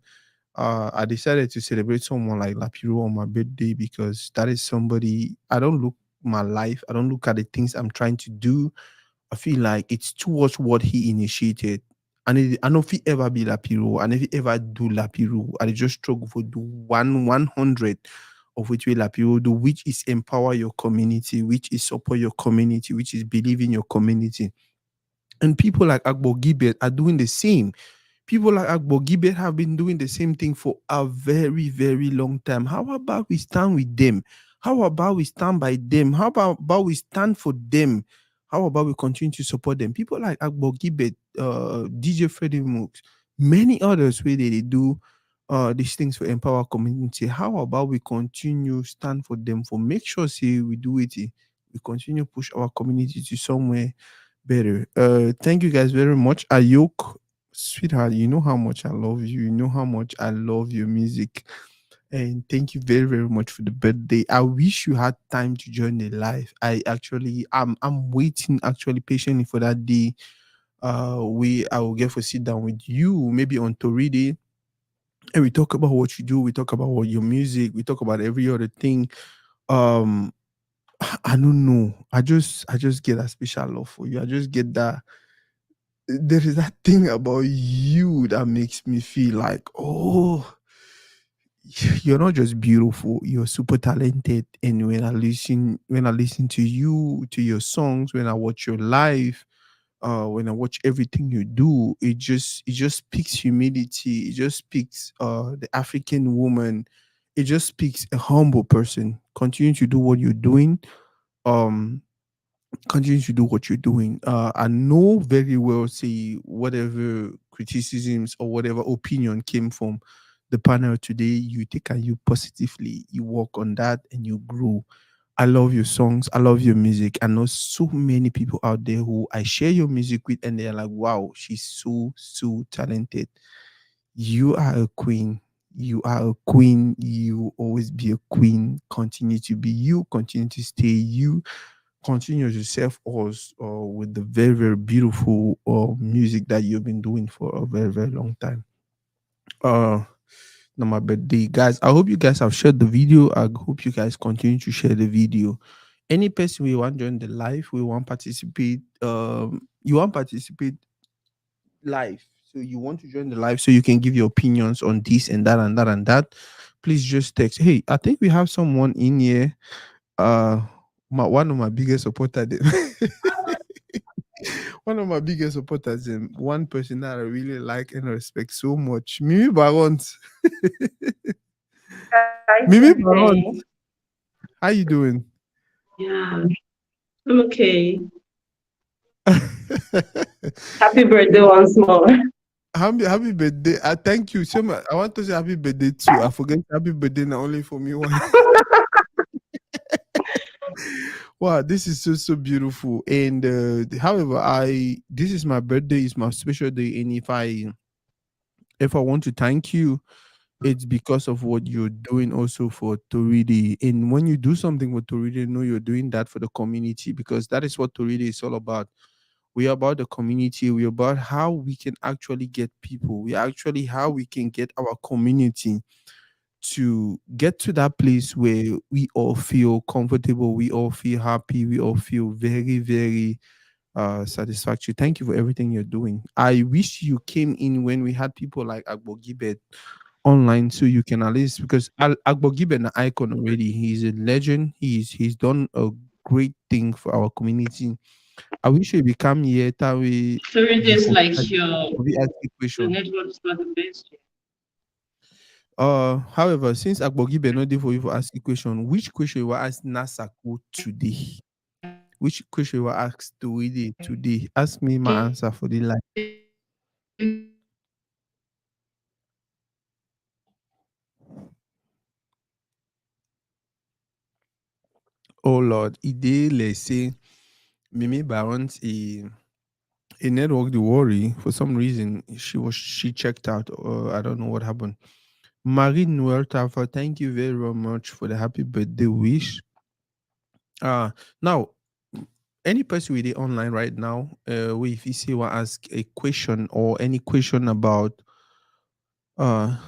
I decided to celebrate someone like Lapiro on my birthday because that is somebody I don't look my life. I don't look at the things I'm trying to do. I feel like it's towards what he initiated. And I know if he ever be Lapiro, and if he ever do Lapiro, I just struggle for do 100 of which way Lapiro do, which is empower your community, which is support your community, which is believe in your community. And people like Agbo Gibet are doing the same. People like Agbo Gibet have been doing the same thing for a very, very long time. How about we stand with them? How about we stand by them? How about we stand for them? How about we continue to support them? People like Agbo Gibet, DJ Freddie Mooks, many others where they do these things for empower community. How about we continue stand for them for make sure say we do it. We continue push our community to somewhere better. Thank you guys very much. Ayok, sweetheart, you know how much I love you. You know how much I love your music. And thank you very, very much for the birthday. I wish you had time to join the live. I'm waiting actually patiently for that day. I will get to sit down with you, maybe on Toridey, and we talk about what you do, we talk about what your music, we talk about every other thing. Um I don't know. I just get a special love for you. I just get that there is that thing about you that makes me feel like, oh, you're not just beautiful, you're super talented. And when I listen to you, to your songs, when I watch your life, when I watch everything you do, it just speaks humility. It just speaks the African woman. It just speaks a humble person. Continue to do what you're doing. Um, continue to do what you're doing. I know very well, say, whatever criticisms or whatever opinion came from the panel today, you take and you positively, you work on that and you grow. I love your songs. I love your music. I know so many people out there who I share your music with, and they're like, wow, she's so, so talented. You are a queen. You are a queen. You will always be a queen. Continue to be you. Continue to stay you. Continue to serve us with the very, very beautiful music that you've been doing for a very, very long time. Uh, no, my birthday, guys. I hope you guys have shared the video. I hope you guys continue to share the video. Any person we want join the live, we want participate. You want participate live, so you want to join the live, so you can give your opinions on this and that and that and that. Please just text. Hey, I think we have someone in here. One of my biggest supporters. One of my biggest supporters, and one person that I really like and respect so much. Mimi Baront.
Hi,
Mimi Baront,
Tuesday.
how you doing?
Yeah, I'm okay. Happy birthday once more.
Happy birthday. I thank you so much. I want to say happy birthday too. I forget happy birthday not only for me one. Wow, this is so so beautiful. And however, I this is my birthday, it's my special day. And if I want to thank you, it's because of what you're doing also for Toridey. And when you do something with Toridey, know you're doing that for the community, because that is what Toridey is all about. We are about the community. We're about how we can actually get people. We are actually how we can get our community to get to that place where we all feel comfortable, we all feel happy, we all feel very, very satisfactory. Thank you for everything you're doing. I wish you came in when we had people like Agbo Gibet online, so you can at least, because Agbo Gibet an icon already. He's a legend. He's done a great thing for our community. I wish you become here that way.
Sorry,
You
there's
for
like your
we ask you
the
question.
network's not the best.
However, since Agbo Gibet not there for you for ask you question, which question you will ask Nasako today? Which question you will ask Toridey today? Ask me my answer for the life. Oh Lord, Ide let's say Mimi Barons a network the worry for some reason she checked out, or I don't know what happened. Marie Noel Tafa, thank you very, very much for the happy birthday wish. Now any person with it online right now, if you see want ask a question or any question about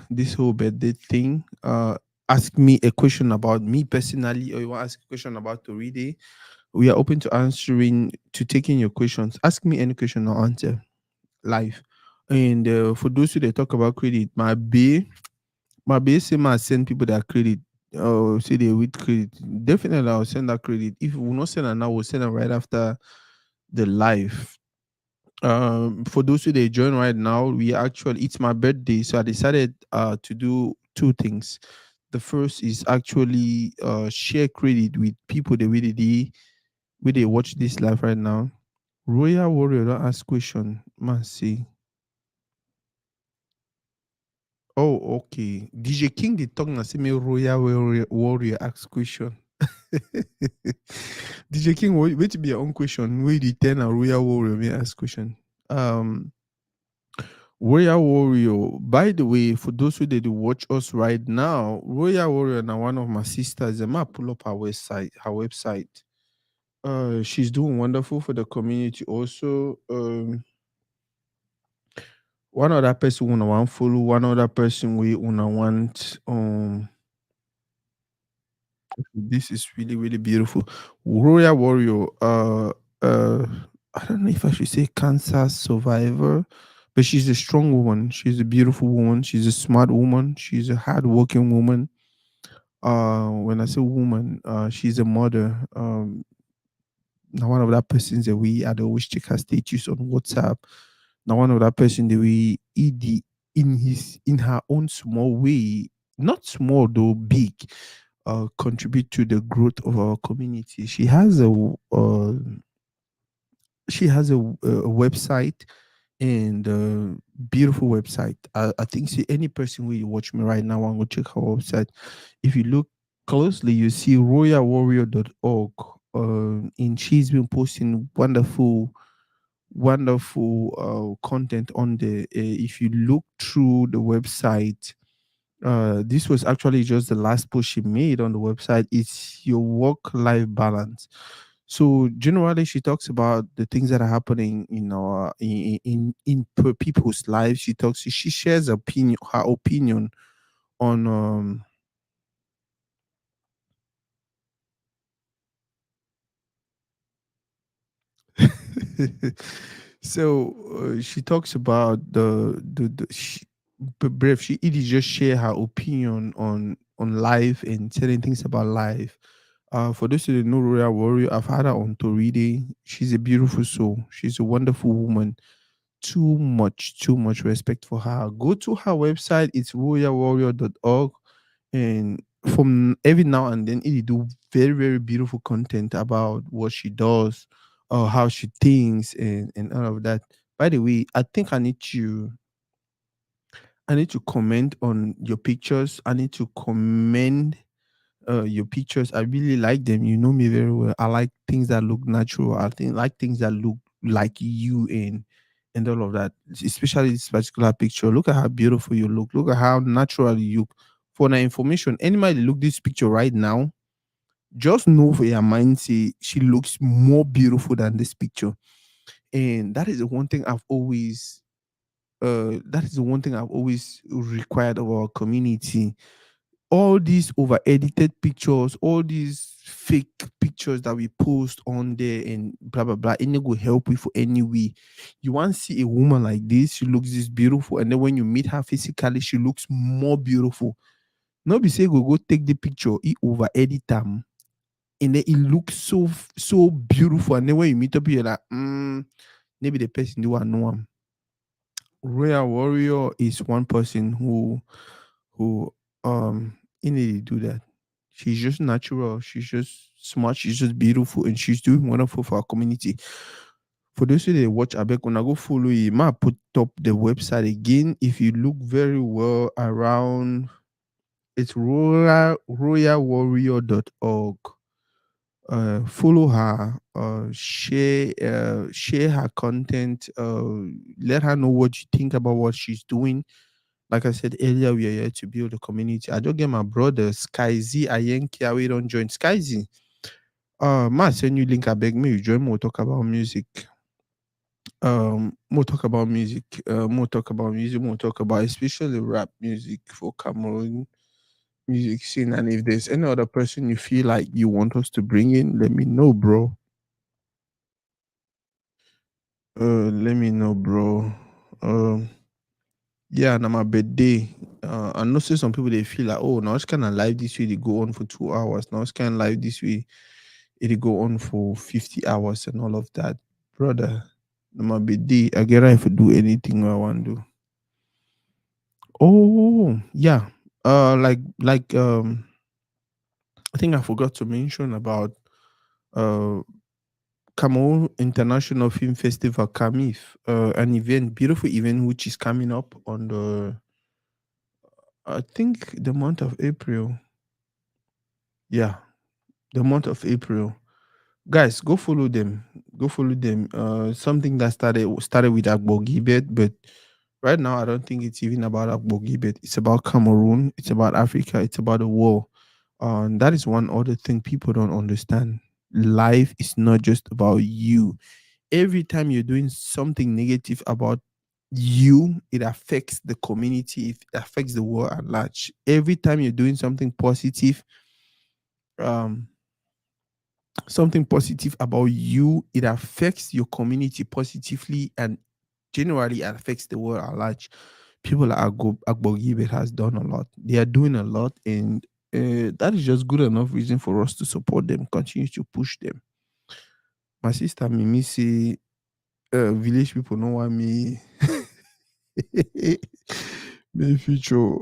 this whole birthday thing, ask me a question about me personally, or you want to ask a question about Toride, we are open to answering, to taking your questions. Ask me any question, I'll answer live. And for those who they talk about credit, my say my send people that credit. Oh, say they with credit. Definitely, I'll send that credit. If we will not send it now, we'll send it right after the live. For those who they join right now, we actually, it's my birthday, so I decided to do two things. The first is actually share credit with people that really where they watch this live right now. Royal Warrior don't ask question. Man see. Oh, okay. DJ King they talk na say me Warrior ask question. DJ King, wait to be your own question. Wait the ten a Royal Warrior may ask question. Um Royal Warrior, by the way, for those who did watch us right now, Royal Warrior now one of my sisters. I might pull up her website. She's doing wonderful for the community. Also, one other person wanna want follow, one other person we wanna want. This is really, really beautiful. Royal Warrior, uh, I don't know if I should say cancer survivor, but she's a strong woman. She's a beautiful woman. She's a smart woman. She's a hardworking woman. When I say woman, she's a mother. Now one of that persons that we had always check her status on WhatsApp. Now one of that person that we in her own small way, not small though, big, contribute to the growth of our community. She has a website, and beautiful website. I think see any person who you watch me right now and go check her website. If you look closely, you see royalwarrior.org. And she's been posting wonderful content on there. If you look through the website, this was actually just the last post she made on the website. It's your work-life balance. So generally, she talks about the things that are happening in our people's lives. She shares her opinion on so she talks about brief. She it is just share her opinion on life and certain things about life. For those who don't know Royal Warrior, I've had her on Toridey. She's a beautiful soul. She's a wonderful woman. Too much respect for her. Go to her website. It's royalwarrior.org, and from every now and then it do very, very beautiful content about what she does, or how she thinks, and all of that. By the way, I think I need to comment on your pictures. I need to commend your pictures. I really like them. You know me very well. I like things that look natural. Like things that look like you, and all of that. Especially this particular picture. Look at how beautiful you look. Look at how natural you look. For the information, anybody look this picture right now, just know for your mind, say she looks more beautiful than this picture. And that is the one thing I've always required of our community. all these over edited pictures, all these fake pictures that we post on there and blah blah blah, and it will help you for any way. You want to see a woman like this, she looks this beautiful, and then when you meet her physically, she looks more beautiful. Not be say go take the picture, it over edit them, and then it looks so beautiful. And then when you meet up, you're like, maybe the person do I know him. Royal Warrior is one person who in it do that. She's just natural. She's just smart. She's just beautiful, and she's doing wonderful for our community. For those who they watch, I beg when I go follow you, ma put up the website again. If you look very well around, it's royalwarrior.org. Follow her, share her content, let her know what you think about what she's doing. Like I said earlier, we are here to build a community. I don't get my brother Sky Z Ayenkia. We don't join Sky Z. Ma send you link. I beg me you join. More talk about music. More talk about music. More talk about music. More talk about especially rap music for Cameroon music scene. And if there's any other person you feel like you want us to bring in, let me know, bro. Let me know, bro. Um, yeah, now my birthday. I know say some people they feel like, oh, now it's kind of live this way. They go on for 2 hours. Now it's kind of live this way. It go on for 50 hours and all of that, brother. Now my birthday, I get right to do anything I want to do. Oh, yeah. I think I forgot to mention about uh Cameroon International Film Festival, CAMIF, an event, beautiful event, which is coming up on I think the month of April. Yeah, the month of April. Guys, go follow them. Go follow them. Something that started with Agbogibet, but right now I don't think it's even about Agbogibet. It's about Cameroon. It's about Africa. It's about the world. And that is one other thing people don't understand. Life is not just about you. Every time you're doing something negative about you, it affects the community, it affects the world at large. Every time you're doing um something positive about you, it affects your community positively and generally affects the world at large. People like Agbogibet has done a lot. They are doing a lot, and that is just good enough reason for us to support them, continue to push them. My sister Mimi say, village people know why me me future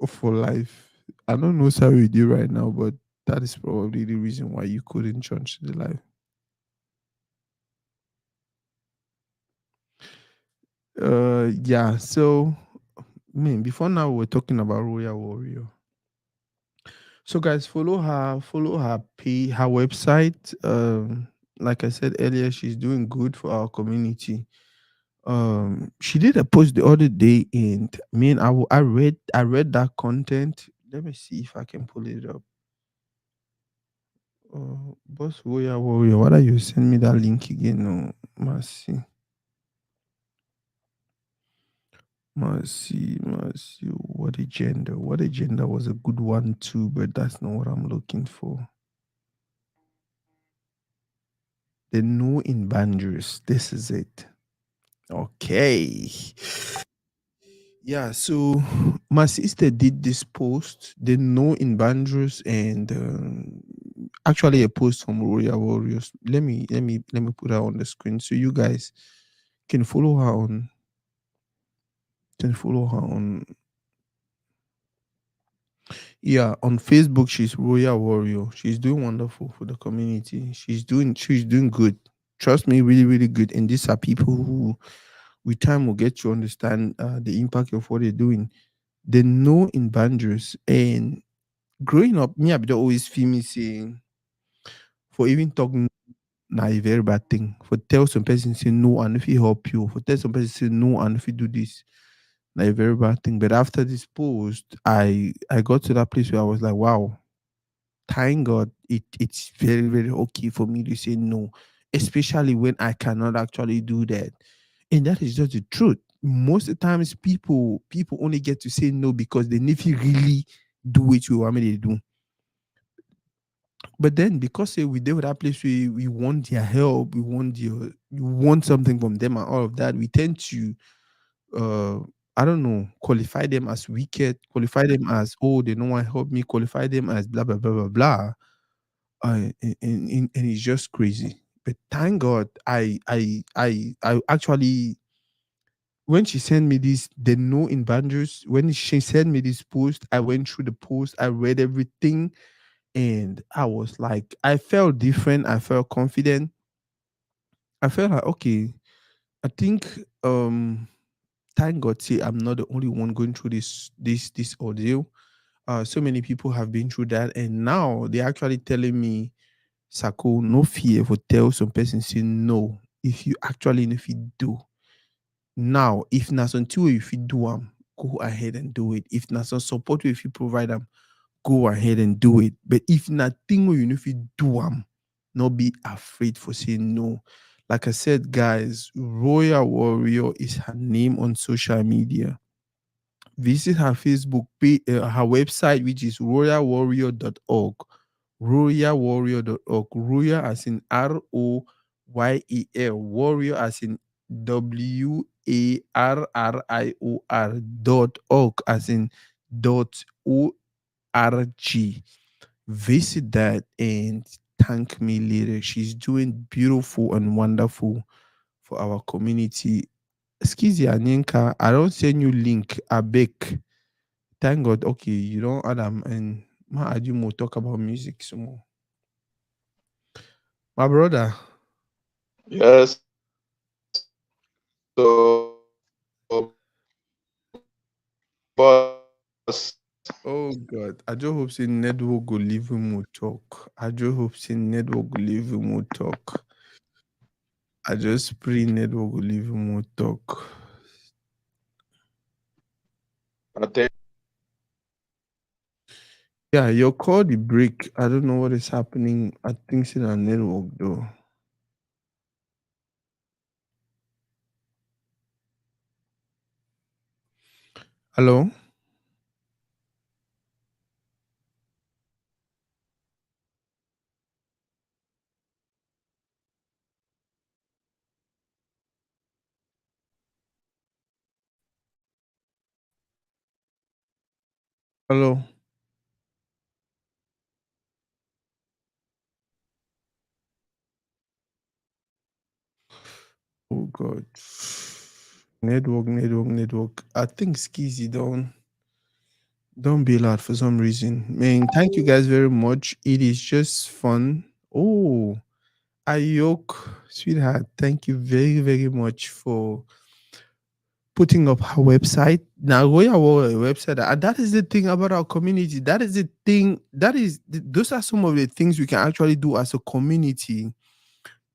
for life. I don't know how you do right now, but that is probably the reason why you couldn't change the life. Yeah. So, man, before now we're talking about Royal Warrior. So, guys, follow her her website. Like I said earlier, she's doing good for our community. She did a post the other day, and man, I read that content. Let me see if I can pull it up. Boss Warrior, why don't you send me that link again? No, Mercy. Mercy. What a gender. What a gender was a good one too, but that's not what I'm looking for. The no in boundaries. This is it. Okay. Yeah, so my sister did this post, the no in boundaries, and actually a post from Royal Warriors. Let me put her on the screen so you guys can follow her on can follow her on yeah, on Facebook. She's Royal Warrior. She's doing wonderful for the community. She's doing good. Trust me, really, really good. And these are people who with time will get to understand the impact of what they're doing. They know in boundaries. And growing up, me I be always feel me saying for even talking na a very bad thing. For tell some person say no and if he help you, for tell some person say no and if he do this, na a very bad thing. But after this post, I got to that place where I was like, wow, thank God it's very, very okay for me to say no, especially when I cannot actually do that. And that is just the truth. Most of the times people only get to say no because they need to really do what you want me to do. But then because say we deal with that place we want their help, we want something from them and all of that, we tend to uh I don't know, qualify them as wicked, qualify them as, oh, they don't want to help me, qualify them as blah blah blah blah blah. And it's just crazy. But thank God, I actually, when she sent me this, the no in boundaries, when she sent me this post, I went through the post, I read everything, and I was like, I felt different, I felt confident, I felt like, okay, I think, thank God, see, I'm not the only one going through this ordeal. So many people have been through that, and now they're actually telling me, Sako, no fear for tell some person say no. If you actually know if you do. Now, if not until if you do go ahead and do it. If not some support you if you provide them, go ahead and do it. But if nothing you know if you do not be afraid for saying no. Like I said, guys, Royal Warrior is her name on social media. Visit her Facebook page, her website, which is royalwarrior.org. Royalwarrior.org. Royal as in Royal, warrior as in WARRIOR, as in .org. Visit that and thank me later. She's doing beautiful and wonderful for our community. Excuse me, Anyenka, I don't send you link. I beg. Thank God. Okay, you don't Adam and Ma Ajumo talk about music some more. My brother.
Yes. So, boss.
Oh God. I just hope say network go leave him more talk. I just hope say network go leave him more talk. I just pray network go leave him more talk.
I think
Yeah, your call the break. I don't know what is happening. I think it's in our network though. Hello? Hello? Oh God. Network. I think Skizzy don't be loud for some reason. Man, thank you guys very much. It is just fun. Oh, Ayok, sweetheart, thank you very, very much for putting up our website. Now, we are our website, and that is the thing about our community. That is the thing. Those are some of the things we can actually do as a community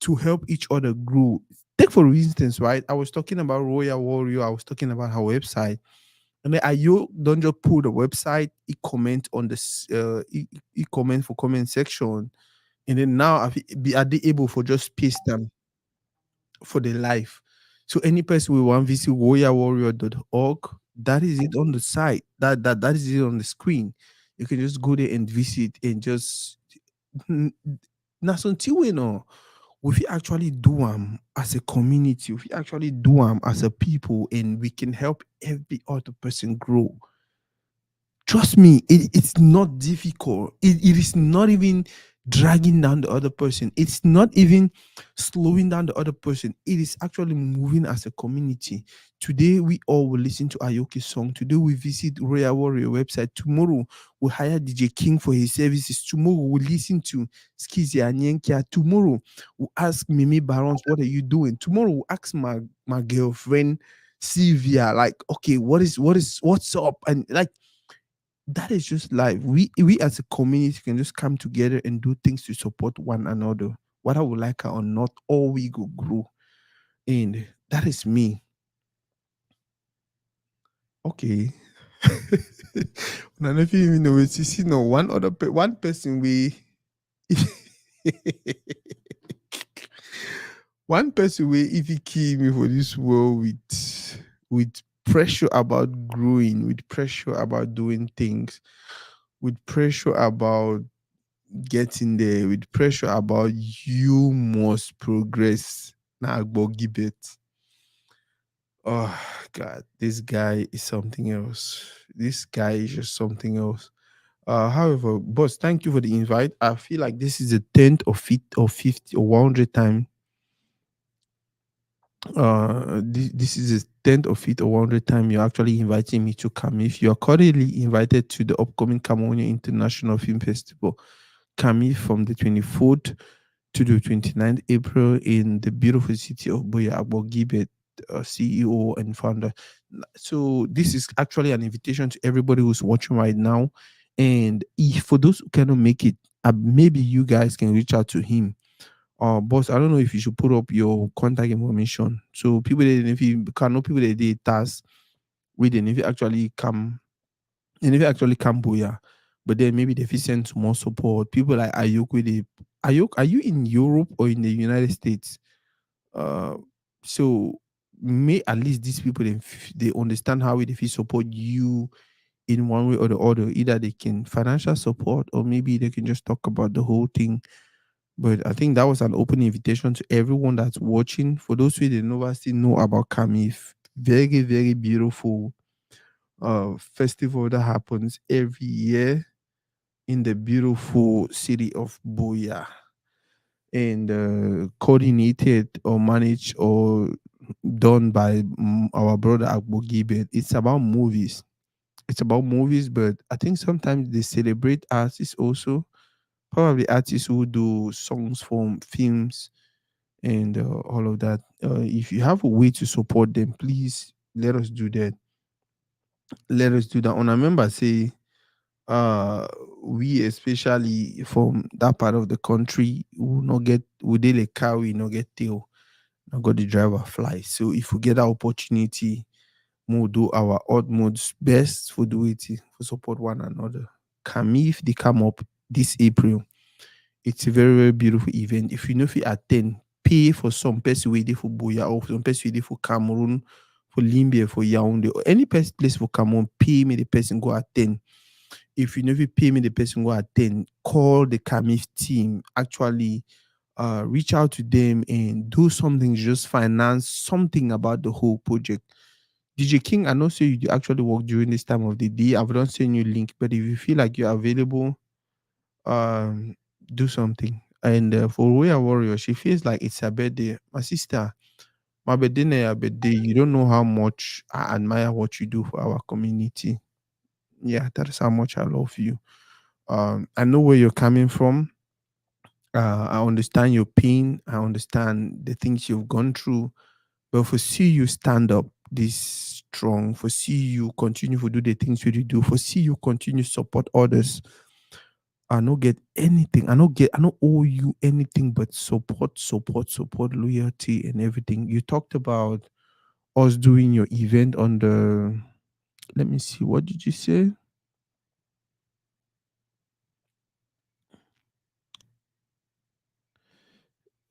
to help each other grow. Take for instance, right? I was talking about Royal Warrior. I was talking about our website. And then Ayo don't just pull the website, he comment on this he comment for comment section. And then now are they able for just paste them for the life. So any person we want visit warrior.org, that is it on the site. That is it on the screen. You can just go there and visit and just that's until we know if we actually do them as a community, if we actually do them as a people, and we can help every other person grow. Trust me, it's not difficult. It is not even dragging down the other person. It's not even slowing down the other person. It is actually moving as a community. Today, we all will listen to Ayoki's song. Today, we visit Royal Warrior website. Tomorrow, we hire DJ King for his services. Tomorrow, we listen to Skizzy and Yenkia. Tomorrow, we ask Mimi Barons, what are you doing? Tomorrow, we ask my girlfriend, Sylvia, like, okay, what's up? And like, that is just life. We as a community can just come together and do things to support one another, whether we like it or not. All we go grow, and that is me. Okay. Now, if you even know it, you see, no one person we. One person way if he kill me for this world with pressure about growing, with pressure about doing things. with pressure about getting there, with pressure about you must progress. Now, Gibet. Oh God, this guy is something else. This guy is just something else. However, boss, thank you for the invite. I feel like this is the 10th or 5th or 50th or 100th time. This is the 10th or 5th or 100th time you're actually inviting me to come. If you are currently invited to the upcoming Cameroonian International Film Festival, Kami from the 24th to the 29th April in the beautiful city of Buea Gibet, CEO and founder. So this is actually an invitation to everybody who's watching right now. And if for those who cannot make it, maybe you guys can reach out to him. Boss, I don't know if you should put up your contact information. So people that if you can know people that they task with if you actually come and if you actually come Buea, but then maybe they send some more support. People like Ayuk with the Ayuk, are you in Europe or in the United States? Uh, so may at least these people they understand how they support you in one way or the other. Either they can financial support or maybe they can just talk about the whole thing. But I think that was an open invitation to everyone that's watching. For those who didn't know, still know about Kamif, very very beautiful festival that happens every year in the beautiful city of Buea and coordinated or managed or done by our brother Agbo Gibbet. It's about movies. It's about movies, but I think sometimes they celebrate artists also. Probably artists who do songs from films and all of that. If you have a way to support them, please let us do that. Let us do that. And I remember say uh we especially from that part of the country will not get we did a car we not get tail not got the driver fly. So if we get that opportunity, we'll do our utmost best for do it for support one another. Kami if they come up this April, it's a very very beautiful event. If you know if you attend, pay for some person waiting for Boya or some person waiting for Cameroon, for Limbia, for Yaoundé, or any place for Cameroon, pay me the person go attend. If you never pay me the person go attend, call the Camif team. Actually, reach out to them and do something, just finance something about the whole project. DJ King, I know say you actually work during this time of the day. I've not seen you link, but if you feel like you're available, um, do something. And for Royal Warrior, she feels like it's her birthday. My sister, my birthday, na your birthday. You don't know how much I admire what you do for our community. Yeah, that is how much I love you. I know where you're coming from. I understand your pain. I understand the things you've gone through. But for see you stand up this strong, for see you continue to do the things you do, for see you continue support others. I don't get anything. I don't owe you anything but support, loyalty, and everything. You talked about us doing your event on the. Let me see. What did you say?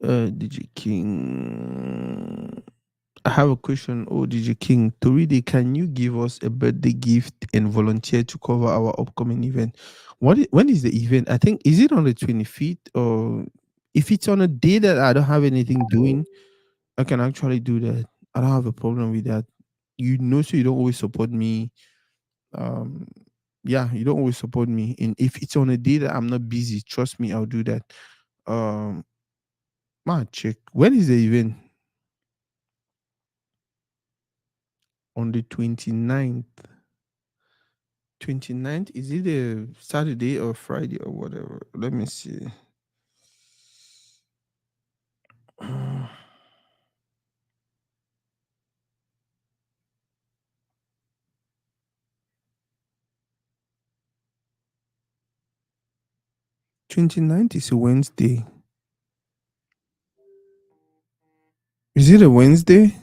DJ King. I have a question. Oh, DJ King. Toridey, can you give us a birthday gift and volunteer to cover our upcoming event? When is the event? I think, is it on the 25th? Or if it's on a day that I don't have anything doing, I can actually do that. I don't have a problem with that. You know, so you don't always support me. Um, yeah, you don't always support me. And if it's on a day that I'm not busy, trust me, I'll do that. Um, check. When is the event? On the 29th. 29th, is it a Saturday or Friday or whatever? Let me see. 29th is a Wednesday. Is it a Wednesday?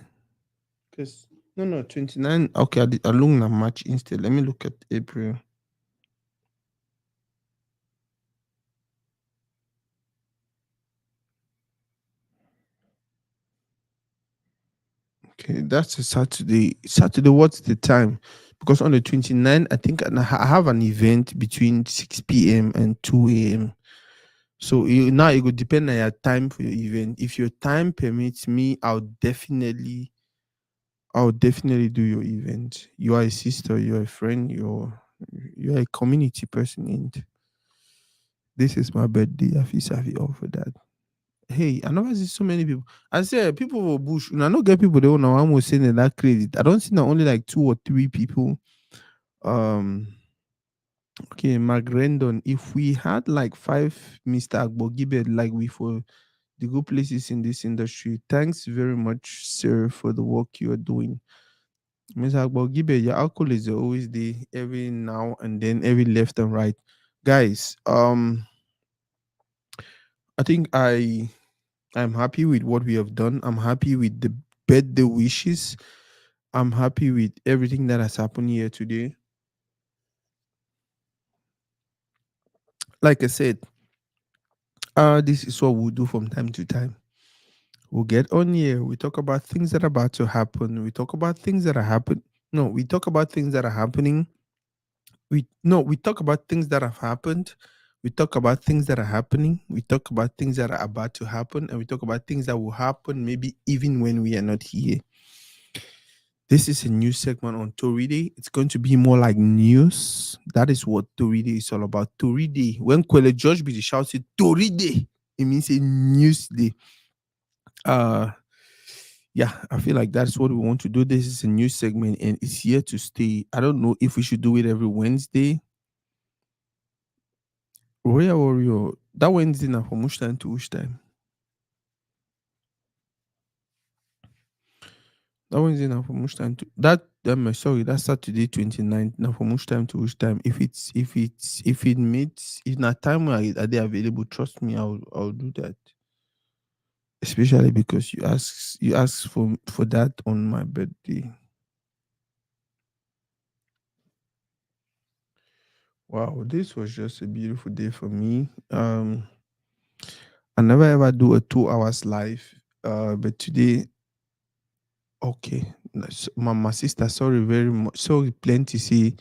Because no, 29. Okay, I look at March instead. Let me look at April. Okay, that's a Saturday. Saturday, what's the time? because on the 29th, I think I have an event between 6 p.m. and 2 a.m. So now it would depend on your time for your event. If your time permits me, I'll definitely do your event. You are a sister, you're a friend, you're a community person, and this is my birthday. I feel sorry all for that. Hey, I never see so many people. I say people will bush. I don't get people they don't know I'm saying that crazy. I don't see not only like 2 or 3 people. Um okay, Magrendon. If we had like five Mr. Agbogibe like we for the good places in this industry, thanks very much, sir, for the work you are doing. Mr. Agbogibe, your alcohol is always there every now and then, every left and right. Guys, I think I'm happy with what we have done. I'm happy with the birthday wishes. I'm happy with everything that has happened here today. Like I said, this is what we'll do from time to time. We'll get on here. We talk about things that are about to happen. We talk about things that are happen. No, we talk about things that are happening. We talk about things that have happened. We talk about things that are happening. We talk about things that are about to happen, and we talk about things that will happen maybe even when we are not here. This is a new segment on Toridey. It's going to be more like news. That is what Toridey is all about. Toridey. When Kwele George be shouts it Toridey, it means a news day. Uh yeah, I feel like that's what we want to do. This is a new segment and it's here to stay. I don't know if we should do it every Wednesday. Royal Warrior, that Wednesday now from which time to which time? That Wednesday now from which time to that sorry, that's Saturday 29th. Now from which time to which time? If it meets if not time where are they available, trust me, I'll do that. Especially because you ask for that on my birthday. Wow, this was just a beautiful day for me. I never ever do a 2 hours live. But today, okay. My sister, sorry very much. Sorry, plenty say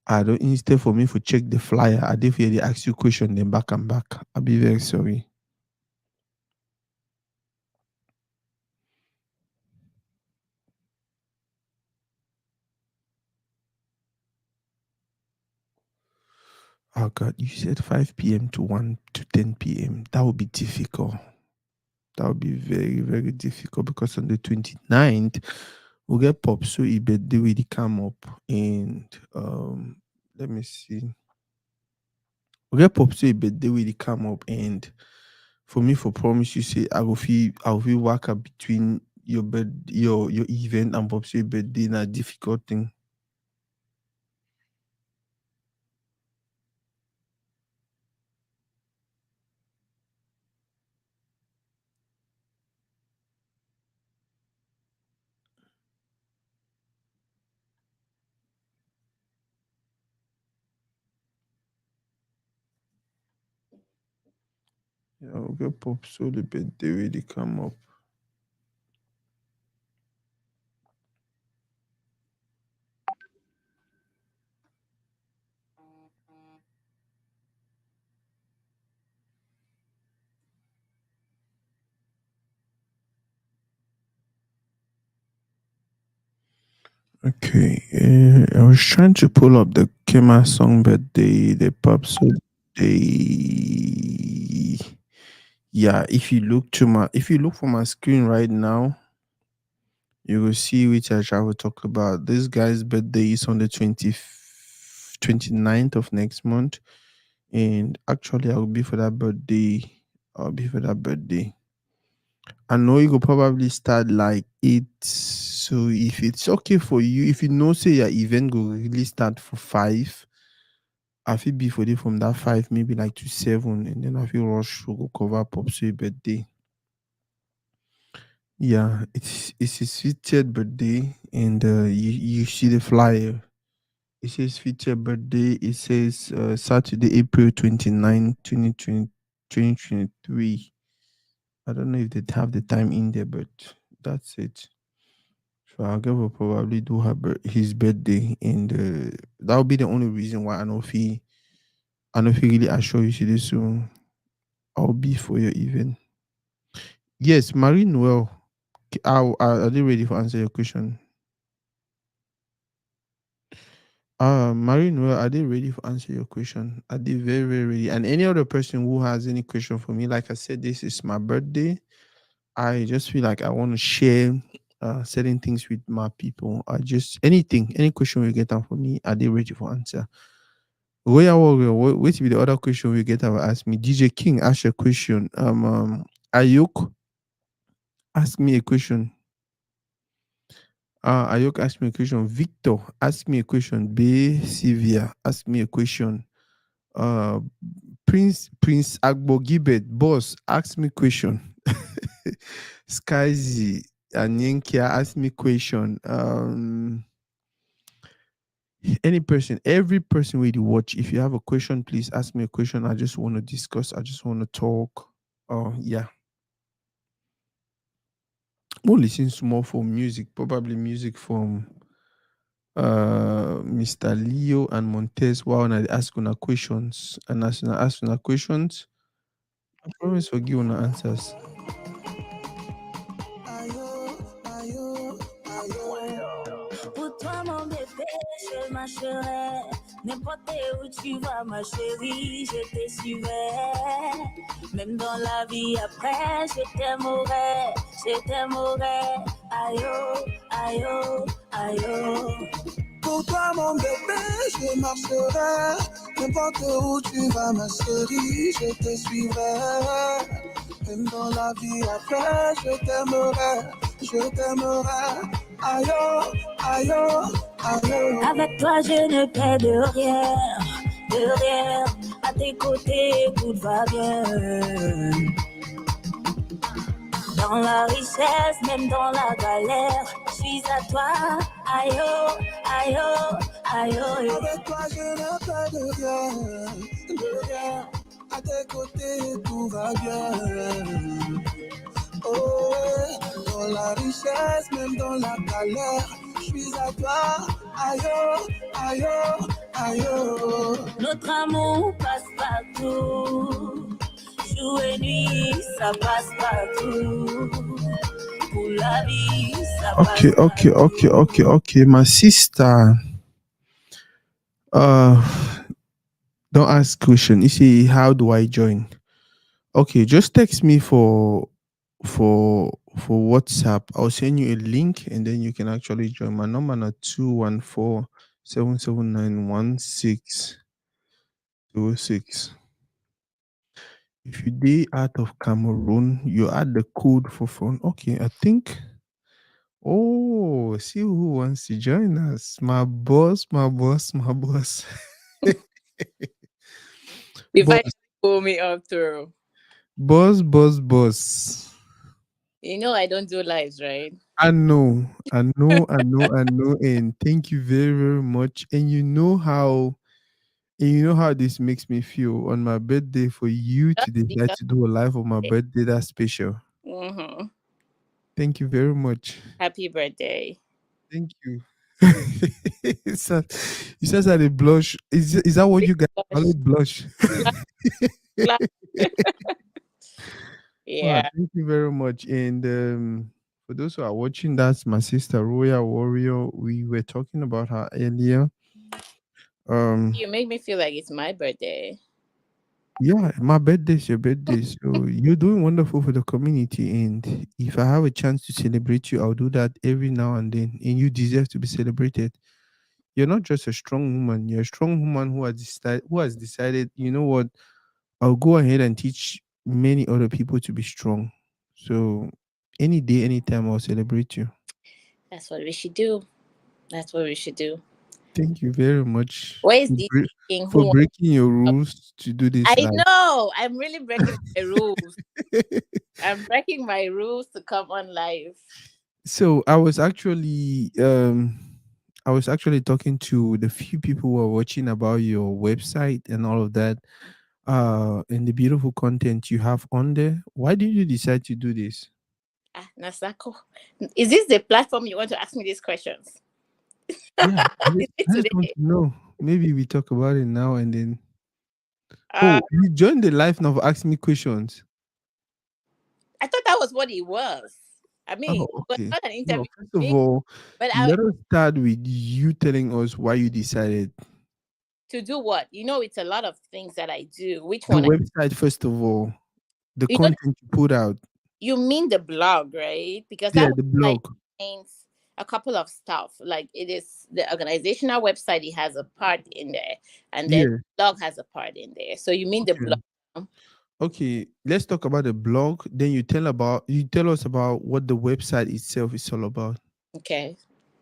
I don't instead for me to check the flyer. I did hear they ask you question then back and back. I'll be very sorry. Oh God, you said 5 p.m. to 1 to 10 p.m. That would be difficult. That would be very, very difficult because on the 29th, we'll get Pop so he birthday will come up and let me see. We'll get Pop so he birthday will come up and for me for promise you say I will feel work up between your event and Pop so birthday in a difficult thing. Yeah, we'll get Pop so the birthday will come up. Okay, I was trying to pull up the Kema song, but the pop so they yeah. If you look for my screen right now, you will see which I will talk about. This guy's birthday is on the 29th of next month, and actually I will be for that birthday. I'll be for that birthday. I know you could probably start like 8. So if it's okay for you, if you know say your event will really start for 5, I feel be for it from that 5, maybe like to 7, and then I feel rush to go cover up so birthday. Yeah, it's his 50th birthday, and you see the flyer. It says 50th birthday. It says Saturday, April 29, 2023. I don't know if they have the time in there, but that's it. So our girl will probably do his birthday, and that would be the only reason why I know if he really assure you see this soon. I'll be for your event. Yes, Marine. Well, are they ready for answer your question? Marine, well, are they ready for answer your question? Are they very, very ready? And any other person who has any question for me, like I said, this is my birthday. I just feel like I want to share certain things with my people. I just anything, any question we get out for me, are they ready for answer? Royal Warrior, wait be the other question we get out ask me. DJ King, ask a question. Ayuk, ask me a question. Ayuk, ask me a question. Victor, ask me a question. B. Sylvia, ask me a question. Uh, Prince Agbo Gibet, boss, ask me question. Skyzy and Yenkia ask me question. Any person, every person will watch. If you have a question, please ask me a question. I just want to discuss. I just want to talk. Oh yeah. We'll listen more for music, probably music from Mr. Leo and Montez while I ask una questions. And as I ask una questions, I promise to give una answers.
Pour toi, mon bébé, je marcherai. N'importe où tu vas, ma chérie, je te suivrai. Même dans la vie après, je t'aimerai, je t'aimerai. Aïe, oh, aïe, oh, aïe, oh. Pour toi, mon bébé, je marcherai. N'importe où tu vas, ma chérie, je te suivrai. Même dans la vie après, je t'aimerai, je t'aimerai. Aïe, oh, aïe, oh, aïe, oh. Avec toi, je ne perds de rien, de rien. À tes côtés, tout va bien. Dans la richesse, même dans la galère, je suis à toi. Aïe, oh, aïe, oh, aïe, oh. Avec toi, je ne perds de rien, de rien. À tes côtés, tout va bien. Oh, dans la richesse, même dans la galère, je suis à toi. Aïe, oh, aïe, oh, aïe, oh. Notre amour passe partout. Jour et nuit, ça passe partout. Pour la vie, ça passe
Okay. My sister, uh, don't ask question. You see, how do I join? Okay, just text me for WhatsApp. I'll send you a link and then you can actually join. My number na 214-779-1606. If you day out of Cameroon, you add the code for phone. Okay, I think. Oh, see who wants to join us. My boss, my boss, my boss.
If I
Boss,
pull me up through,
boss.
you know I don't do lives, right?
I know, and thank you very, very much. And you know how this makes me feel on my birthday for you to decide to do a live on my birthday. That's special.
Mm-hmm.
Thank you very much.
Happy birthday.
Thank you. It says that they blush. Is that what you guys call
Blush.
it? Blush.
Blush.
Wow,
Yeah.
thank you very much. And for those who are watching, that's my sister Royal Warrior. We were talking about her earlier. Um,
You make me feel like it's my birthday.
yeah, my birthday is your birthday, so you're doing wonderful for the community. And if I have a chance to celebrate you, I'll do that every now and then. And you deserve to be celebrated. You're not just a strong woman; you're a strong woman who has decided. You know what? I'll go ahead and teach many other people to be strong. So any day, anytime, I'll celebrate you.
That's what we should do. That's what we should do.
Thank you very much
Where is the king
for
who?
breaking your rules to do this
I
live.
know. I'm really breaking my rules. I'm breaking my rules to come on live.
So I was actually talking to the few people who are watching about your website and all of that, and the beautiful content you have on there. Why did you decide to do this?
Nasako, is this the platform you want to ask me these questions?
Yeah,
Is it
I just want
today?
to know. Maybe we talk about it now and then.
Uh,
Oh, you joined the live now for asking me questions.
I thought that was what it was. I mean,
Oh,
it was
okay.
not an
No,
interview
first
with
of
me,
all,
but I
let us start with you telling us why you decided
to do what? You know, it's a lot of things that I do. Which
the
one?
website. First of all, the
You know,
content you put out.
you mean the blog, right? Because
Yeah,
that
the
website
blog.
contains a couple of stuff. Like it is the organizational website, it has a part in there, and then
Yeah.
blog has a part in there. So you mean the
Okay.
blog?
Okay. Let's talk about the blog. Then you tell us about what the website itself is all about.
Okay.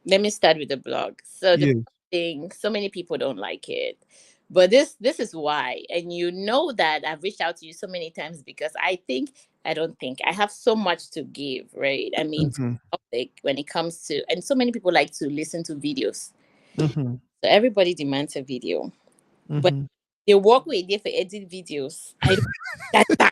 Let me start with the blog. So the
Yeah.
blog thing, so many people don't like it. But this is why. And you know that I've reached out to you so many times because I don't think I have so much to give, right? I mean to
Mm-hmm.
the public when it comes to, and so many people like to listen to videos.
Mm-hmm.
So everybody demands a video. But
Mm-hmm.
they work with there for edit videos. I don't that time.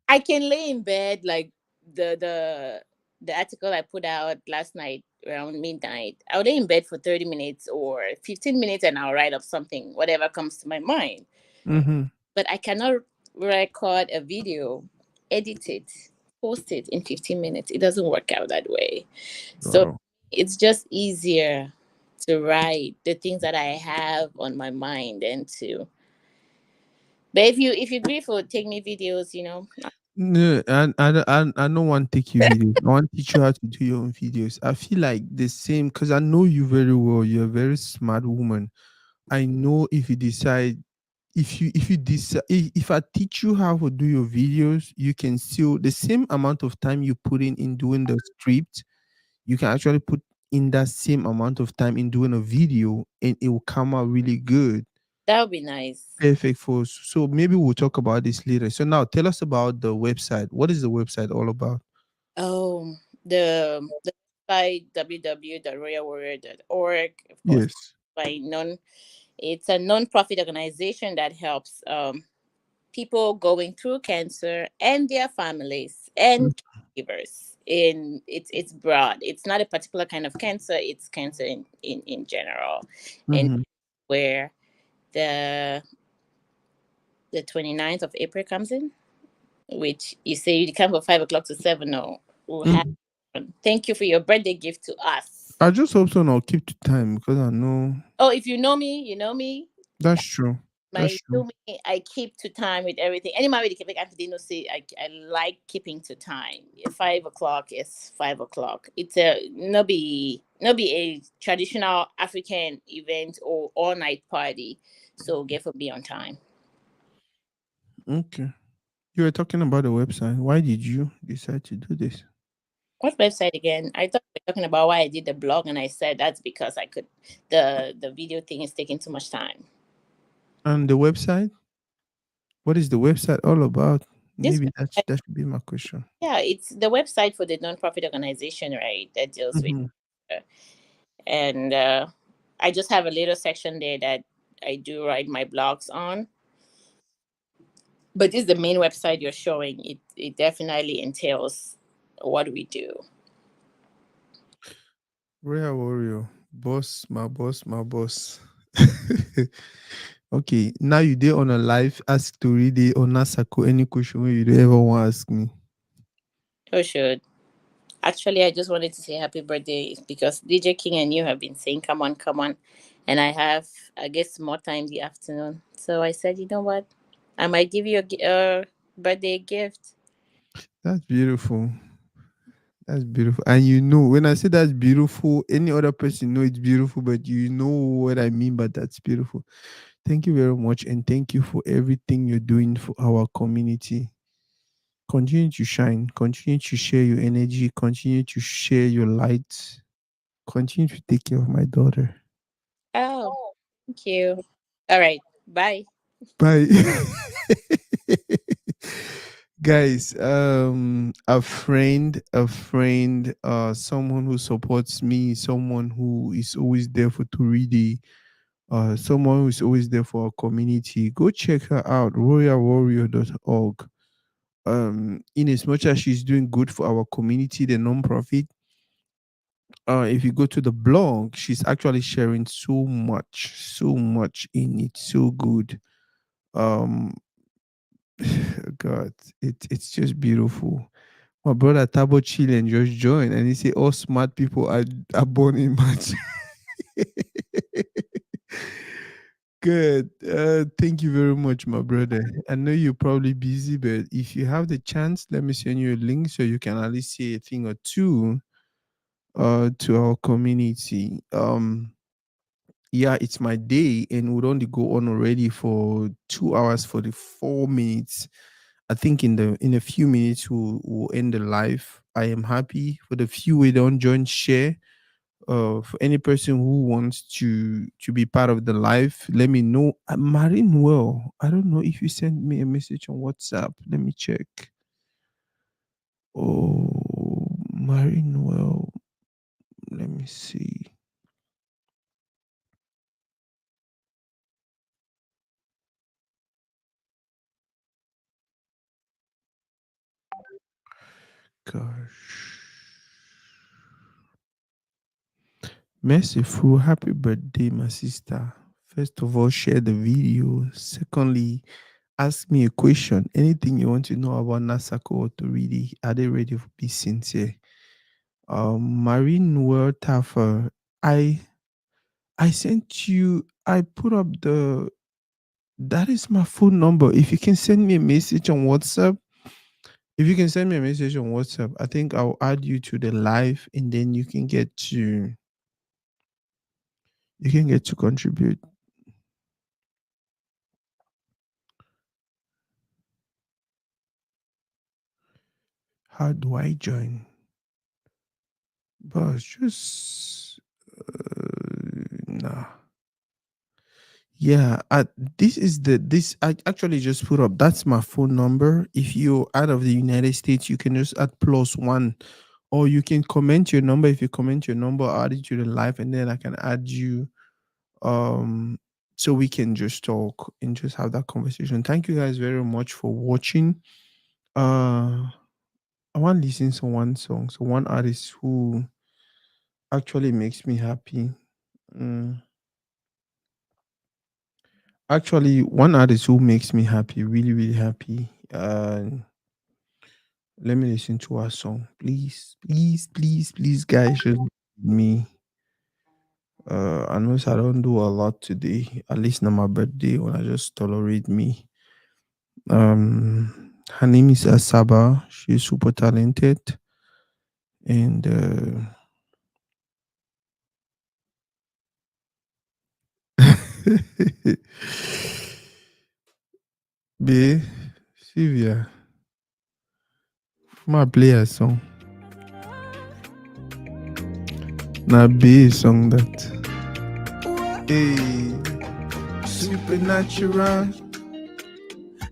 I can lay in bed like the the the article I put out last night around midnight. I'll lay in bed for 30 minutes or 15 minutes and I'll write up something, whatever comes to my mind.
Mm-hmm.
But I cannot record a video, edit it, post it in 15 minutes. It doesn't work out that way. So
Wow.
it's just easier to write the things that I have on my mind and to, but if you agree for take me videos,
No, I don't want to take your videos. I want to teach you how to do your own videos. I feel like the same because I know you very well. You're a very smart woman. I know if you decide, if you decide, if I teach you how to do your videos, you can still the same amount of time you put in doing the script, you can actually put in that same amount of time in doing a video, and it will come out really good.
that would be nice.
Perfect for us. So maybe we'll talk about this later. So now tell us about the website. What is the website all about?
Oh, the website www.royalwarrior.org, of course,
Yes.
by non. It's a non-profit organization that helps people going through cancer and their families
Mm,
and caregivers. In it's broad. It's not a particular kind of cancer. It's cancer in general, and
mhm,
where the 29th of April comes in, which you say you come from 5 o'clock to 7. No, we'll have.
mhm.
Thank you for your birthday gift to us.
I just hope so now keep to time because I know
Oh, if you know me, you know me.
that's true. That's
My
true.
know me, I keep to time with everything. Any man with the like Anthony say, I like keeping to time. 5 o'clock is 5 o'clock. It's a no be a traditional African event or all night party. So get for be on time.
Okay. You were talking about the website. Why did you decide to do this?
What website again? I thought we were talking about why I did the blog, and I said that's because I could. The video thing is taking too much time.
And the website? What is the website all about?
This
Maybe that should be my question.
Yeah, it's the website for the nonprofit organization, right? That deals with,
Mm-hmm.
uh, and I just have a little section there that I do write my blogs on. But this is the main website you're showing. It definitely entails what we do.
Royal Warrior. Boss, my boss, my boss. Okay, now you did on a live ask Toridey or Nasako any question you don't ever want to ask me.
Oh, should. Actually, I just wanted to say happy birthday because DJ King and you have been saying, come on, come on. And I have, I guess, more time in the afternoon. So I said, you know what? I might give you a birthday gift.
That's beautiful. That's beautiful. And you know, when I say that's beautiful, any other person know it's beautiful, but you know what I mean by that's beautiful. Thank you very much. And thank you for everything you're doing for our community. Continue to shine. Continue to share your energy. Continue to share your light. Continue to take care of my daughter.
Oh, thank you. All right. Bye.
Bye. Guys, a friend, someone who supports me, someone who is always there for Toridey, someone who is always there for our community. Go check her out, royalwarrior.org. In as much as she's doing good for our community, the non-profit, if you go to the blog, she's actually sharing so much in it, so good. Um, God, it's just beautiful. My brother Tabo Chilen just joined, and he said all smart people are born in match. Good. Thank you very much, my brother. I know you're probably busy, but if you have the chance, let me send you a link so you can at least say a thing or two to our community. Yeah, it's my day, and we'd only go on already for 2 hours 44 minutes. I think in a few minutes we'll end the live. I am happy for the few we don't join, share. For any person who wants to be part of the live, let me know. Marine, well, I don't know if you sent me a message on WhatsApp. Let me check. Oh, Marine, well, let me see. Gosh. Merciful, happy birthday, my sister. First of all, share the video. Secondly, ask me a question. Anything you want to know about Nasako or Toridey, are they ready to be sincere? Marine World Taffer, I I sent you. I put up the. That is my phone number. If you can send me a message on WhatsApp, if you can send me a message on WhatsApp, I think I'll add you to the live, and then you can get to contribute. How do I join? But just nah. Yeah, this I actually just put up. That's my phone number. If you're out of the United States, you can just add +1, or you can comment your number. If you comment your number, I'll add it to the live, and then I can add you. Um, so we can just talk and just have that conversation. Thank you guys very much for watching. I want to listen to one song. So one artist who actually makes me happy. Mm. Actually, one artist who makes me happy, really, really happy. Let me listen to our song, please, please, please, please, guys. Just me. I know I don't do a lot today. At least on my birthday, when I just tolerate me. Her name is Asaba. She's super talented, and B, Sylvia, my play a song. Now B song that. Hey, supernatural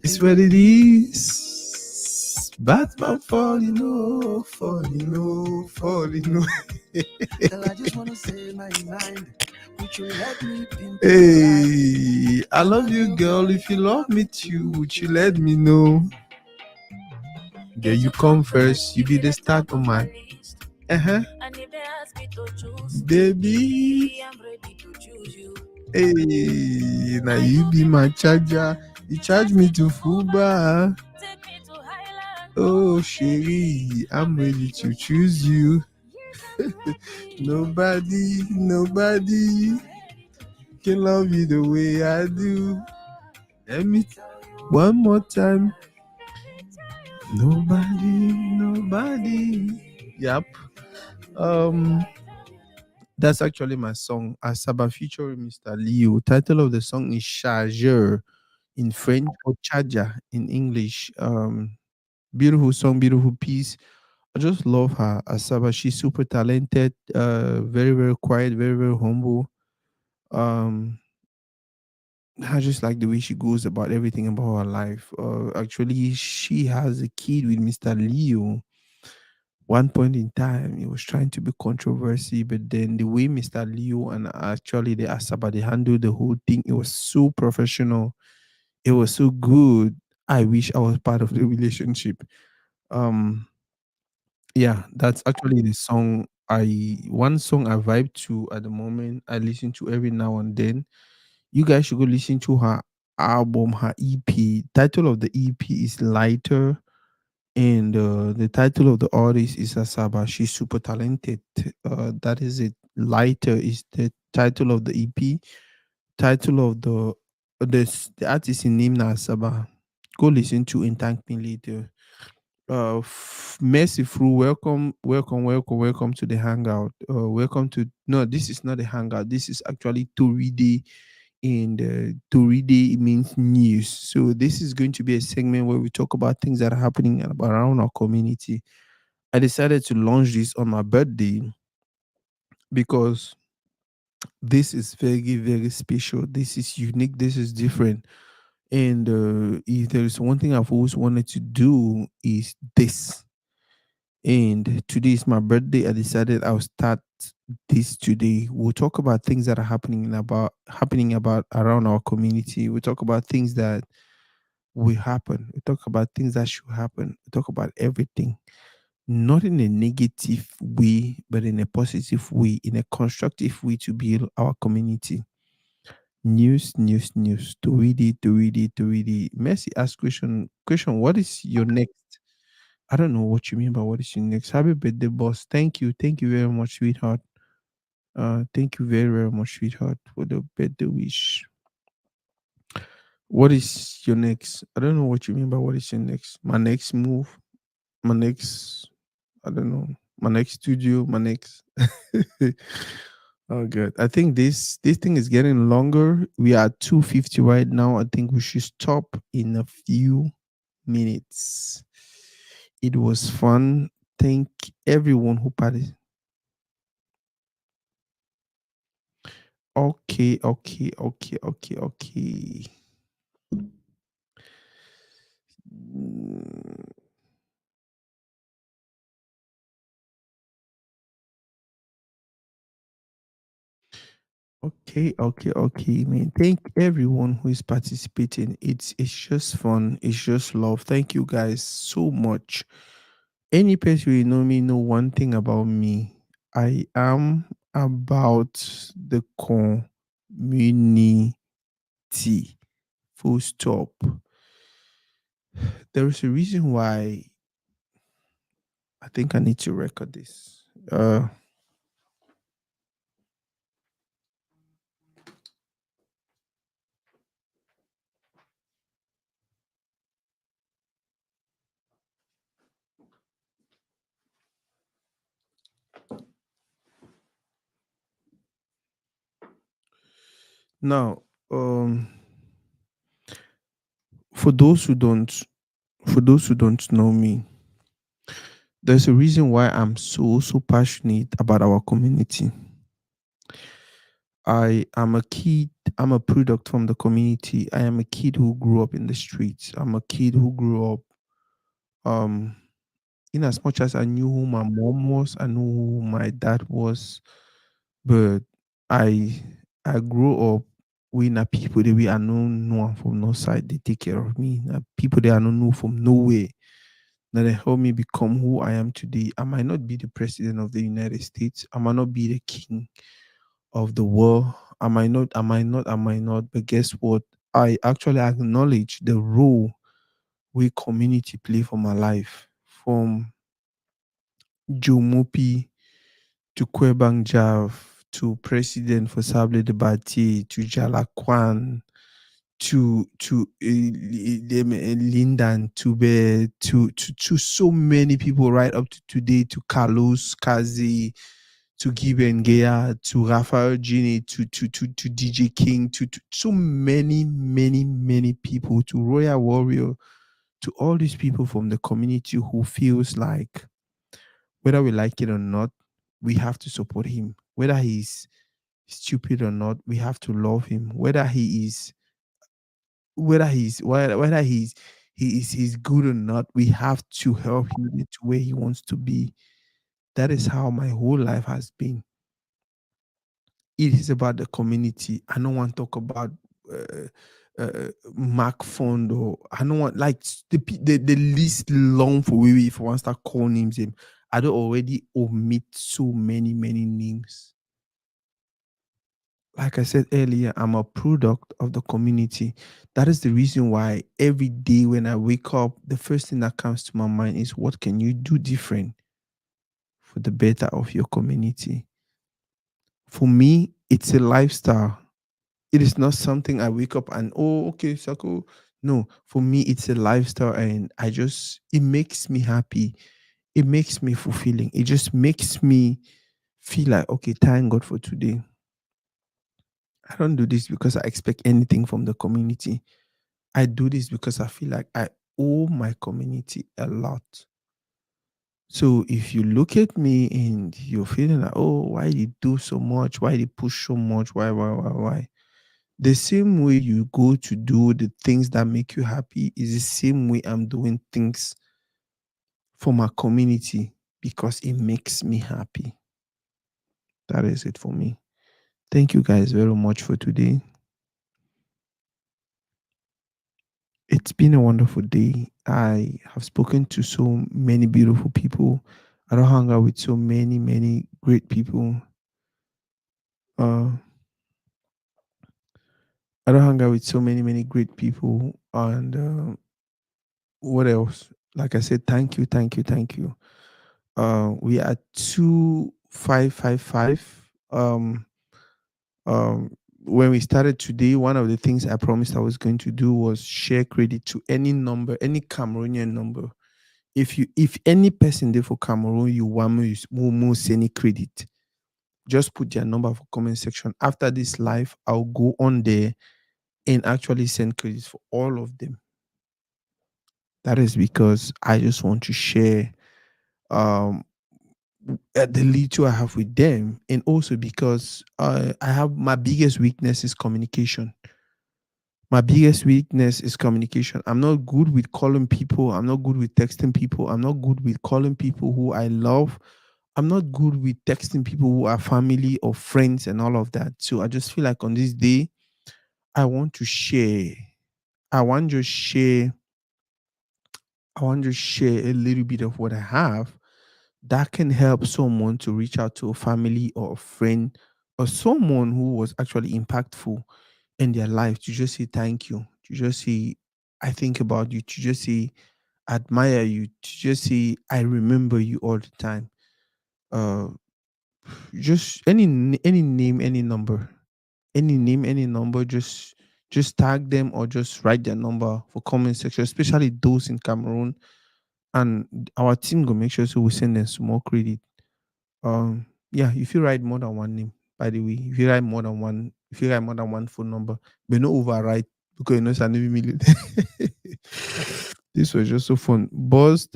is what it is. Batman falling, oh, falling, oh, falling, oh.
Girl, I just wanna say my mind. Would you let me pimp your
Hey, I love you, girl. If you love me too, would you let me know? Girl, you come first. You be the start of my. Uh huh.
And if they ask me to choose,
Baby.
I'm ready to choose you.
Hey, now you be my charger. You charge me to full bar.
Take me to Highland.
Oh, Sherry, I'm ready to choose you. Nobody can love you the way I do. Let me one more time. Nobody. Yep. That's actually my song. Asaba featuring Mr. Leo. Title of the song is Chargeur in French or Charger in English. Beautiful song, beautiful piece. I just love her. Asaba, she's super talented, very, very quiet, very, very humble. Um, I just like the way she goes about everything about her life. Actually, she has a kid with Mr. Leo. One point in time, it was trying to be controversy, but then the way Mr. Leo and actually the Asaba they handled the whole thing, it was so professional. It was so good. I wish I was part of the relationship. Um, yeah, that's actually the song I one song I vibe to at the moment. I listen to every now and then. You guys should go listen to her album, her EP. Title of the EP is Lighter, and the title of the artist is Asaba. She's super talented. That is it. Lighter is the title of the EP. Title of the artist in name na Asaba. Go listen to and thank me later. Mercy Fru, welcome to the hangout. Welcome to no, this is not a hangout. This is actually Toridey, and Toridey means news. So this is going to be a segment where we talk about things that are happening around our community. I decided to launch this on my birthday because this is very special. This is unique. This is different. And if there is one thing I've always wanted to do is this. And today is my birthday. I decided I'll start this today. We'll talk about things that are happening about around our community. We'll talk about things that will happen. We talk about things that should happen. We talk about everything. Not in a negative way, but in a positive way, in a constructive way to build our community. News. To read it. Mercy ask question. What is your next? I don't know what you mean by what is your next. Happy birthday, boss. Thank you very much, sweetheart. Thank you very much, sweetheart, for the birthday wish. What is your next? I don't know what you mean by what is your next. My next move, my next, I don't know, my next studio, my next. Oh, good. I think this thing is getting longer. We are 250 right now. I think we should stop in a few minutes. It was fun. Thank everyone who participated. Okay. Mm, okay, man. Thank everyone who is participating. It's just fun. It's just love. Thank you guys so much. Any person you know me know one thing about me. I am about the community. Full stop. There is a reason why I think I need to record this. Now, for those who don't, know me, there's a reason why I'm so passionate about our community. I am a kid. I'm a product from the community. I am a kid who grew up in the streets. I'm a kid who grew up. Um, in as much as I knew who my mom was, I knew who my dad was, but I I grew up with na people that we are no one from no side. They take care of me. Na people that I don't know from nowhere. That they help me become who I am today. I might not be the president of the United States. I might not be the king of the world. I might not. But guess what? I actually acknowledge the role we community play for my life. From Jomopi to Kwebang Jav to President for Sable Debate to Jalakwan to Lindan to so many people right up to today, to Carlos Kazi, to Giben Gea, to Rafael Gini, to DJ King, to so many people, to Royal Warrior, to all these people from the community who feels like whether we like it or not, we have to support him. Whether he's stupid or not, we have to love him. Whether he's good or not, we have to help him get to where he wants to be. That is how my whole life has been. It is about the community. I don't want to talk about uh, Mark Fund, or I don't want like the list long for we if I want to start calling names him. I don't already omit so many names. Like I said earlier, I'm a product of the community. That is the reason why every day when I wake up, the first thing that comes to my mind is what can you do different for the better of your community? For me, it's a lifestyle. It is not something I wake up and, oh, okay, Sako. No, for me, it's a lifestyle, and it makes me happy. It makes me fulfilling. It just makes me feel like, okay, thank God for today. I don't do this because I expect anything from the community. I do this because I feel like I owe my community a lot. So if you look at me and you're feeling like, oh, why they do so much? Why they push so much? Why? The same way you go to do the things that make you happy is the same way I'm doing things for my community because it makes me happy. That is it for me. Thank you guys very much for today. It's been a wonderful day. I have spoken to so many beautiful people. I don't hang out with so many great people. Uh, I don't hang out with so many great people. And what else? Like I said, thank you. We are 2555. When we started today, one of the things I promised I was going to do was share credit to any number, any Cameroonian number. If any person there for Cameroon you want me to send any credit, just put their number for comment section. After this live, I'll go on there and actually send credits for all of them. That is because I just want to share um the little I have with them, and also because I have my biggest weakness is communication. My biggest weakness is communication. I'm not good with calling people. I'm not good with texting people. I'm not good with calling people who I love. I'm not good with texting people who are family or friends and all of that. So I just feel like on this day, I want to share. I want to share. I want to share a little bit of what I have that can help someone to reach out to a family or a friend or someone who was actually impactful in their life, to just say thank you, to just say I think about you, to just say I admire you, to just say I remember you all the time. Uh, just any name, any number, any name, any number. Just tag them or just write their number for comment section, especially those in Cameroon, and our team will make sure so we send them some more credit. Yeah, if you write more than one name, by the way, if you write more than one phone number, but no overwrite because you know it's an million. This was just so fun. Boss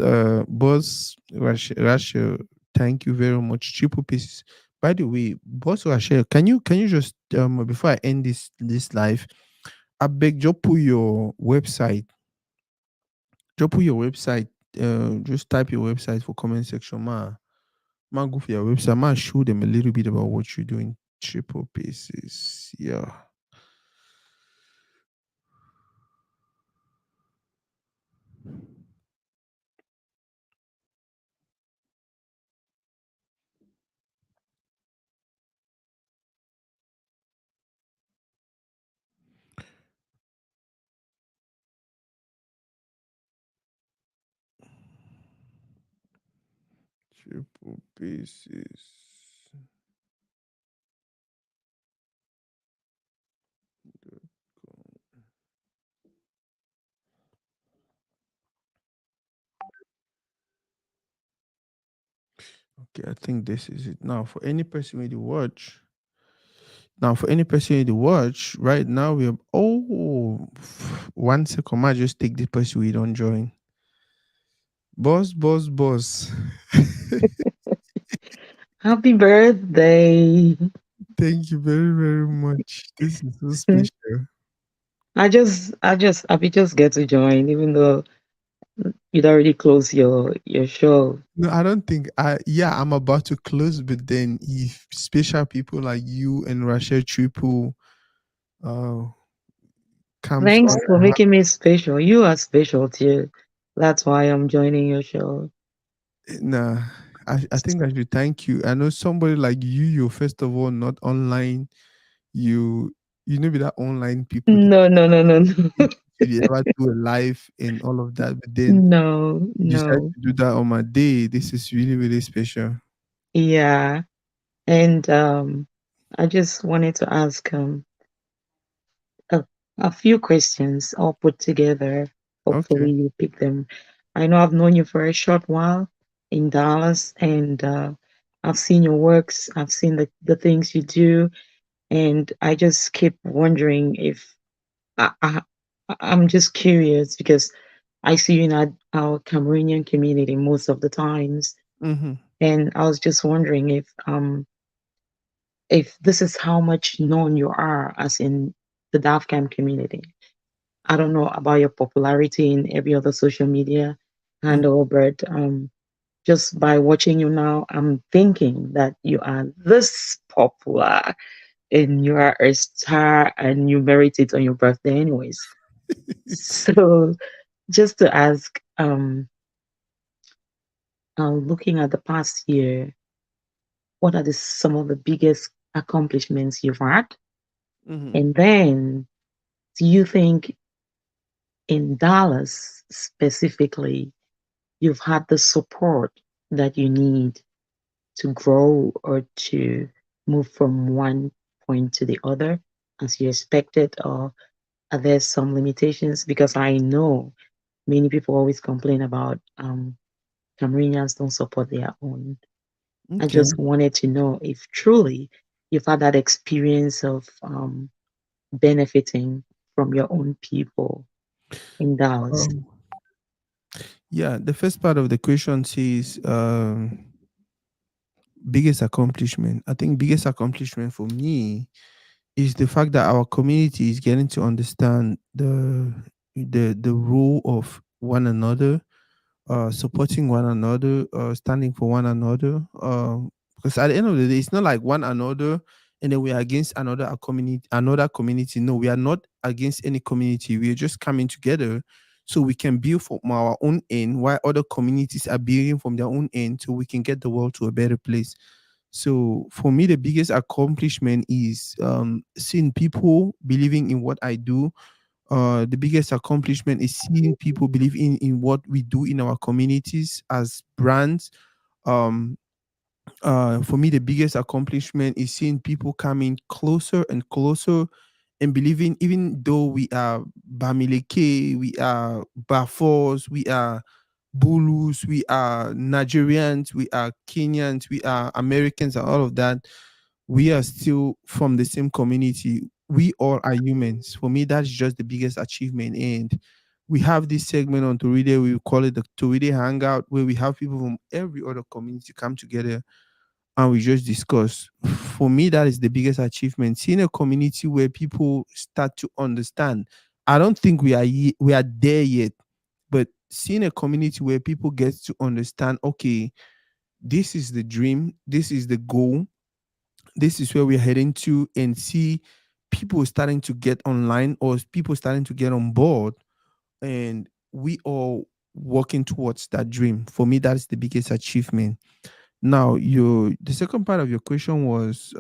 Rachel, thank you very much. Triple pieces. By the way, Boss Rachel, can you just before I end this live, I beg just put your website. Just put your website. Just type your website for comment section, ma. Man, go for your website. Man, show them a little bit about what you're doing. Triple pieces. Yeah. Triple pieces. Okay, I think this is it. Now, for any person with the watch. Now, for any person with the watch, right now we have 1 second. I just take the person we don't join. Boss.
Happy birthday.
Thank you very much. This is so special.
I just get to join, even though you'd already closed your show.
No, I don't think I'm about to close, but then if special people like you and Rachel Triple uh comes
Thanks
all
for making me special. You are special too. That's why I'm joining your show.
nah. I think I should thank you. I know somebody like you're first of all not online. You you know be that online people that
No, no, no, no, no.
you ever do a live and all of that, but then
No,
you decide
no.
to do that on my day. This is really, really special.
Yeah. And I just wanted to ask a, a few questions all put together.
Okay.
Hopefully you pick them. I know I've known you for a short while in Dallas, and I've seen your works, I've seen the things you do, and I just keep wondering if I, I I'm just curious because I see you in our Cameroonian community most of the times,
Mm-hmm.
and I was just wondering if this is how much known you are as in the DAFCAM community. I don't know about your popularity in every other social media
Mm.
handle, but just by watching you now, I'm thinking that you are this popular and you are a star and you merit it on your birthday, anyways. So, just to ask, looking at the past year, what are some of the biggest accomplishments you've had?
Mm-hmm.
And then, do you think in Dallas specifically, you've had the support that you need to grow or to move from one point to the other as you expected, or are there some limitations? Because I know many people always complain about Cameroonians don't support their own. I
Okay.
just wanted to know if truly you've had that experience of benefiting from your own people in Dallas.
Um, yeah, the first part of the question says biggest accomplishment. I think biggest accomplishment for me is the fact that our community is getting to understand the role of one another, supporting one another, standing for one another. Because at the end of the day, it's not like one another and then we are against another community. Another community. No, we are not against any community. We are just coming together so we can build from our own end, while other communities are building from their own end, so we can get the world to a better place. So for me, the biggest accomplishment is seeing people believing in what I do. The biggest accomplishment is seeing people believe in what we do in our communities as brands. Um, for me, the biggest accomplishment is seeing people coming closer and closer and believing, even though we are Bamileke, we are Bafors, we are Bulus, we are Nigerians, we are Kenyans, we are Americans, and all of that, we are still from the same community. We all are humans. For me, that's just the biggest achievement. And we have this segment on Toridey, we call it the Toridey Hangout, where we have people from every other community come together and we just discuss. For me, that is the biggest achievement. Seeing a community where people start to understand. I don't think we are there yet, but seeing a community where people get to understand, okay, this is the dream, this is the goal, this is where we're heading to, and see people starting to get online or people starting to get on board, and we all working towards that dream. For me, that is the biggest achievement. Now, the second part of your question was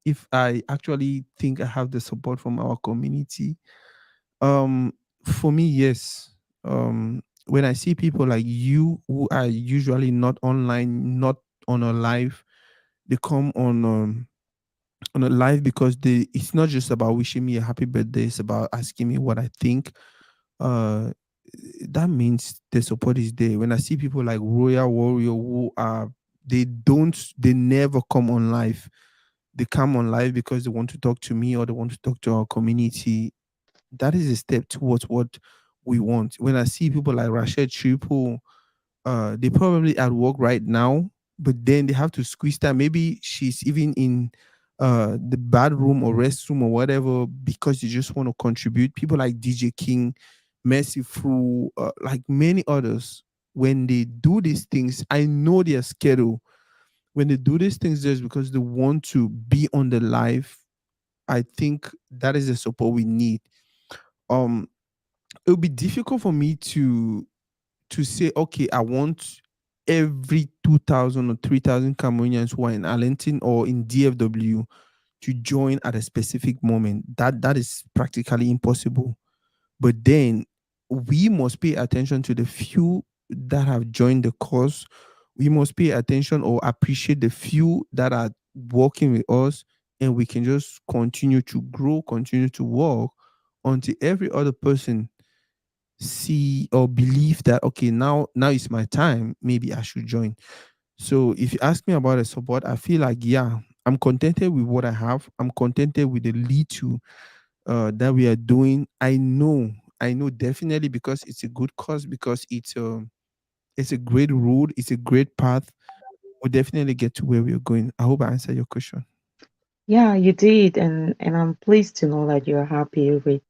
if I actually think I have the support from our community. For me, yes. When I see people like you who are usually not online, not on a live, they come on a live because it's not just about wishing me a happy birthday, it's about asking me what I think. uh that means the support is there. When I see people like Royal Warrior who are, they never come on live, they come on live because they want to talk to me or they want to talk to our community. That is a step towards what we want. When I see people like Rashid Triple, they probably at work right now, but then they have to squeeze time. Maybe she's even in the bad room or restroom or whatever because you just want to contribute. People like DJ King, Mercy Fru, like many others, when they do these things, I know their schedule. When they do these things just because they want to be on the live, I think that is the support we need. um it would be difficult for me to say, okay, I want every 2,000 or 3,000 Cameroonians who are in Arlington or in DFW to join at a specific moment. That is practically impossible. But then we must pay attention to the few that have joined the cause. We must pay attention or appreciate the few that are working with us, and we can just continue to grow, continue to work until every other person see or believe that, okay, now is my time, maybe I should join. So if you ask me about the support, I feel like, yeah, I'm contented with what I have. I'm contented with the little that we are doing. I know definitely, because it's a good cause, because it's a great road, it's a great path. We'll definitely get to where we're going. I hope I answered your question.
Yeah, you did, and I'm pleased to know that you're happy with.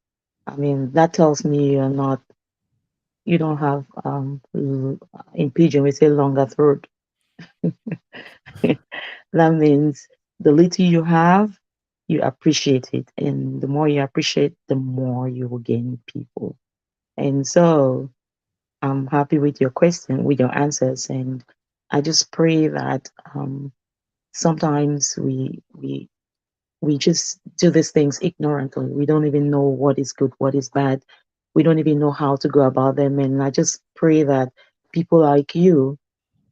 I mean, that tells me you don't have in pigeon we say longer throat. That means the little you have, you appreciate it, and the more you appreciate, the more you will gain people. And so I'm happy with your question, with your answers, and I just pray that sometimes we just do these things ignorantly. We don't even know what is good, what is bad. We don't even know how to go about them. And I just pray that people like you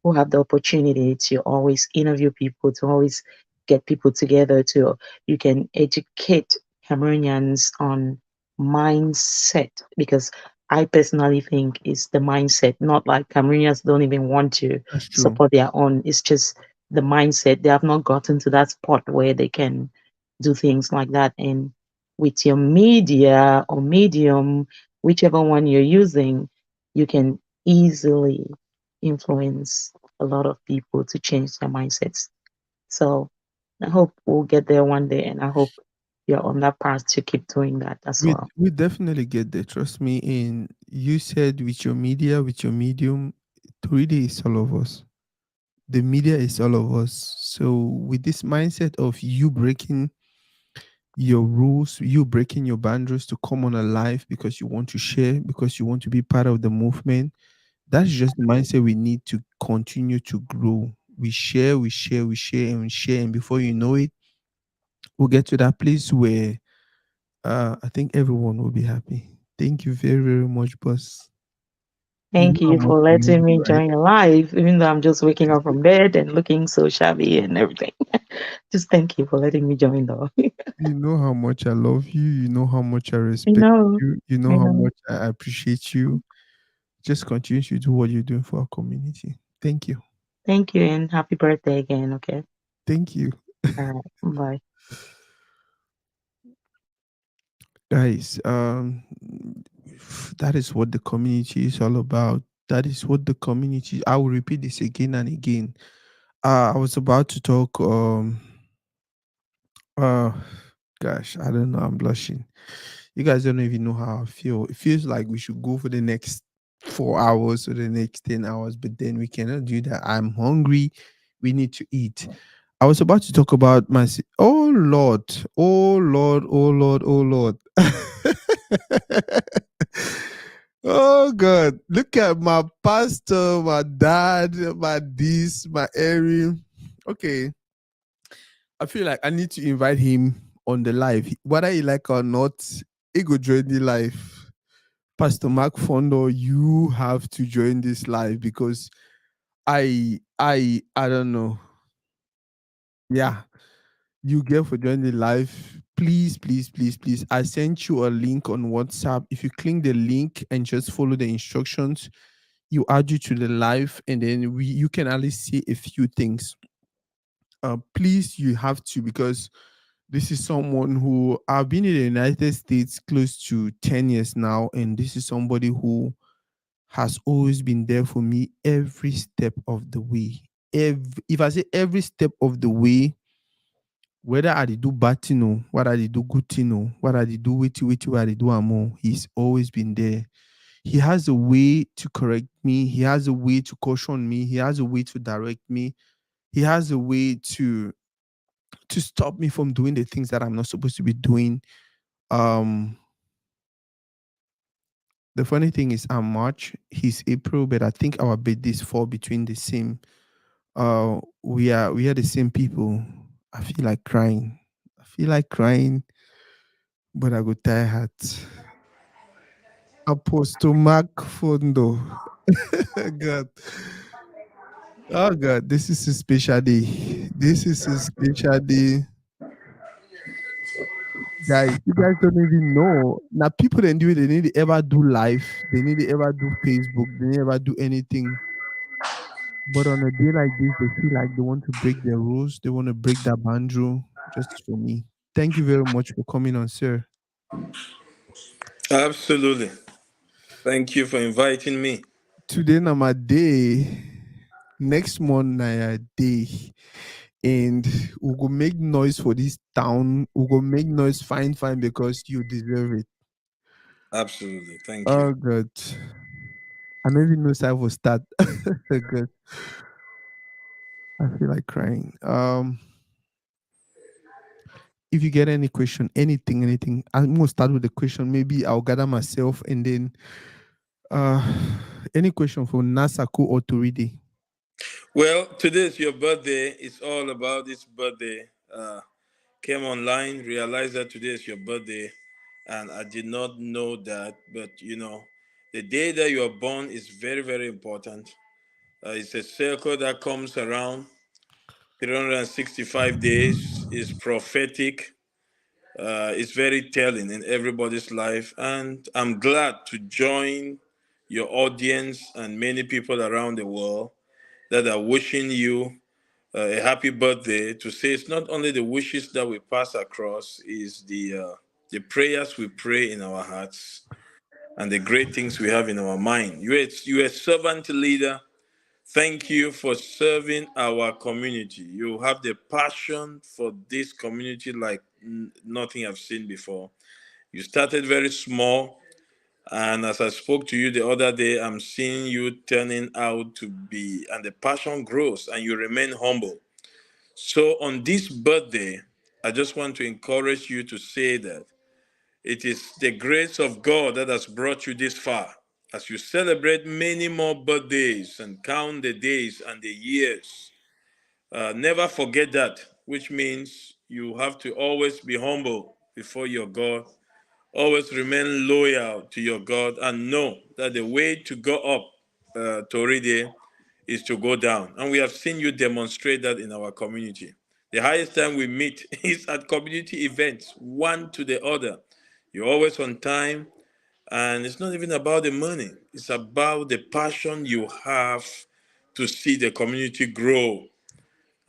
who have the opportunity to always interview people, to always get people together, to you can educate Cameroonians on mindset, because I personally think it's the mindset, not like Cameroonians don't even want to
That's true.
support their own. It's just the mindset. They have not gotten to that spot where they can do things like that. And with your media or medium, whichever one you're using, you can easily influence a lot of people to change their mindsets. So I hope we'll get there one day, and I hope you're on that path to keep doing that as
We
well.
we definitely get there. Trust me. And you said with your media, with your medium, Toridey is all of us. The media is all of us. So with this mindset of you breaking your rules, you breaking your boundaries to come on a live because you want to share, because you want to be part of the movement, that's just the mindset we need to continue to grow. We share, we share, we share, and we share, and before you know it, we'll get to that place where I think everyone will be happy. Thank you very, very much, boss. You
Thank
know how
you
much
for
I love
letting me
you, right?
join your live, even though I'm just waking up from bed and looking so shabby and everything. Just thank you for letting me join, though.
You know how much I love you. You know how much I
I
respect
know,
you. You know
I
how
know.
much I appreciate you. Just continue to do what you're doing for our community. Thank you.
Thank you, and happy birthday again. Okay.
Thank you.
All right. Bye.
Guys, that is what the community is all about. That is what the community, I will repeat this again and again. I was about to talk uh gosh, I don't know, I'm blushing. You guys don't even know how I feel. It feels like we should go for the next 4 hours or the next 10 hours, but then we cannot do that. I'm hungry. We need to eat. I was about to talk about oh Lord, oh Lord, oh Lord, oh Lord. Oh God, look at my pastor, my dad, my this, my Erin. Okay, I feel like I need to invite him on the live. Whether he like or not, he go join the live. Pastor Mark Fondo, you have to join this live because I don't know. Yeah, you get for joining the live. Please, please, please, please. I sent you a link on WhatsApp. If you click the link and just follow the instructions, you add you to the live, and then you can at least see a few things. Please, you have to, because this is someone who I've been in the United States close to 10 years now, and this is somebody who has always been there for me every step of the way. If I say every step of the way, whether I did do bad thing or what I did do good thing or what I did do witty, what I did do amo, he's always been there. He has a way to correct me. He has a way to caution me. He has a way to direct me. He has a way to stop me from doing the things that I'm not supposed to be doing. Um, The funny thing is, I'm March, he's April, but I think our birthdays fall between the same. We are the same people. I feel like crying. I feel like crying, but I go tie hat. Apostle Mark Fondo. God. Oh God, this is a special day. This is a special day. Guys, you guys don't even know. Now people they do it, they need to ever do live, they need to ever do Facebook, they need to ever do anything. But on a day like this, they feel like they want to break their rules, they want to break that boundary just for me. Thank you very much for coming on, sir.
Absolutely. Thank you for inviting me.
Today na my day. Next month na a day. And we go make noise for this town. We go make noise fine, fine because you deserve it.
Absolutely. Thank you.
Oh God. I don't even know if I will start. God. I feel like crying. If you get any question, anything, I'm gonna start with the question. Maybe I'll gather myself and then uh any question for Nasaku or Toridey.
Well, today is your birthday. It's all about this birthday. Came online, realized that today is your birthday, and I did not know that. But the day that you are born is very, very important. It's a circle that comes around 365 days. Is prophetic. It's very telling in everybody's life, and I'm glad to join your audience and many people around the world that are wishing you a happy birthday. To say it's not only the wishes that we pass across, is the prayers we pray in our hearts and the great things we have in our mind. You're a servant leader. Thank you for serving our community. You have the passion for this community like nothing I've seen before. You started very small, and as I spoke to you the other day, I'm seeing you turning out to be, and the passion grows, and you remain humble. So, on this birthday, I just want to encourage you to say that it is the grace of God that has brought you this far. As you celebrate many more birthdays and count the days and the years, never forget that, which means you have to always be humble before your God. Always remain loyal to your God and know that the way to go up, Toride, is to go down. And we have seen you demonstrate that in our community. The highest time we meet is at community events, one to the other. You're always on time, and it's not even about the money, it's about the passion you have to see the community grow.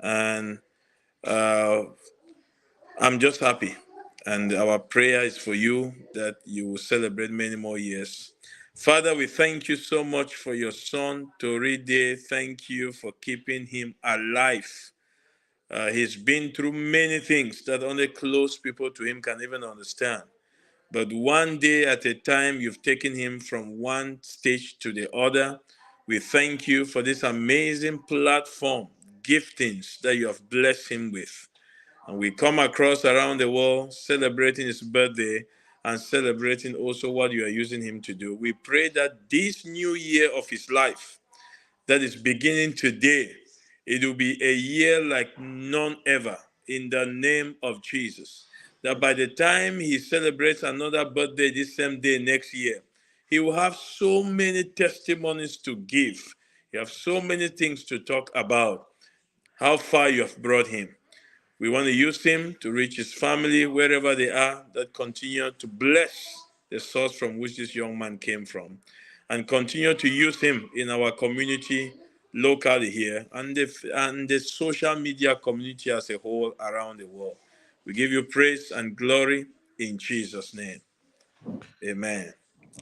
And uh, I'm just happy. And our prayer is for you that you will celebrate many more years. Father, we thank you so much for your son, Toride. Thank you for keeping him alive. He's been through many things that only close people to him can even understand. But one day at a time, you've taken him from one stage to the other. We thank you for this amazing platform, giftings that you have blessed him with. And we come across around the world celebrating his birthday and celebrating also what you are using him to do. We pray that this new year of his life that is beginning today, it will be a year like none ever in the name of Jesus. That by the time he celebrates another birthday this same day next year, he will have so many testimonies to give. You have so many things to talk about, how far you have brought him. We want to use him to reach his family wherever they are, that continue to bless the source from which this young man came from, and continue to use him in our community locally here and the social media community as a whole around the world. We give you praise and glory in Jesus' name. Amen.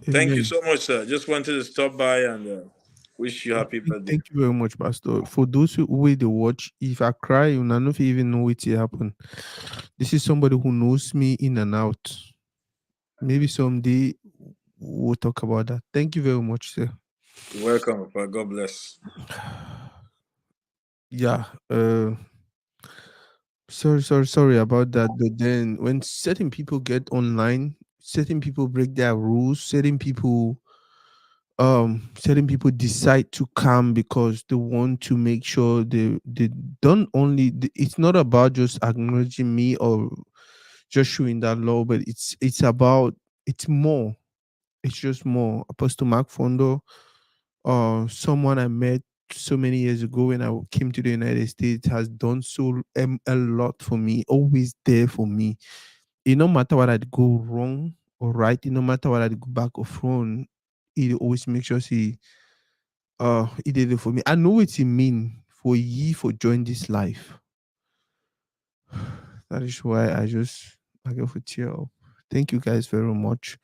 Thank you
Amen.
so much, sir. Just wanted to stop by and wish you happy
Thank,
birthday.
thank you very much, Pastor. For those who wait they watch, if I cry, you know, not even know what will happen. This is somebody who knows me in and out. Maybe someday we'll talk about that. Thank you very much, sir.
You're welcome, Papa. God bless.
Yeah. Sorry about that. But then when certain people get online, certain people break their rules, certain people certain people decide to come because they want to make sure they don't only it's not about just acknowledging me or just showing that love, but it's about it's more. It's just more. Apostle Mark Fondo, someone I met so many years ago when I came to the United States, has done so a lot for me, always there for me. It no matter what I'd go wrong or right, it no matter what I'd go back or front, he always makes sure he did it for me. I know what it mean for ye for join this life. That is why I go for cheer up. Thank you guys very much.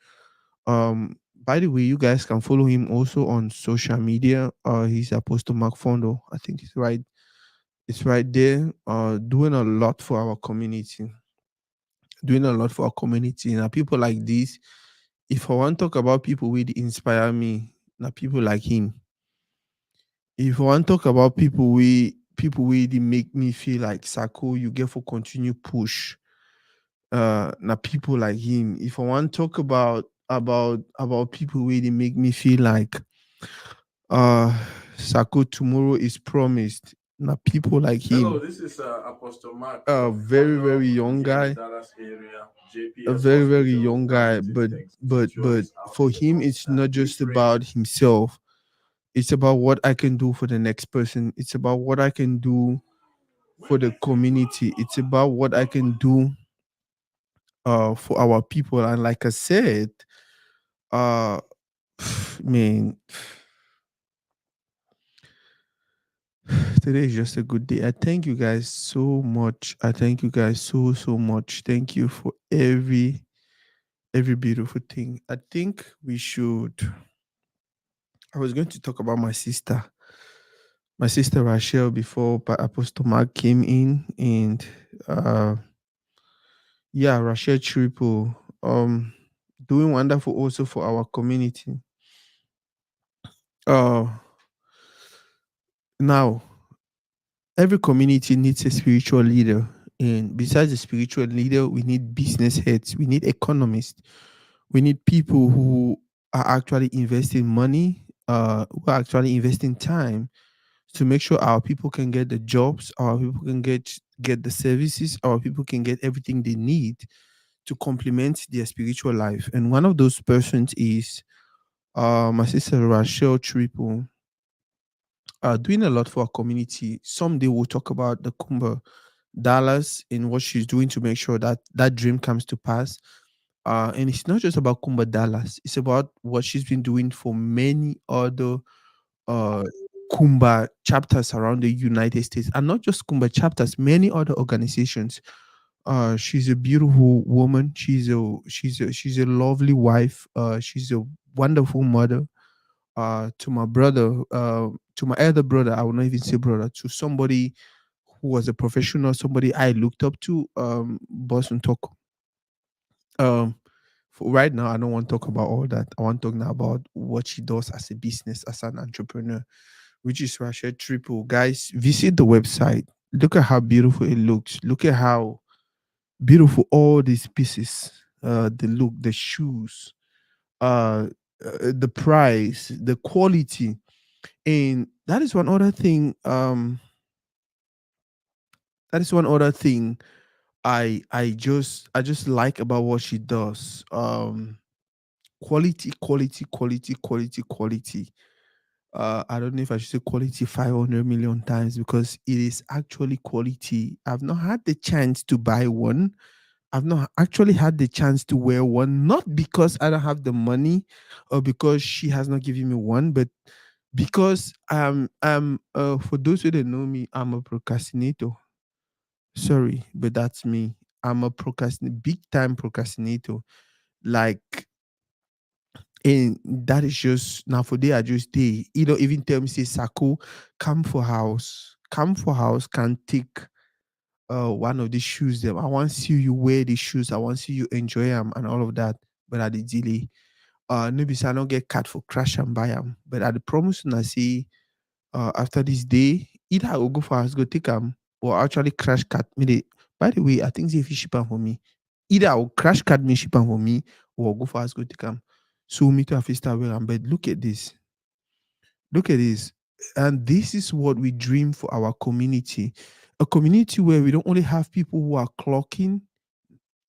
By the way, you guys can follow him also on social media. He's Apostle Mark Fondo. I think it's right there. Doing a lot for our community. Doing a lot for our community. Now people like this, if I want to talk about people who inspire me, now people like him. If I want to talk about people we they make me feel like Sako, you get for continue push. Now people like him. If I want to talk about people where they make me feel like uh Sako, tomorrow is promised. Now people like
Hello,
him.
this is Apostle Mark
A
of
very
Founder
very young
here in the
guy.
Dallas area,
A
JPS
very
Hospital,
young guy,
Palliative
but
Tech
but
situates out
for
in the
him
North
it's not
Stand. We
just
pray.
about himself. It's about what I can do for the next person. It's about what I can do for the community. It's about what I can do for our people. And like I said, uh man, today is just a good day. I thank you guys so much. I thank you guys so much. Thank you for every beautiful thing. I think we should I was going to talk about my sister Rachel before Apostle Mark came in, and uh yeah, Rachel Triple doing wonderful also for our community. Uh Now every community needs a spiritual leader. And besides the spiritual leader, we need business heads, we need economists, we need people who are actually investing money, who are actually investing time to make sure our people can get the jobs, our people can get the services, our people can get everything they need to complement their spiritual life. And one of those persons is my sister Rachel Triple, doing a lot for our community. Someday we'll talk about the Kumba Dallas and what she's doing to make sure that that dream comes to pass. And it's not just about Kumba Dallas; it's about what she's been doing for many other uh, Kumba chapters around the United States, and not just Kumba chapters, many other organizations. She's a beautiful woman. She's a lovely wife. She's a wonderful mother. To my brother, to my elder brother, I will not even say brother, to somebody who was a professional, somebody I looked up to, Boston Talk. Um, for right now, I don't want to talk about all that. I want to talk now about what she does as a business, as an entrepreneur, which is Rachel Triple. Guys, visit the website. Look at how beautiful it looks. Look at how beautiful all these pieces, the look, the shoes, the price, the quality. And that is one other thing. That is one other thing I just like about what she does. Quality, quality, quality, quality, quality. I don't know if I should say quality 500 million times because it is actually quality. I've not had the chance to buy one. I've not actually had the chance to wear one, not because I don't have the money or because she has not given me one, but because for those who don't know me, I'm a procrastinator. Sorry, but that's me. I'm a big time procrastinator. Like, and that is just now for day I just day. You know, even tell me say Sako, come for house. Come for house can take one of the shoes them. I want to see you wear the shoes. I want to see you enjoy them and all of that. But at the delay, maybe say I don't get cut for crash and buy them. But at the promise and I say after this day, either I will go for house, go take them, or actually crash cut me. By the way, I think if you ship them for me, either I will crash cut me, ship them for me, or I'll go for house, go take them. So me to have to start wearing. But look at this. Look at this. And this is what we dream for our community. A community where we don't only have people who are clocking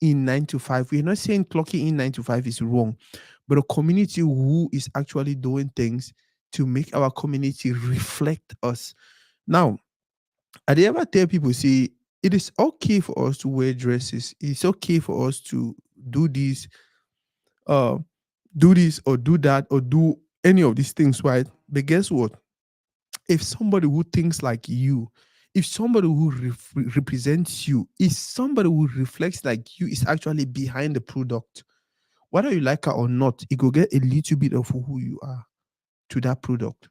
in 9 to 5. We're not saying clocking in 9 to 5 is wrong, but a community who is actually doing things to make our community reflect us. Now, I did ever tell people, see, it is okay for us to wear dresses. It's okay for us to do this, uh, do this or do that or do any of these things, right? But guess what? If somebody who thinks like you, if somebody who represents you, is somebody who reflects like you, is actually behind the product, whether you like it or not, it will get a little bit of who you are to that product.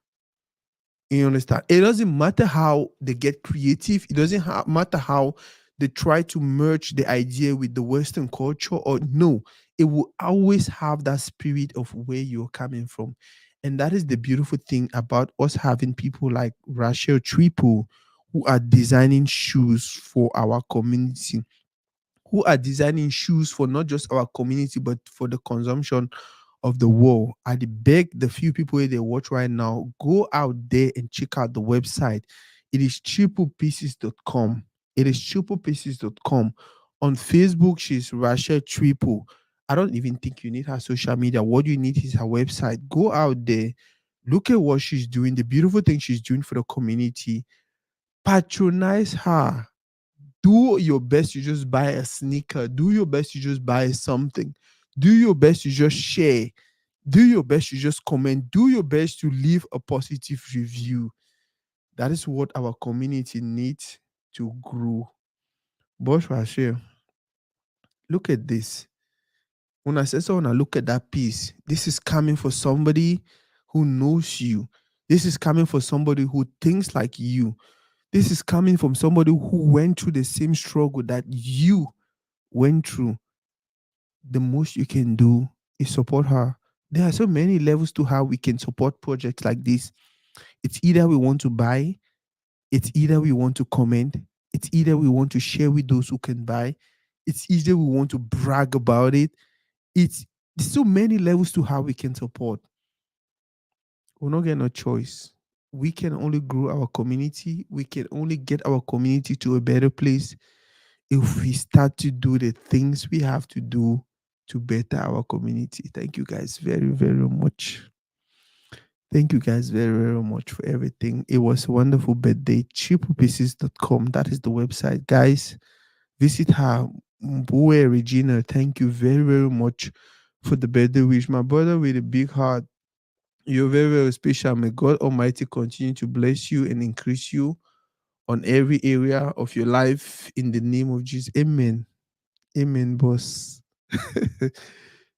You understand? It doesn't matter how they get creative. It doesn't matter how they try to merge the idea with the Western culture, or no, it will always have that spirit of where you're coming from. And that is the beautiful thing about us having people like Rachel Triple who are designing shoes for our community, who are designing shoes for not just our community, but for the consumption of the world. I beg the few people they watch right now, go out there and check out the website. It is triplepieces.com. It is triplepieces.com. On Facebook, she's Rachel Triple. I don't even think you need her social media. What you need is her website. Go out there, look at what she's doing, the beautiful thing she's doing for the community. Patronize her. Do your best to just buy a sneaker. Do your best to just buy something. Do your best to just share. Do your best to just comment. Do your best to leave a positive review. That is what our community needs to grow. Boss Rachel, look at this. When I say so, when I look at that piece, this is coming for somebody who knows you. This is coming for somebody who thinks like you. This is coming from somebody who went through the same struggle that you went through. The most you can do is support her. There are so many levels to how we can support projects like this. It's either we want to buy, it's either we want to comment, it's either we want to share with those who can buy, it's either we want to brag about it. It's There's so many levels to how we can support. We're not getting a choice. We can only grow our community. We can only get our community to a better place if we start to do the things we have to do to better our community. Thank you guys very, very much. Thank you guys very, very much for everything. It was a wonderful birthday. Cheaplepieces.com. That is the website. Guys, visit her. Mbue Regina, thank you very, very much for the birthday wish. My brother with a big heart, you're very, very special. May God Almighty continue to bless you and increase you on every area of your life in the name of Jesus. Amen. Amen, boss.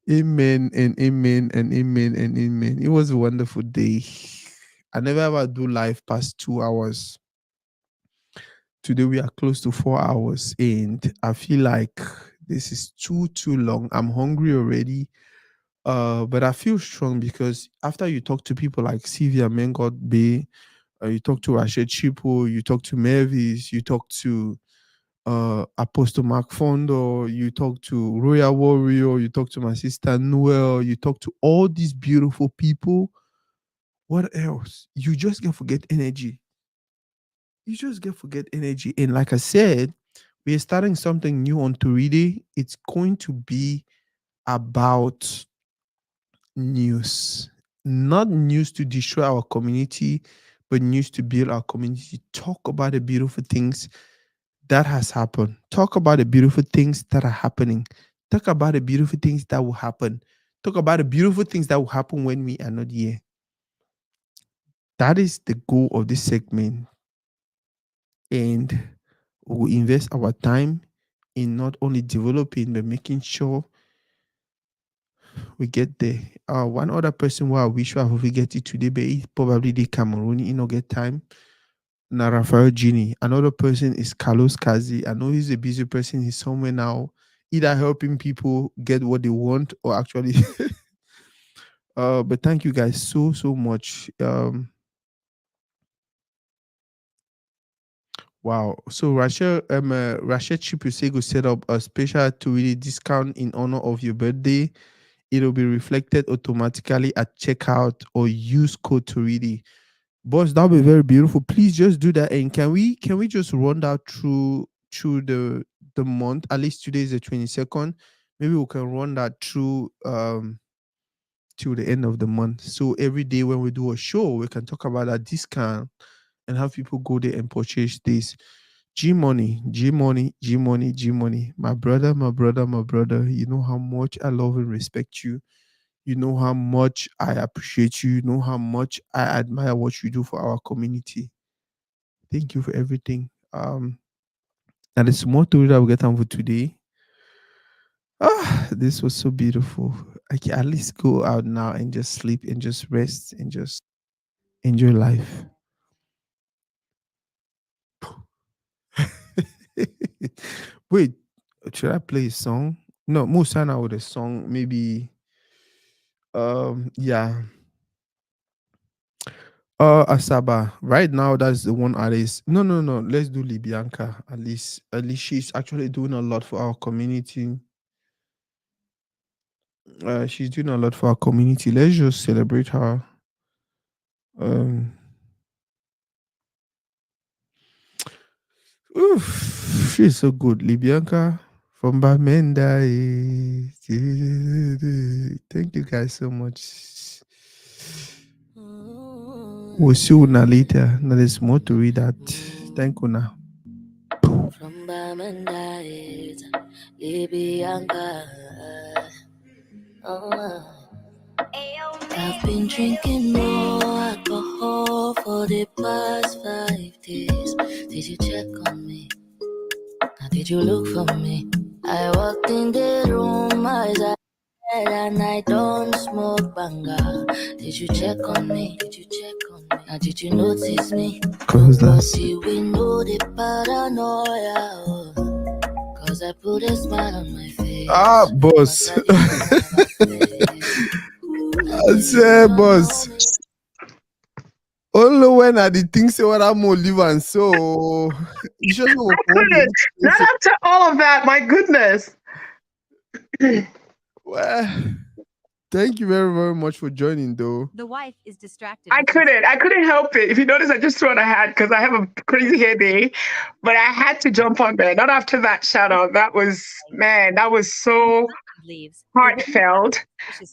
Amen and amen and amen and amen. It was a wonderful day. I never ever do live past 2 hours. Today we are close to 4 hours, and I feel like this is too long. I'm hungry already. But I feel strong because after you talk to people like Sylvia Mengot Bay, you talk to Rashid Chipo, you talk to Mavis, you talk to Apostle Mark Fondo, you talk to Royal Warrior, you talk to my sister Noel, you talk to all these beautiful people. What else? You just get forget energy. You just get forget energy. And like I said, we are starting something new on Toridey. It's going to be about news. Not news to destroy our community, but news to build our community. Talk about the beautiful things that has happened. Talk about the beautiful things that are happening. Talk about the beautiful things that will happen. Talk about the beautiful things that will happen when we are not here. That is the goal of this segment. And we invest our time in not only developing, but making sure we get there. One other person who I wish I would get it today, but he probably the Cameroon, you know, get time. Na Rafael Gini. Another person is Carlos Kazi. I know he's a busy person. He's somewhere now, either helping people get what they want or actually. But thank you guys so much. Wow. So Rachel Chipusego set up a special Toridey discount in honor of your birthday. It'll be reflected automatically at checkout or use code Toridey. Boss, that'll be very beautiful. Please just do that. And can we just run that through the month? At least today is the 22nd. Maybe we can run that through till the end of the month. So every day when we do a show, we can talk about that discount and have people go there and purchase this. G Money, G Money, G Money, G Money. My brother, my brother, my brother. You know how much I love and respect you. You know how much I appreciate you. You know how much I admire what you do for our community. Thank you for everything. And the small story that we get on for today. This was so beautiful. I can at least go out now and just sleep and just rest and just enjoy life. Wait, should I play a song? No, most sign out with a song. Maybe yeah. Asaba. Right now that's the one artist. No, no, no. Let's do Libianca. At least she's actually doing a lot for our community. She's doing a lot for our community. Let's just celebrate her. Um Oof, she's so good. Libianca from Bamenda. Thank you guys so much. We'll see you now later. Now there's more to read that. Thank you now.
From Bamenda, Libianca. I've been drinking more alcohol for the past 5 days. Did you check on me? Now did you look for me? I walked in the room, eyes are red and I don't smoke banga. Did you check on me? Did you check on me? Now did you notice me?
Cause
we know the paranoia. Cause I put a smile on my face.
boss. I say, boss. Only when I did think say what I'm gonna live and so you just
I couldn't. Not after all of that. My goodness.
Well, thank you very, very much for joining though.
The wife is distracted.
I couldn't help it. If you notice, I just threw on a hat because I have a crazy hair day, but I had to jump on there. Not after that shout out. That was, man, that was so heartfelt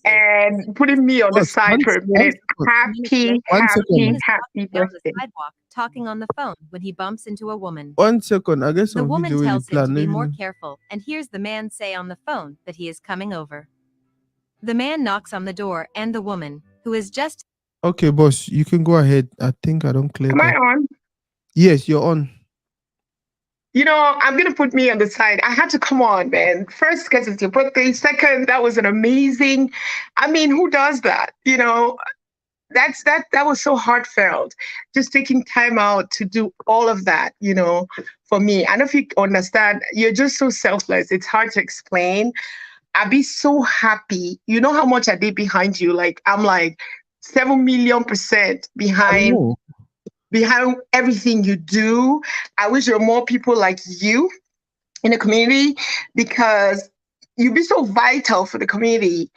and putting me on the side for a minute. Happy birthday.
Sidewalk, talking on the phone when he bumps into a woman.
1 second, I guess
The
some
woman
video
tells him to be
plan.
more careful and hears the man say on the phone that he is coming over. The man knocks on the door and the woman, who is just...
Okay, boss, you can go ahead. I think I don't clear
Am I
that.
on?
Yes, you're on.
You know, I'm gonna put me on the side. I had to come on, man. First, because it's your birthday. Second, that was an amazing. I mean, who does that? You know, that was so heartfelt. Just taking time out to do all of that. You know, for me, I don't know if you understand. You're just so selfless. It's hard to explain. I'd be so happy. You know how much I did behind you. Like I'm like 7 million% behind everything you do. I wish there were more people like you in the community because you'd be so vital for the community.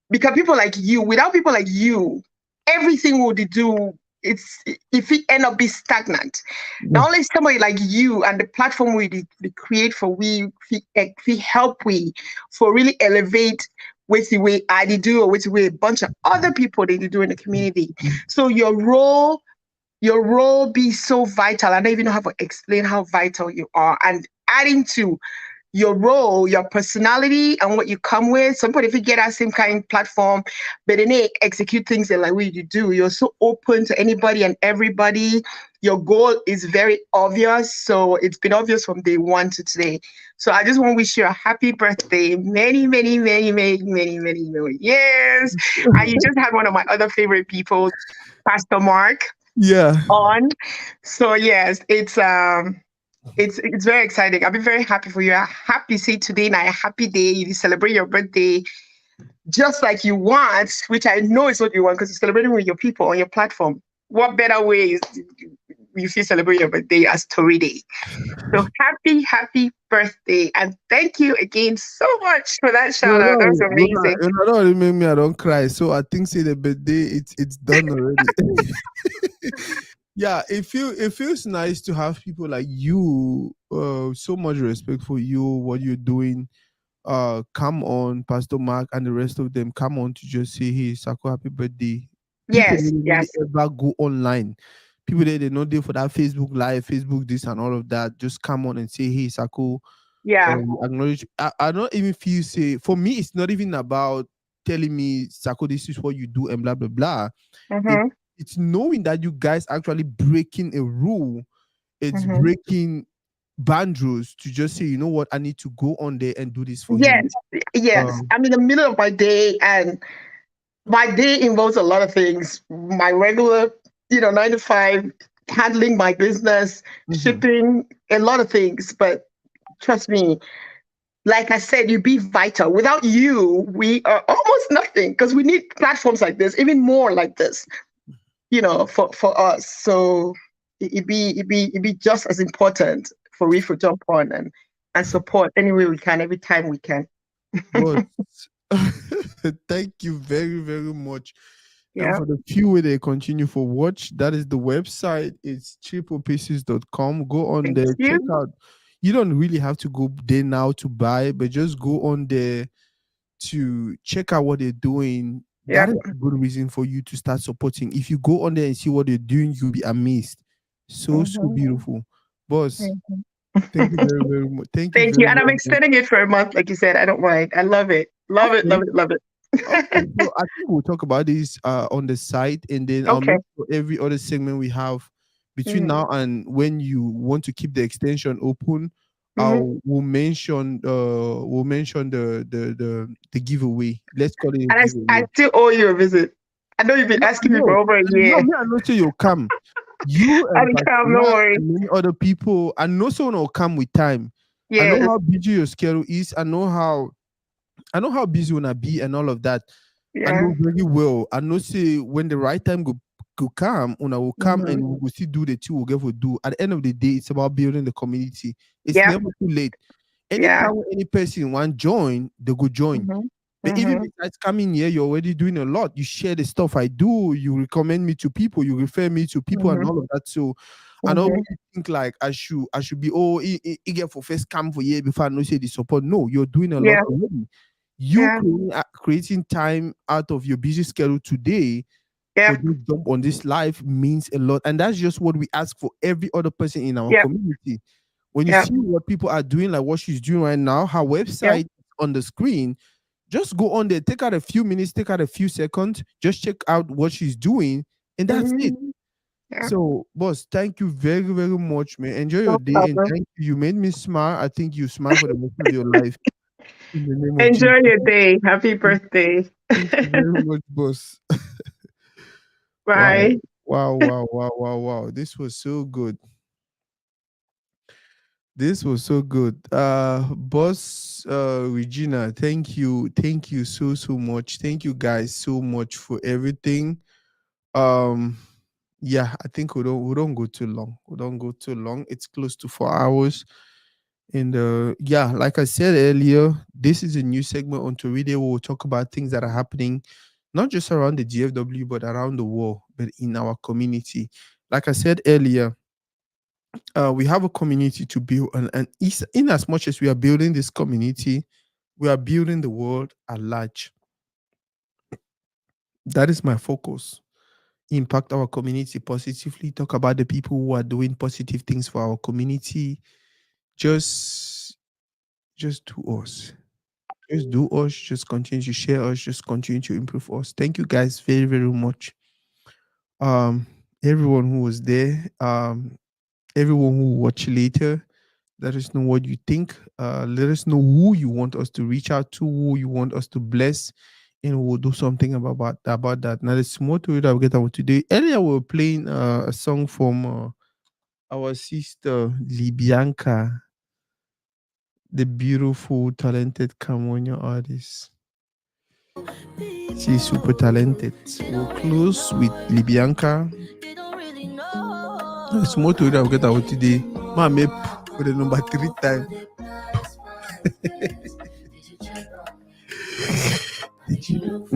Because people like you, without people like you, everything would do. It's if it end up be stagnant. Not only somebody like you and the platform we create for we help we for really elevate with the way I did do or with the way a bunch of other people they do in the community. So your role be so vital. I don't even know how to explain how vital you are. And adding to your role, your personality, and what you come with. Somebody, if you get that same kind of platform, but then they execute things that like what you do. You're so open to anybody and everybody. Your goal is very obvious. So it's been obvious from day one to today. So I just want to wish you a happy birthday. Many, many, many, many, many, many, many years. And you just had one of my other favorite people, Pastor Mark.
Yeah.
On. So yes, it's very exciting. I'll be very happy for you. I'm happy to see today now a happy day. You celebrate your birthday just like you want, which I know is what you want because you're celebrating with your people on your platform. What better way is you feel celebrate your birthday as Toridey? So happy birthday. And thank you again so much for that shout out. That was amazing.
You know, don't make me, I don't cry. So I think say the birthday, it's done already. Yeah, it feels nice to have people like you. So much respect for you, what you're doing. Come on, Pastor Mark and the rest of them. Come on to just say, "Hey, Sako, happy birthday." People
Yes,
really know they
yes.
ever go online. People they know there for that Facebook Live, Facebook this and all of that. Just come on and say, "Hey, Sako."
Yeah.
Acknowledge. I don't even feel say for me. It's not even about telling me, Sako, this is what you do and blah blah blah. It,
Mm-hmm.
it's knowing that you guys actually breaking a rule. It's
Mm-hmm.
breaking boundaries to just say, you know what, I need to go on there and do this for him.
Yes, yes. I'm in the middle of my day, and my day involves a lot of things. My regular, 9 to 5, handling my business,
Mhm.
shipping, a lot of things. But trust me, like I said, you be vital. Without you, we are almost nothing because we need platforms like this, even more like this, for us. So it be just as important for we to jump on and support any way we can, every time we can.
But thank you very, very much. And
Yeah.
for the few way they continue for watch, that is the website. It's triplepieces.com. Go on
Thank
there, check
you.
out. You don't really have to go there now to buy, but just go on there to check out what they're doing. That
Yeah.
is a good reason for you to start supporting. If you go on there and see what they're doing, you'll be amazed. So
Mhm.
beautiful. Boss,
Mhm.
thank you very, very much. Thank you
Thank you.
very,
And I'm
very much.
extending it for a month, like you said. I don't mind. I love it. Love it.
Okay.
Love it. Love
Okay,
it.
so I think we'll talk about this on the site, and then I'll
Okay.
make sure every other segment we have between
Mhm.
now and when you want to keep the extension open,
Mhm.
we'll mention the giveaway. Let's call it a
And I
giveaway.
still owe you a visit. I know you've been
No,
asking me for
no,
over a
no,
year.
me, I know say you'll come. You
I
and
will
Pastor
come. No
Mark
worries.
and many other people. I know someone will come with time. I know
Yes.
how busy your schedule is. I know how busy you wanna be and all of that. I
Yeah.
know very well. I know say when the right time go come, una will come and
Mhm.
we will still do the two we'll get for do. At the end of the day, it's about building the community. It's
Yeah.
never too late.
Yeah.
Anytime any person want join, they go join.
Mhm.
But even
Mhm.
besides coming here, you're already doing a lot. You share the stuff I do. You recommend me to people. You refer me to people and
Mhm.
all of that. So I don't
Mhm.
really think like I should be eager for first come for year before I know say the support. No, you're doing a lot
Yeah.
already. You
Yeah.
creating time out of your busy schedule today for
Yeah.
this jump on this life means a lot. And that's just what we ask for every other person in our
Yeah.
community. When you
Yeah.
see what people are doing, like what she's doing right now, her
Yeah.
website on the screen, just go on there, take out a few minutes, take out a few seconds, just check out what she's doing, and that's it.
Mhm. Yeah.
So, boss, thank you very, very much, man. Enjoy your
No
day, and
problem.
thank you. You made me smile. I think you smile for the rest of your life. In the name of Jesus.
Enjoy your day. Happy birthday.
Thank you very much, boss. Wow.
Bye.
Wow, wow, wow, wow, wow. This was so good. This was so good. Boss Regina, thank you. Thank you so much. Thank you guys so much for everything. Um yeah, I think we don't go too long. We don't go too long. It's close to 4 hours. And yeah, like I said earlier, this is a new segment on Toridey where we'll talk about things that are happening not just around the GFW but around the world, but in our community. Like I said earlier, we have a community to build, and in as much as we are building this community, we are building the world at large. That is my focus. Impact our community positively, talk about the people who are doing positive things for our community. Just just do us. Just do us, just continue to share us, just continue to improve us. Thank you guys very, very much. Um, everyone who was there, everyone who will watch later, let us know what you think. Let us know who you want us to reach out to, who you want us to bless, and we'll do something about that. Now, the small to it I'll get out today. Earlier, we were playing a song from our sister Libianca, the beautiful, talented Cameroonian artist. She's super talented. We'll close with Libianca. The small to it I'll get out today. My map for the number 3 time. Did you?